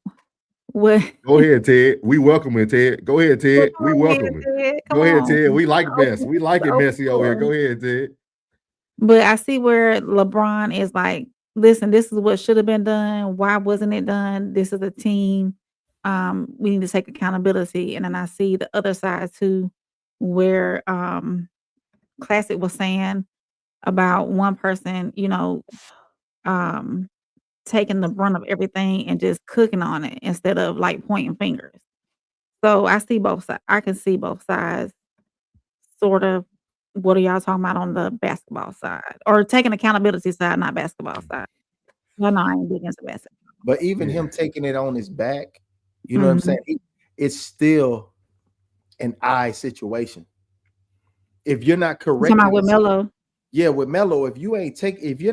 what. Go ahead, Ted. We welcome it, Ted. Go ahead, Ted. We welcome it. Go ahead, Ted. We like mess. We like it messy over here. Go ahead, Ted. But I see where LeBron is like, listen, this is what should have been done. Why wasn't it done? This is a team. We need to take accountability. And then I see the other side too, where Classic was saying about one person, taking the brunt of everything and just cooking on it instead of like pointing fingers. So I see both sides. I can see both sides. Sort of. What are y'all talking about on the basketball side, or taking accountability side, not basketball side? No, I ain't big into basketball. But even him taking it on his back, you know what I'm saying? It's still an eye situation. If you're not correct, talking about with Melo. Yeah, with Melo, if you're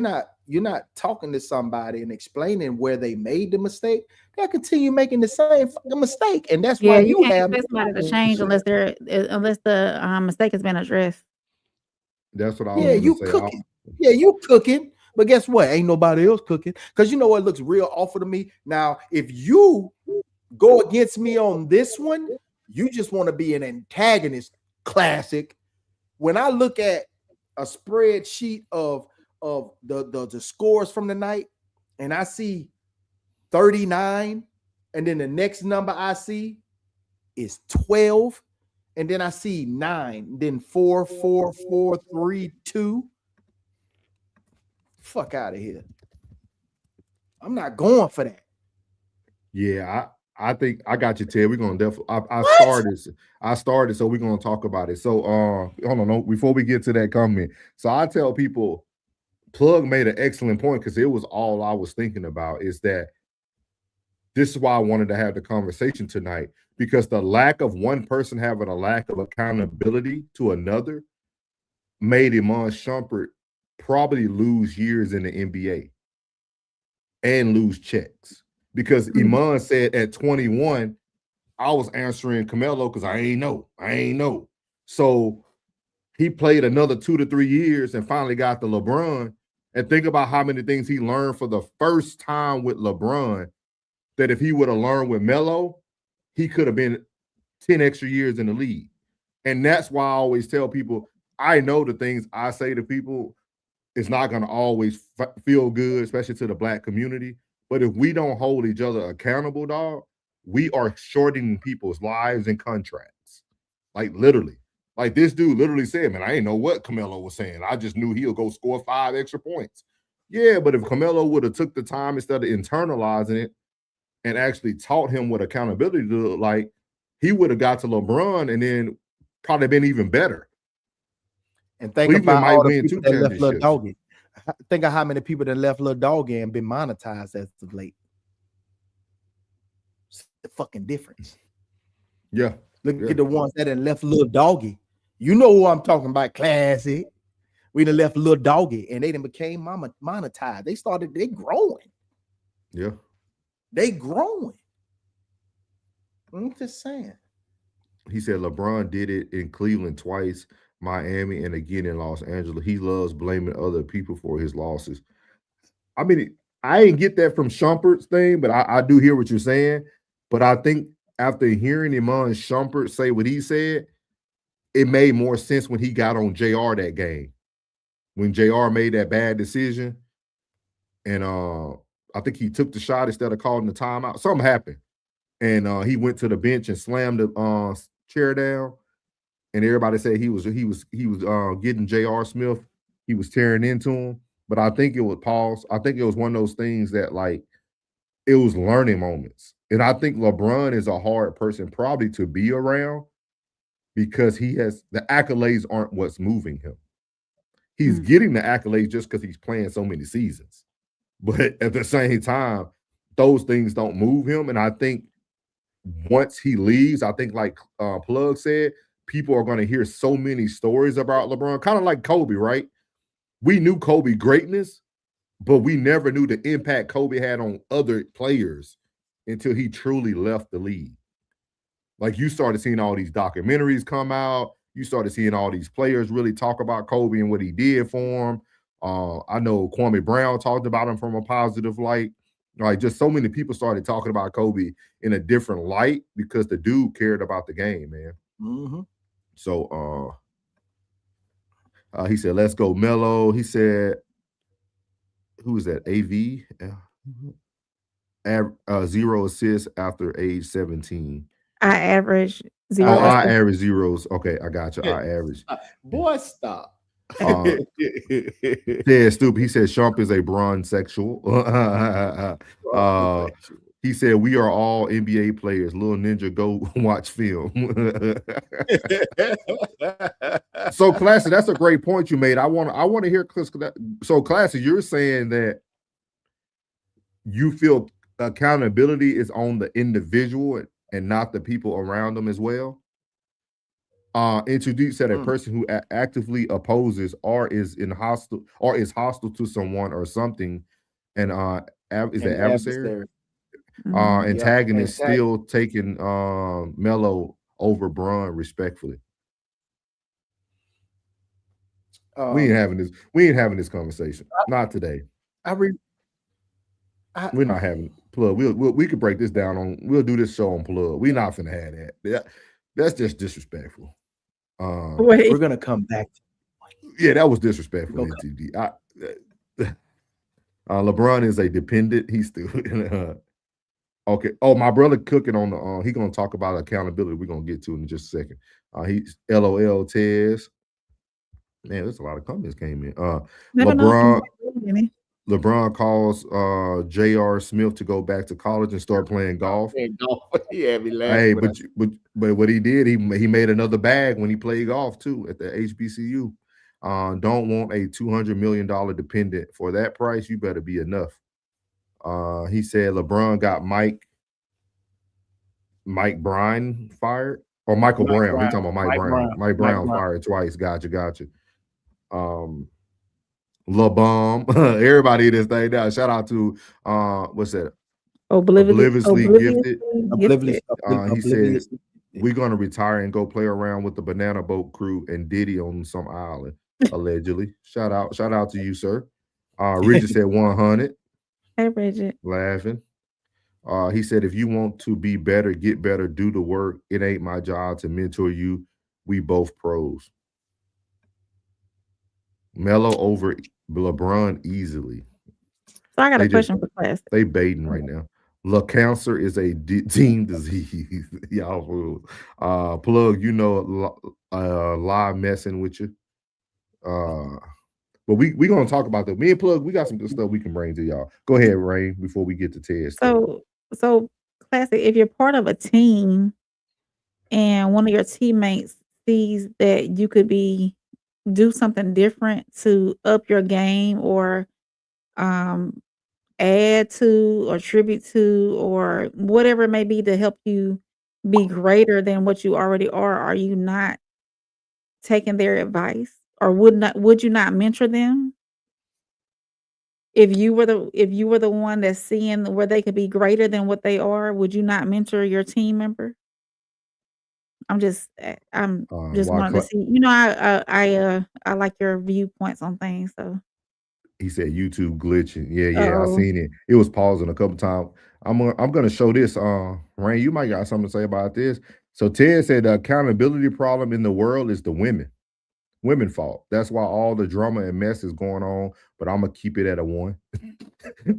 not talking to somebody and explaining where they made the mistake, they'll continue making the same fucking mistake, and that's why you have somebody to change unless the mistake has been addressed. That's what I was say. Cooking. Yeah, you cooking, but guess what? Ain't nobody else cooking, because you know what looks real awful to me. Now, if you go against me on this one, You just want to be an antagonist. Classic. When I look at a spreadsheet of the scores from the night, and I see 39, and then the next number I see is 12, and then I see 9, then 4, 4, 4, 3, 2. Fuck out of here. I'm not going for that. Yeah, I think I got you, Ted. We're gonna definitely. I started, so we're gonna talk about it. So, hold on, no, before we get to that comment. So I tell people, Plugg made an excellent point because it was all I was thinking about. Is that this is why I wanted to have the conversation tonight, because the lack of one person having a lack of accountability to another made Iman Shumpert probably lose years in the NBA and lose checks. Because Iman said at 21, I was answering Carmelo because I ain't know. So he played another 2 to 3 years and finally got the LeBron. And think about how many things he learned for the first time with LeBron, that if he would have learned with Melo, he could have been 10 extra years in the league. And that's why I always tell people, I know the things I say to people, it's not going to always feel good, especially to the Black community. But if we don't hold each other accountable, dog, we are shortening people's lives and contracts. Like literally. Like this dude literally said, man, I didn't know what Carmelo was saying. I just knew he'll go score 5 extra points. Yeah, but if Carmelo would have took the time instead of internalizing it and actually taught him what accountability to look like, he would have got to LeBron and then probably been even better. And think about all the people that left Lil Doggy. Think of how many people that left Lil Doggy and been monetized as of late. It's the fucking difference. Yeah. Look at the ones that had left Lil Doggy. You know who I'm talking about, classic. We done left Lil Doggy and they done became monetized. They growing. Yeah. They growing. I'm just saying. He said LeBron did it in Cleveland twice, Miami, and again in Los Angeles. He loves blaming other people for his losses. I mean, I ain't get that from Shumpert's thing, but I do hear what you're saying. But I think after hearing Iman Shumpert say what he said, it made more sense when he got on JR that game. When JR made that bad decision, and I think he took the shot instead of calling the timeout. Something happened. And he went to the bench and slammed the chair down. And everybody said he was getting J.R. Smith. He was tearing into him. But I think it was pause. I think it was one of those things that like it was learning moments. And I think LeBron is a hard person probably to be around because he has the accolades aren't what's moving him. He's getting the accolades just because he's playing so many seasons. But at the same time, those things don't move him. And I think once he leaves, I think like Plugg said, people are going to hear so many stories about LeBron, kind of like Kobe, right? We knew Kobe greatness, but we never knew the impact Kobe had on other players until he truly left the league. Like you started seeing all these documentaries come out. You started seeing all these players really talk about Kobe and what he did for him. I know Kwame Brown talked about him from a positive light. Like just so many people started talking about Kobe in a different light because the dude cared about the game, man. Mm-hmm. So he said, let's go Melo. He said, who is that? AV? 0 assists after age 17. I average 0. Oh, I average zeros. Okay, I got you. I average. Boy, stop. Yeah, stupid. He said Shump is a bronze sexual. He said we are all NBA players. Little Ninja, go watch film. So, Classy, that's a great point you made. I want to hear. So, Classy, you're saying that you feel accountability is on the individual and not the people around them as well. Introduce that a person who actively opposes or is hostile to someone or something, and is the adversary. Antagonist still taking Melo over Bron respectfully. We ain't having this conversation. Not today. We're not having Plugg. We could break this down on. We'll do this show on Plugg. We're not finna have that. That's just disrespectful. We're gonna come back. Yeah, that was disrespectful. NTD. LeBron is a dependent. He's still okay. Oh, my brother cooking on the. He gonna talk about accountability. We're gonna get to it in just a second. He's LOL Tez. Man, there's a lot of comments came in. LeBron calls J.R. Smith to go back to college and start playing golf. Yeah, me laughing. Hey, but what he did, he made another bag when he played golf too at the HBCU. Don't want a $200 million dependent. For that price, you better be enough. He said LeBron got Mike Bryan fired. Or Michael Brown. He's talking about Mike Brown. Mike Brown fired twice. Gotcha. LeBom. Everybody in this thing now. Shout out to what's that? Obliviously gifted. He said we're gonna retire and go play around with the Banana Boat crew and Diddy on some island, allegedly. Shout out to you, sir. Richard said 100. Hey, Bridget. Laughing. He said, if you want to be better, get better, do the work. It ain't my job to mentor you. We both pros. Melo over LeBron easily. So I got a question for class. They baiting right now. Cancer is a team disease. Y'all fools. Plugg, you know, live messing with you. But we gonna talk about that. Me and Plugg, we got some good stuff we can bring to y'all. Go ahead, Rain, before we get to Ted. So classic, if you're part of a team and one of your teammates sees that you could do something different to up your game or add to or tribute to or whatever it may be to help you be greater than what you already are you not taking their advice? Or would you not mentor them? If you were the one that's seeing where they could be greater than what they are, would you not mentor your team member? I'm just wanting to see. You know, I like your viewpoints on things. So he said YouTube glitching. Yeah, I seen it. It was pausing a couple times. I'm gonna show this. Rain, you might got something to say about this. So Ted said the accountability problem in the world is the women fault. That's why all the drama and mess is going on, but I'm gonna keep it at a 1.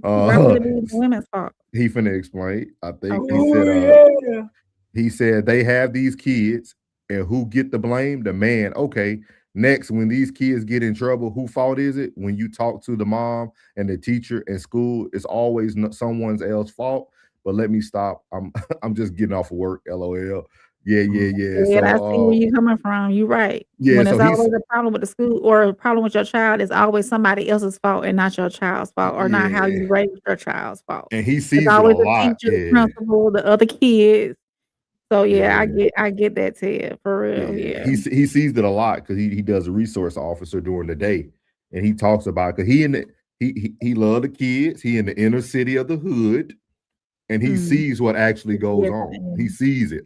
Why would it be the women's fault? He finna explain. I think Oh, he said they have these kids, and who get the blame? The man. Okay. Next, when these kids get in trouble, who fault is it? When you talk to the mom and the teacher in school, it's always someone else's fault. But let me stop. I'm just getting off of work. LOL. Yeah. Yeah, I see where you're coming from. You're right. Yeah, When so there's always a problem with the school or a problem with your child, it's always somebody else's fault and not your child's fault or not how you raised your child's fault. And he sees It's it always a the lot. teacher, the Yeah. principal, the other kids. So yeah, I get that, Ted, for real. Yeah. He sees it a lot because he does a resource officer during the day, and he talks about because he love the kids. He in the inner city of the hood, and he sees what actually goes on. He sees it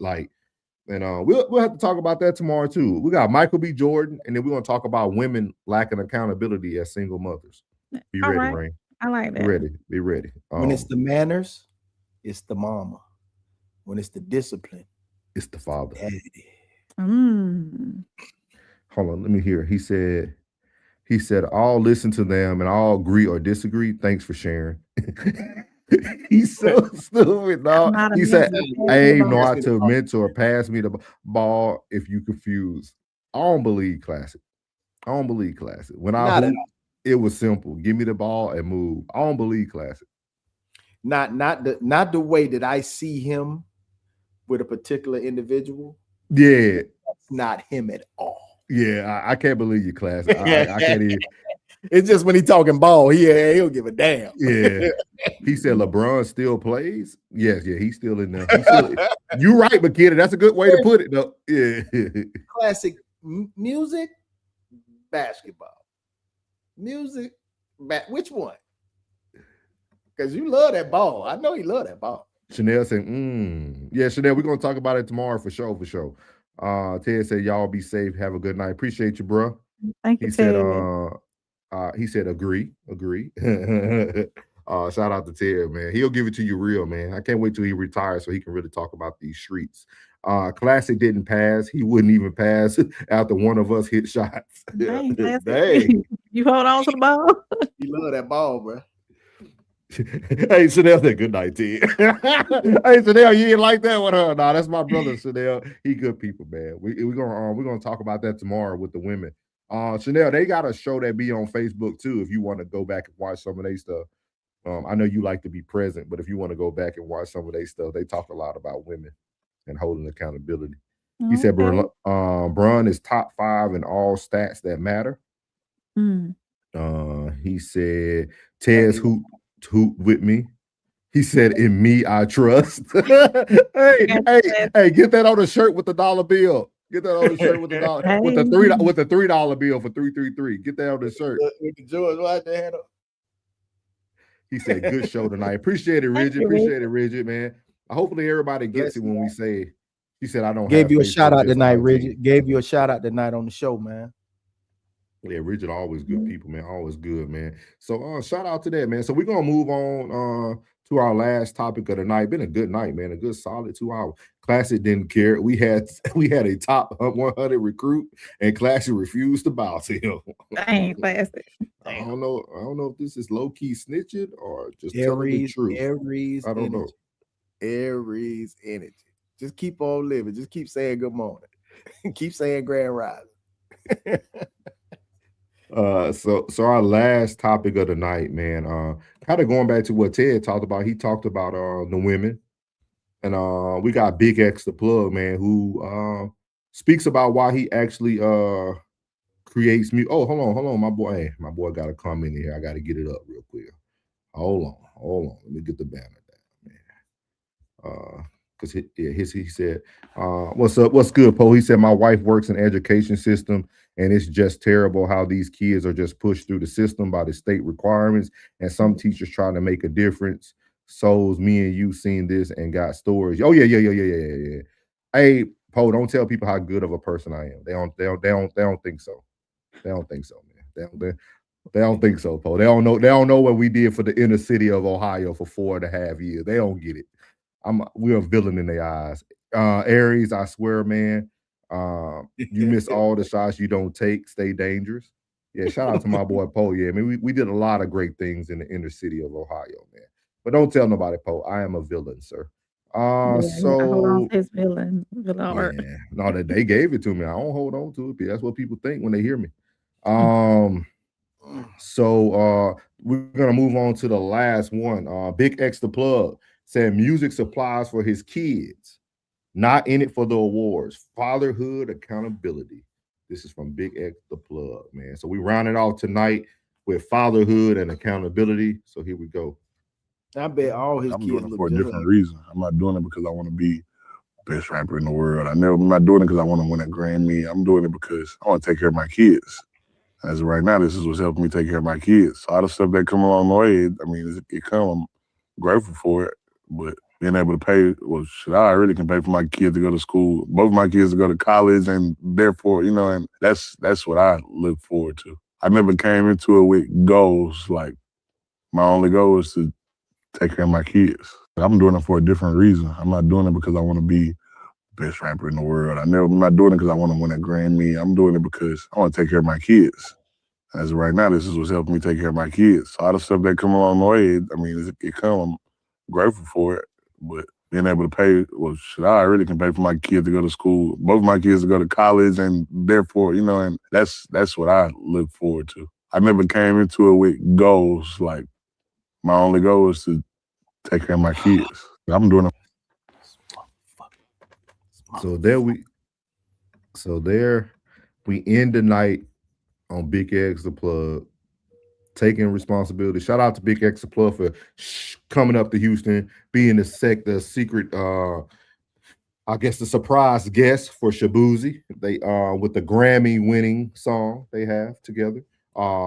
and we'll have to talk about that tomorrow too. We got Michael B. Jordan, and then we're gonna talk about women lacking accountability as single mothers. Be ready, right. Rain. I like that. Be ready. When it's the manners, it's the mama. When it's the discipline, it's the father. Daddy. Hold on, let me hear. He said, I'll listen to them and I'll agree or disagree. Thanks for sharing. He's so stupid, dog. He said, I ain't know how to mentor. Pass me the ball if you confused. I don't believe classic. When I hooped, it was simple. Give me the ball and move. I don't believe classic. Not the way that I see him with a particular individual. Yeah. That's not him at all. Yeah, I can't believe you, classic. I can't even. It's just when he talking ball, he'll give a damn. Yeah. He said LeBron still plays. Yes, he's still in there. You're right, McKinney. That's a good way to put it, though. Yeah. Classic music, basketball. Music, which one? Because you love that ball. I know you love that ball. Chanel said, Yeah, Chanel, we're going to talk about it tomorrow for sure. Ted said, y'all be safe. Have a good night. Appreciate you, bro. Thank you, He said, agree. Shout out to Ted, man. He'll give it to you real, man. I can't wait till he retires so he can really talk about these streets. Classic didn't pass. He wouldn't even pass after one of us hit shots. Dang, Dang. You hold on to the ball. You love that ball, bro. Hey, Chanel said good night, Ted. Hey, Chanel, you ain't like that with her. Nah, that's my brother, Chanel. He good people, man. We're gonna talk about that tomorrow with the women. Chanel, they got a show that be on Facebook too. If you want to go back and watch some of their stuff. I know you like to be present, but if you want to go back and watch some of their stuff, they talk a lot about women and holding accountability. He said Bron is top 5 in all stats that matter. He said Ted's hoot with me. He said, in me, I trust. hey, get that on a shirt with the dollar bill. Get that on the shirt with the dollar with the $3 bill for 333. Get that on the shirt. With the George Washington. He said, good show tonight. Appreciate it, Rigid. Appreciate it, Rigid, man. Hopefully everybody gets it when we say, he said, I don't Gave have you a Facebook, shout out just tonight, IG. Rigid. Gave you a shout out tonight on the show, man. Yeah, Rigid, always good people, man. Always good, man. So shout out to that, man. So we're gonna move on to our last topic of the night. Been a good night, man. A good solid 2 hours. Classic didn't care. We had a top 100 recruit, and Classic refused to bow to him. Dang, Classic. I don't know if this is low-key snitching or just telling the truth. Aries I don't know. Aries energy. Just keep on living. Just keep saying good morning. Keep saying grand rising. So our last topic of the night, man, kind of going back to what Ted talked about. He talked about the women, and we got Big X the Plug, man, who speaks about why he actually creates music. Oh, hold on, my boy got a comment here. I got to get it up real quick. Hold on. Let me get the banner down, man. Because he said, what's good, Poe? He said, my wife works in education system, and it's just terrible how these kids are just pushed through the system by the state requirements, and some teachers trying to make a difference. Souls, me and you seen this and got stories. Oh yeah. Hey, Poe, don't tell people how good of a person I am. They don't think so. They don't think so, man. They don't think so, Poe. They don't know what we did for the inner city of Ohio for 4.5 years. They don't get it. We're a villain in their eyes. Aries, I swear, man. You miss all the shots you don't take. Stay dangerous. Yeah, shout out to my boy Poe. Yeah, I mean, we did a lot of great things in the inner city of Ohio, man. But don't tell nobody, Poe. I am a villain, sir. Hold on to his villain art. Yeah, no, that they gave it to me. I don't hold on to it. That's what people think when they hear me. So we're gonna move on to the last one. Big X the Plug said music supplies for his kids, not in it for the awards. Fatherhood accountability. This is from Big X the Plug, man. So we rounded off tonight with fatherhood and accountability. So here we go. I bet all his I'm kids doing it look for a good. different reason. I'm not doing it because I want to be the best rapper in the world. I'm not doing it because I want to win a Grammy. I'm doing it because I want to take care of my kids. As of right now, this is what's helping me take care of my kids. So all the stuff that come along the way, I mean, I'm grateful for it. But being able to pay, I really can pay for my kids to go to school, both my kids to go to college, and therefore, and that's what I look forward to. I never came into it with goals. Like, my only goal is to take care of my kids. I'm doing it for a different reason. I'm not doing it because I want to be the best rapper in the world. I'm not doing it because I want to win a Grammy. I'm doing it because I want to take care of my kids. As of right now, this is what's helping me take care of my kids. So all the stuff that come along the way, I mean, I'm grateful for it. But being able to pay, I really can pay for my kids to go to school, both my kids to go to college, and therefore, and that's what I look forward to. I never came into it with goals. Like, my only goal is to take care of my kids. I'm doing it. So there we end the night on Big X the Plug, taking responsibility. Shout out to Big X the Plug for coming up to Houston, being the secret, I guess the surprise guest for Shabuzi. They with the Grammy-winning song they have together.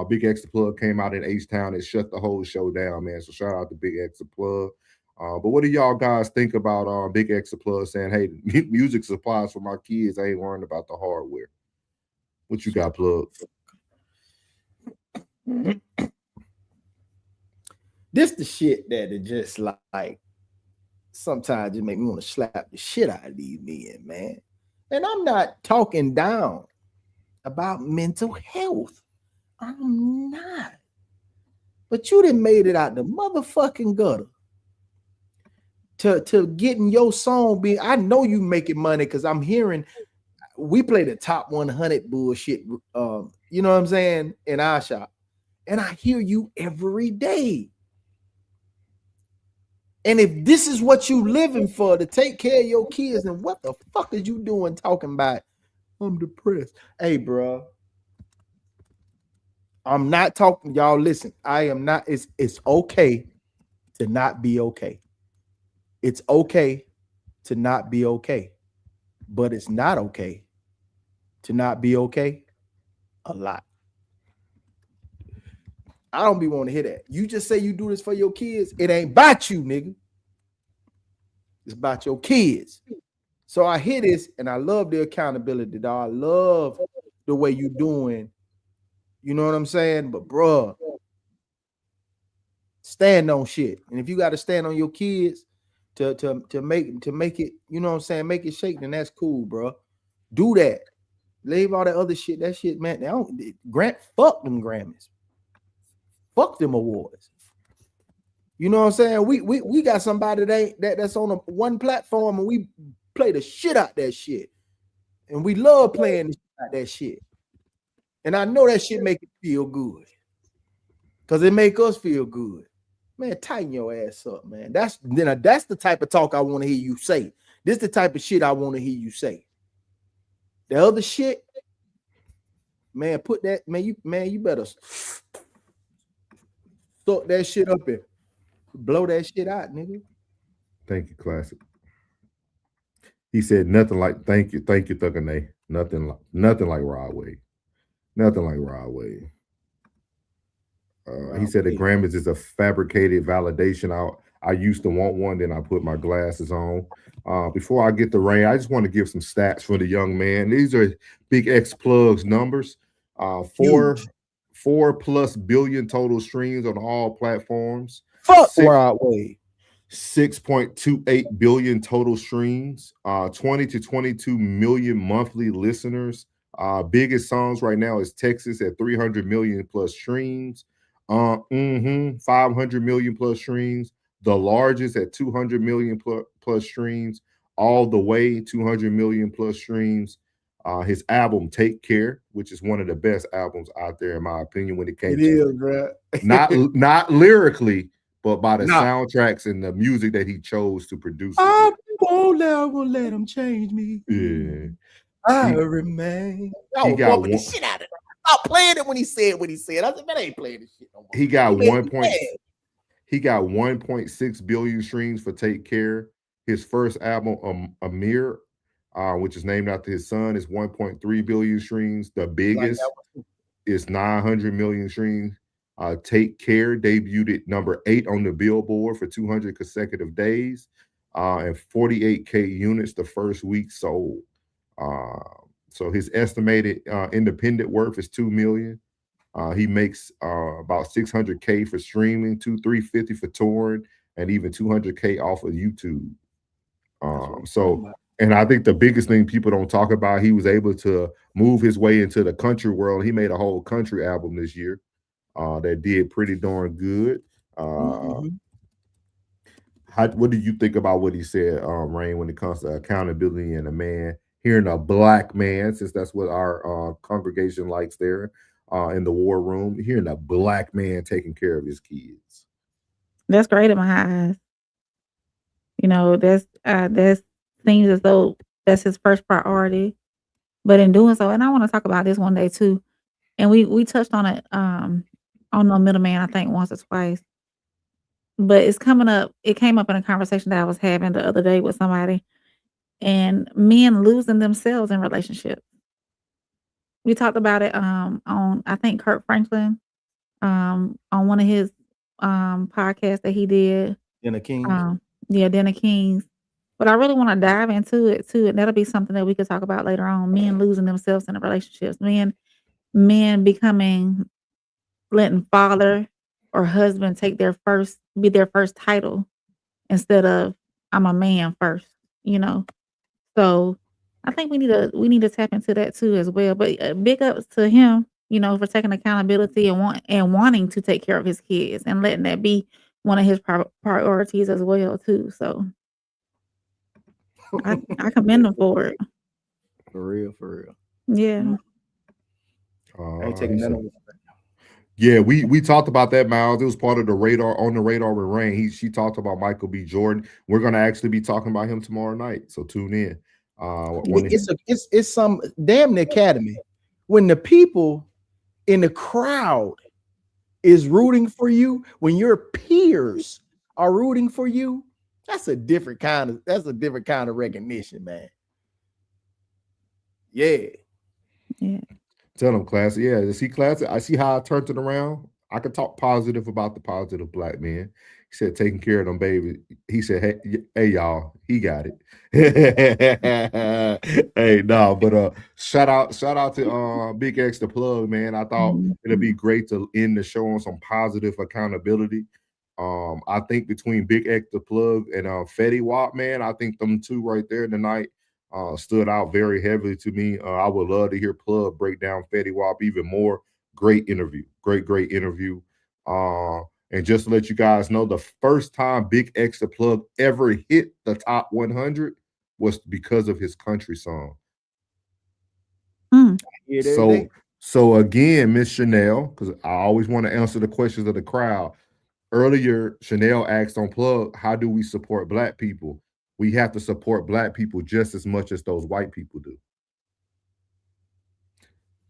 Big X the Plug came out in H-Town and shut the whole show down, man. So shout out to Big X the Plug. But what do y'all guys think about Big X the Plug saying, hey, music supplies for my kids, I ain't worrying about the hardware? What you got, Plug? This the shit that it just like sometimes it make me want to slap the shit out of these men, man. And I'm not talking down about mental health. I'm not. But you done made it out the motherfucking gutter to getting your song being. I know you making money because I'm hearing we play the top 100 bullshit. You know what I'm saying, in our shop, and I hear you every day. And if this is what you living for, to take care of your kids, then what the fuck is you doing talking about I'm depressed? Hey, bro, I'm not talking. Y'all listen, I am not. It's okay to not be okay. It's okay to not be okay. But it's not okay to not be okay a lot. I don't be wanting to hear that. You just say you do this for your kids. It ain't about you, nigga. It's about your kids. So I hear this and I love the accountability, dog. I love the way you doing. You know what I'm saying? But bruh, stand on shit. And if you got to stand on your kids to make it, you know what I'm saying, make it shake, then that's cool, bro. Do that. Leave all that other shit. That shit, man. Fuck them Grammys. Fuck them awards. You know what I'm saying? We got somebody that's on one platform and we play the shit out that shit. And we love playing the shit out that shit. And I know that shit make it feel good. Because it make us feel good. Man, tighten your ass up, man. That's the type of talk I want to hear you say. This is the type of shit I want to hear you say. The other shit, man, put that, you better suck that shit up and blow that shit out, nigga. Thank you, Classic. He said nothing like thank you, Thuggane. Nothing like Rod Wave. Nothing like Rod Wave. He said the Grammys is a fabricated validation. I used to want one, then I put my glasses on. Before I get the rain, I just want to give some stats for the young man. These are Big X Plugg's numbers. 4+ billion total streams on all platforms. Fuck Rod Wave. 6.28 billion total streams. 20 to 22 million monthly listeners. Biggest songs right now is Texas at 300 million plus streams. 500 million plus streams. The largest at 200 million plus streams. All the way 200 million plus streams. His album Take Care, which is one of the best albums out there in my opinion when it came bro. not lyrically, but by the soundtracks and the music that he chose to produce. I won't let him change me. Yeah. I remain. I was bumping the shit out of it. I playing it when he said what he said. I said, man, I ain't playing this shit no more. He got 1.6 billion streams for Take Care. His first album, Amir, which is named after his son, is 1.3 billion streams. The biggest is 900 million streams. Take Care debuted at number 8 on the Billboard for 200 consecutive days, and 48K units the first week sold. So his estimated independent worth is $2 million. He makes about $600K for streaming, $350 for touring, and even $200K off of YouTube. And I think the biggest thing people don't talk about, he was able to move his way into the country world. He made a whole country album this year that did pretty darn good. What do you think about what he said, Rain, when it comes to accountability and a man, hearing a black man, since that's what our congregation likes there in the war room, hearing a black man taking care of his kids? That's great in my eyes. You know, that's seems as though that's his first priority. But in doing so, and I want to talk about this one day too, and we touched on it on No Middleman, I think once or twice. But it's coming up, it came up in a conversation that I was having the other day with somebody, and men losing themselves in relationships. We talked about it on, I think, Kirk Franklin, on one of his podcasts that he did. Dinner Kings. Dinner Kings. But I really want to dive into it too, and that'll be something that we could talk about later on. Men losing themselves in the relationships. Men becoming letting father or husband be their first title instead of I'm a man first, you know. So I think we need to tap into that too as well. But big ups to him, you know, for taking accountability and wanting to take care of his kids and letting that be one of his priorities as well too. So I commend him for it. For real. Yeah. I ain't taking that on. Yeah, we talked about that, Miles. It was part of the radar on the radar with Rain. She talked about Michael B. Jordan. We're gonna actually be talking about him tomorrow night. So tune in. It's some damn the academy when the people in the crowd is rooting for you, when your peers are rooting for you. That's a different kind of recognition, man. Yeah. Tell them, Classic. Yeah, see, Classic. I see how I turned it around. I could talk positive about the positive black man. He said, taking care of them baby. He said, hey, y'all, he got it. Hey, no, but shout out to Big X the Plug, man. I thought it'd be great to end the show on some positive accountability. I think between Big X the Plug and Fetty Wap, man, I think them two right there tonight stood out very heavily to me. I would love to hear Plug break down Fetty Wap even more. Great interview. Great interview. And just to let you guys know, the first time Big X the Plug ever hit the top 100 was because of his country song. So again, Miss Chanel, because I always want to answer the questions of the crowd. Earlier, Chanel asked on Plug, how do we support black people? We have to support black people just as much as those white people do.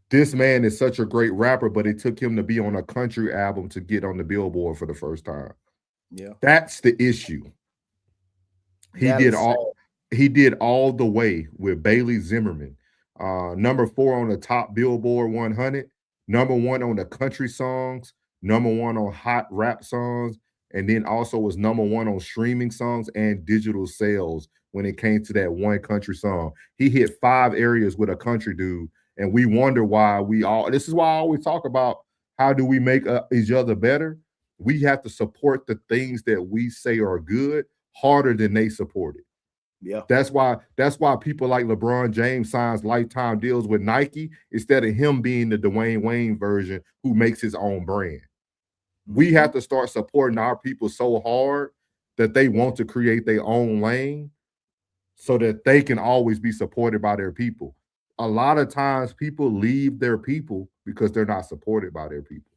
This man is such a great rapper, but it took him to be on a country album to get on the Billboard for the first time. Yeah. That's the issue. He did all the way with Bailey Zimmerman. Number 4 on the top Billboard 100, number 1 on the country songs, number 1 on hot rap songs, and then also was number 1 on streaming songs and digital sales when it came to that one country song. He hit 5 areas with a country dude, and we wonder why this is why I always talk about how do we make each other better. We have to support the things that we say are good harder than they support it. Yeah. That's why people like LeBron James signs lifetime deals with Nike instead of him being the Dwayne Wayne version who makes his own brand. We have to start supporting our people so hard that they want to create their own lane so that they can always be supported by their people. A lot of times people leave their people because they're not supported by their people.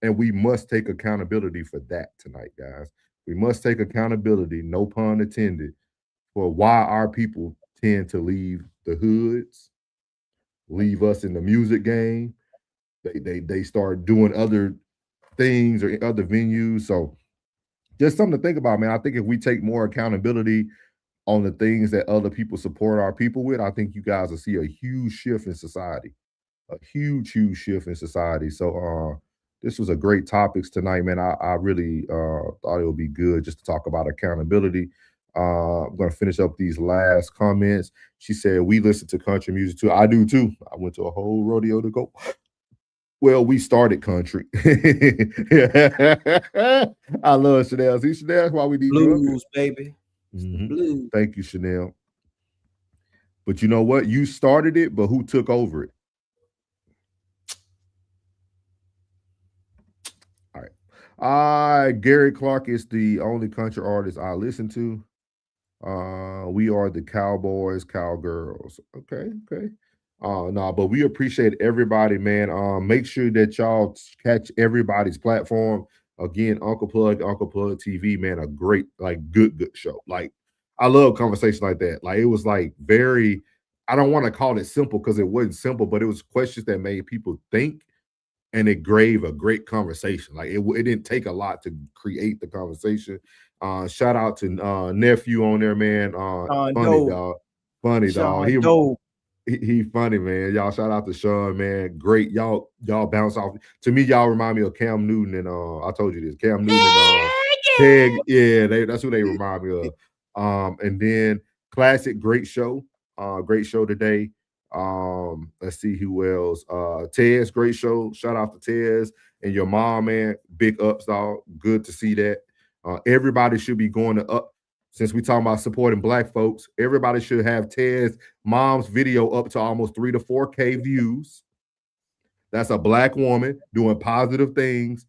And we must take accountability for that tonight, guys. We must take accountability, no pun intended, for why our people tend to leave the hoods, leave us in the music game. They start doing other things or other venues. So just something to think about, man. I think if we take more accountability on the things that other people support our people with, I think you guys will see a huge shift in society. A huge shift in society. So this was a great topics tonight, man. I really thought it would be good just to talk about accountability. I'm going to finish up these last comments. She said, we listen to country music too. I do too. I went to a whole rodeo to go. Well, we started country. I love Chanel. See, Chanel, that's why we need blues, baby. Blues. Thank you, Chanel. But you know what? You started it, but who took over it? All right. Gary Clark is the only country artist I listen to. We are the cowboys, cowgirls. Okay. No, but we appreciate everybody, man. Make sure that y'all catch everybody's platform. Again, Uncle Plug TV, man, a great, like, good show. Like, I love conversation like that. Like, it was like very, I don't want to call it simple because it wasn't simple, but it was questions that made people think, and it gave a great conversation. Like, it didn't take a lot to create the conversation. Shout out to Nephew on there, man. Funny dog. He funny, man. Y'all shout out to Sean, man. Great. Y'all bounce off. To me, y'all remind me of Cam Newton and I told you this. Cam Newton and Peg. Yeah, that's who they remind me of. And then Classic, great show. Great show today. Let's see who else. Tez, great show. Shout out to Tez. and your mom, man, big ups, dog. Good to see that. Everybody should be going to up. Since we talking about supporting Black folks, everybody should have Ted's mom's video up to almost 3 to 4K views. That's a Black woman doing positive things.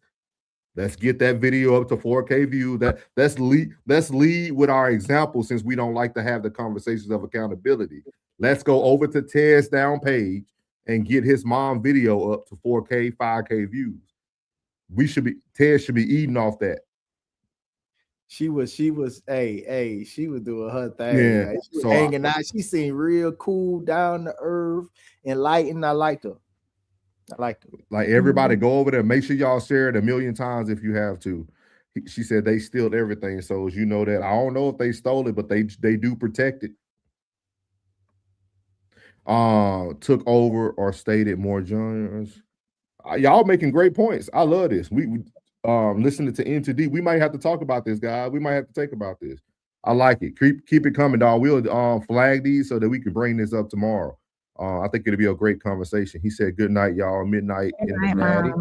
Let's get that video up to 4K views. Let's lead with our example, since we don't like to have the conversations of accountability. Let's go over to Ted's down page and get his mom video up to 4K, 5K views. Ted should be eating off that. She was she was doing her thing. Yeah, Like, she was so hanging out. She seemed real cool, down to earth, enlightened. I liked her. Like, everybody go over there. Make sure y'all share it 1,000,000 times if you have to. She said they steal everything, so as you know that. I don't know if they stole it, but they do protect it. Took over or stated more genres. Y'all making great points. I love this. We listening to N to D. We might have to talk about this, guys. We might have to think about this. I like it. Keep it coming, dog. We'll flag these so that we can bring this up tomorrow. I think it'll be a great conversation. He said, "Good night, y'all. Midnight in the Natty."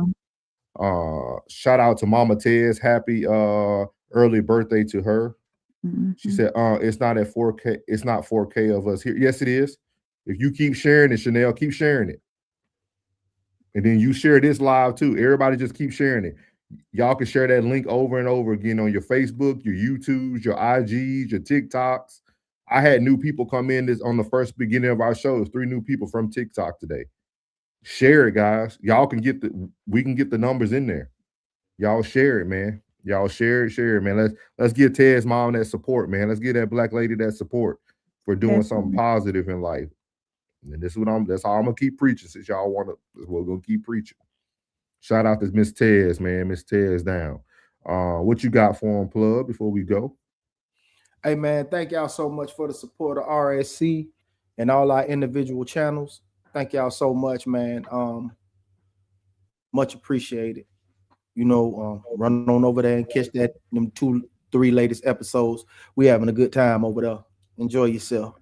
Shout out to Mama Tez. Happy early birthday to her. She said, "It's not at 4K. It's not 4K of us here." Yes, it is. If you keep sharing it, Chanel, keep sharing it, and then you share this live too. Everybody just keep sharing it. Y'all can share that link over and over again on your Facebook, your YouTubes, your IGs, your TikToks. I had new people come in this on the first beginning of our show. There's 3 new people from TikTok today. Share it, guys. Y'all can we can get the numbers in there. Y'all share it, man. Y'all share it, man. Let's give Ted's mom that support, man. Let's give that Black lady that support for doing something positive in life. And that's how I'm gonna keep preaching. Since y'all we're gonna keep preaching. Shout out to Miss Tez, man. Miss Tez down. What you got for him, Plug, before we go? Hey, man, thank y'all so much for the support of RSC and all our individual channels. Thank y'all so much, man. Much appreciated. Run on over there and catch them 2-3 latest episodes. We having a good time over there. Enjoy yourself.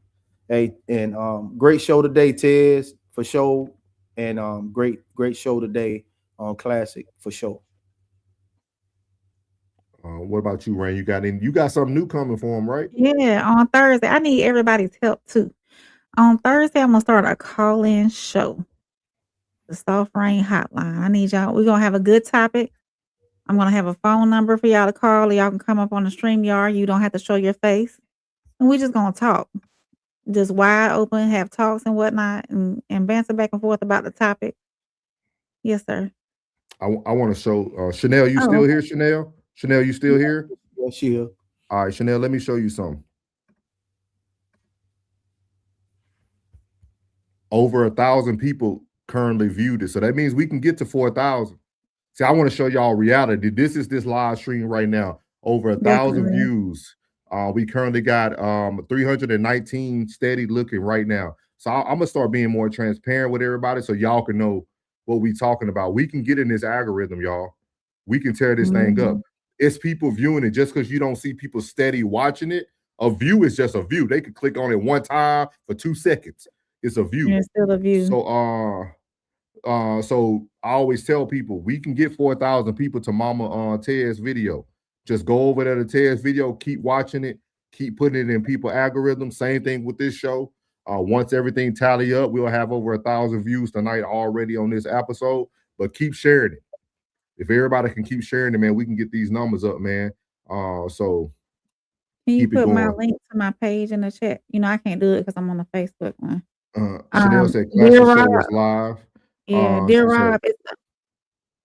Hey, and great show today, Tez, for sure. And great show today on Classic for sure. What about you, Rain? You got something new coming for him, right? Yeah, on Thursday. I need everybody's help too. On Thursday, I'm gonna start a call-in show. The Soft Rain Hotline. I need y'all. We're gonna have a good topic. I'm gonna have a phone number for y'all to call. Y'all can come up on the StreamYard. You don't have to show your face. And we're just gonna talk. Just wide open, have talks and whatnot, and banter back and forth about the topic. Yes, sir. I want to show Chanel. You still here, Chanel? Chanel, you still here? Yes, she here. All right, Chanel, let me show you something. Over 1,000 people currently viewed it. So that means we can get to 4,000. See, I want to show y'all reality. This is this live stream right now. Over 1,000 views. We currently got 319 steady looking right now. So I'm going to start being more transparent with everybody so y'all can know what we talking about. We can get in this algorithm, y'all. We can tear this thing up. It's people viewing it. Just because you don't see people steady watching it, a view is just a view. They could click on it one time for 2 seconds. It's a view. It's still a view. So I always tell people we can get 4,000 people to Mama Ted's video. Just go over there to Ted's video, keep watching it, keep putting it in people's algorithms. Same thing with this show. Once everything tally up, we'll have over 1,000 views tonight already on this episode. But keep sharing it. If everybody can keep sharing it, man, we can get these numbers up, man. So can you put my link to my page in the chat? I can't do it because I'm on the Facebook one. Chanel said Classic Show was live. Yeah, dear Rob.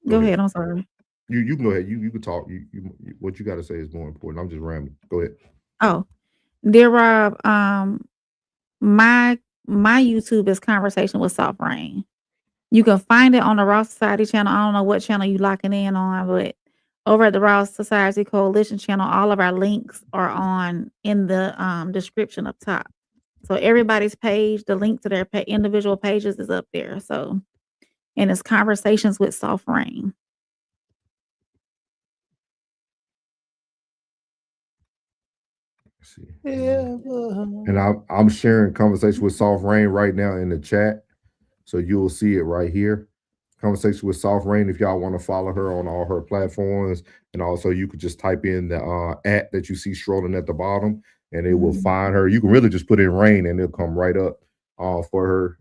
Go ahead. I'm sorry. You can go ahead. You can talk. You what you got to say is more important. I'm just rambling. Go ahead. Oh, dear Rob. My YouTube is Conversation with Soft Rain. You can find it on the Raw Society channel. I don't know what channel you locking in on, but over at the Raw Society Coalition channel, all of our links are in the description up top. So everybody's page, the link to their individual pages is up there. So, and it's Conversations with Soft Rain. Let's see. And I'm sharing Conversation with Soft Rain right now in the chat. So you'll see it right here. Conversation with Soft Rain, if y'all want to follow her on all her platforms. And also you could just type in the @ that you see strolling at the bottom, and it will find her. You can really just put in Rain and it'll come right up for her.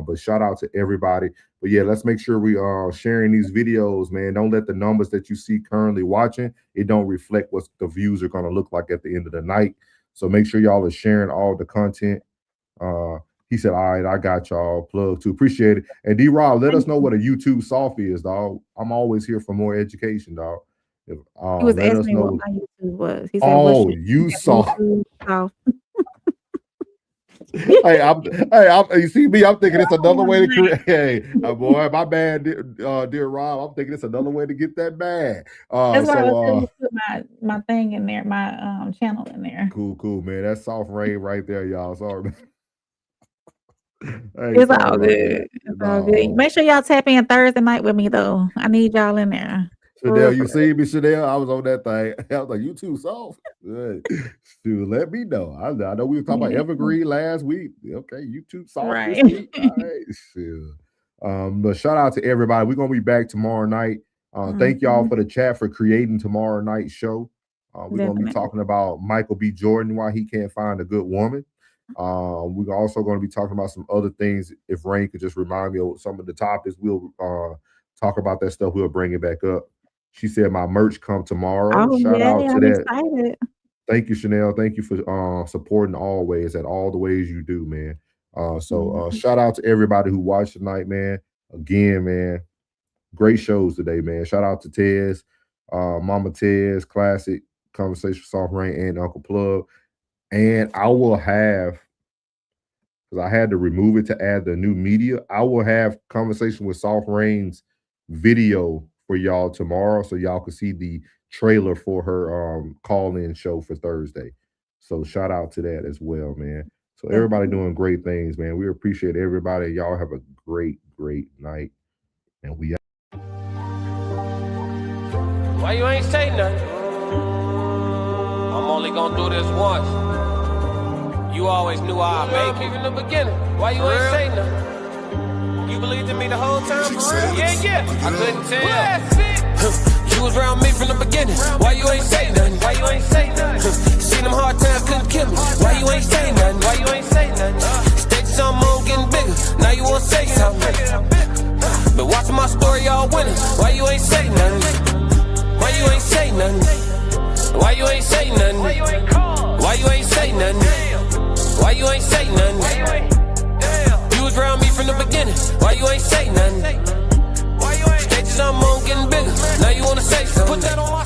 But shout out to everybody. But yeah, let's make sure we are sharing these videos, man. Don't let the numbers that you see currently watching, it don't reflect what the views are going to look like at the end of the night. So make sure y'all are sharing all the content. He said, all right, I got y'all. Plug too. Appreciate it. And D-Rob, let us know what a YouTube soft is, dog. I'm always here for more education, dog. He was Let us asking me know. what my YouTube was. He said, Oh, you soft. You see me, I'm thinking it's another way to create. Hey, boy, my bad, dear Rob. I'm thinking it's another way to get that bag. That's why I was telling you to put my thing in there, my channel in there. Cool, man. That's Soft Rain right there, y'all. Sorry, man. Hey, It's all good. It's all good. Make sure y'all tap in Thursday night with me, though. I need y'all in there. Chanel, you see me, Chanel? I was on that thing. I was like, you too soft. Dude, let me know. I know we were talking about Evergreen last week. Okay, you too soft this week. All right, but shout out to everybody. We're gonna be back tomorrow night. Thank y'all for the chat for creating tomorrow night's show. We're gonna be talking about Michael B. Jordan, why he can't find a good woman. We're also going to be talking about some other things. If Rain could just remind me of some of the topics, we'll talk about that stuff. We'll bring it back up. She said my merch come tomorrow. Shout out to I'm that. excited. Thank you, Chanel. Thank you for supporting always at all the ways you do, man. Shout out to everybody who watched tonight, man. Again, man, great shows today, man. Shout out to Tez, Mama Tez, Classic, Conversation with Soft Rain, and Uncle Plugg. And I will have, because I had to remove it to add the new media, I will have Conversation with Soft Rain's video for y'all tomorrow, so y'all can see the trailer for her call-in show for Thursday. So shout out to that as well, man. So everybody doing great things, man. We appreciate everybody. Y'all have a great night. And we out. Why you ain't say nothing? I'm only gonna do this once. You always knew I'd make it from the beginning. Why you ain't say nothing? You believed in me the whole time, for real? Yeah. I couldn't tell. You was around me from the beginning. Why you ain't say nothing? Why you ain't say nothing? Seen them hard times, couldn't kill me. Why you ain't say nothing? Why you ain't say nothing? Stages I'm on getting bigger. Now you wanna say something. Been watching my story, all winning. Why you ain't say nothing? Why you ain't say nothing? Why you ain't say nothing? Why you ain't say nothing? Why you ain't say nothing? You was around me from the beginning. Why you ain't say nothing? Stages I'm on getting bigger. Now you wanna say something. Put that on my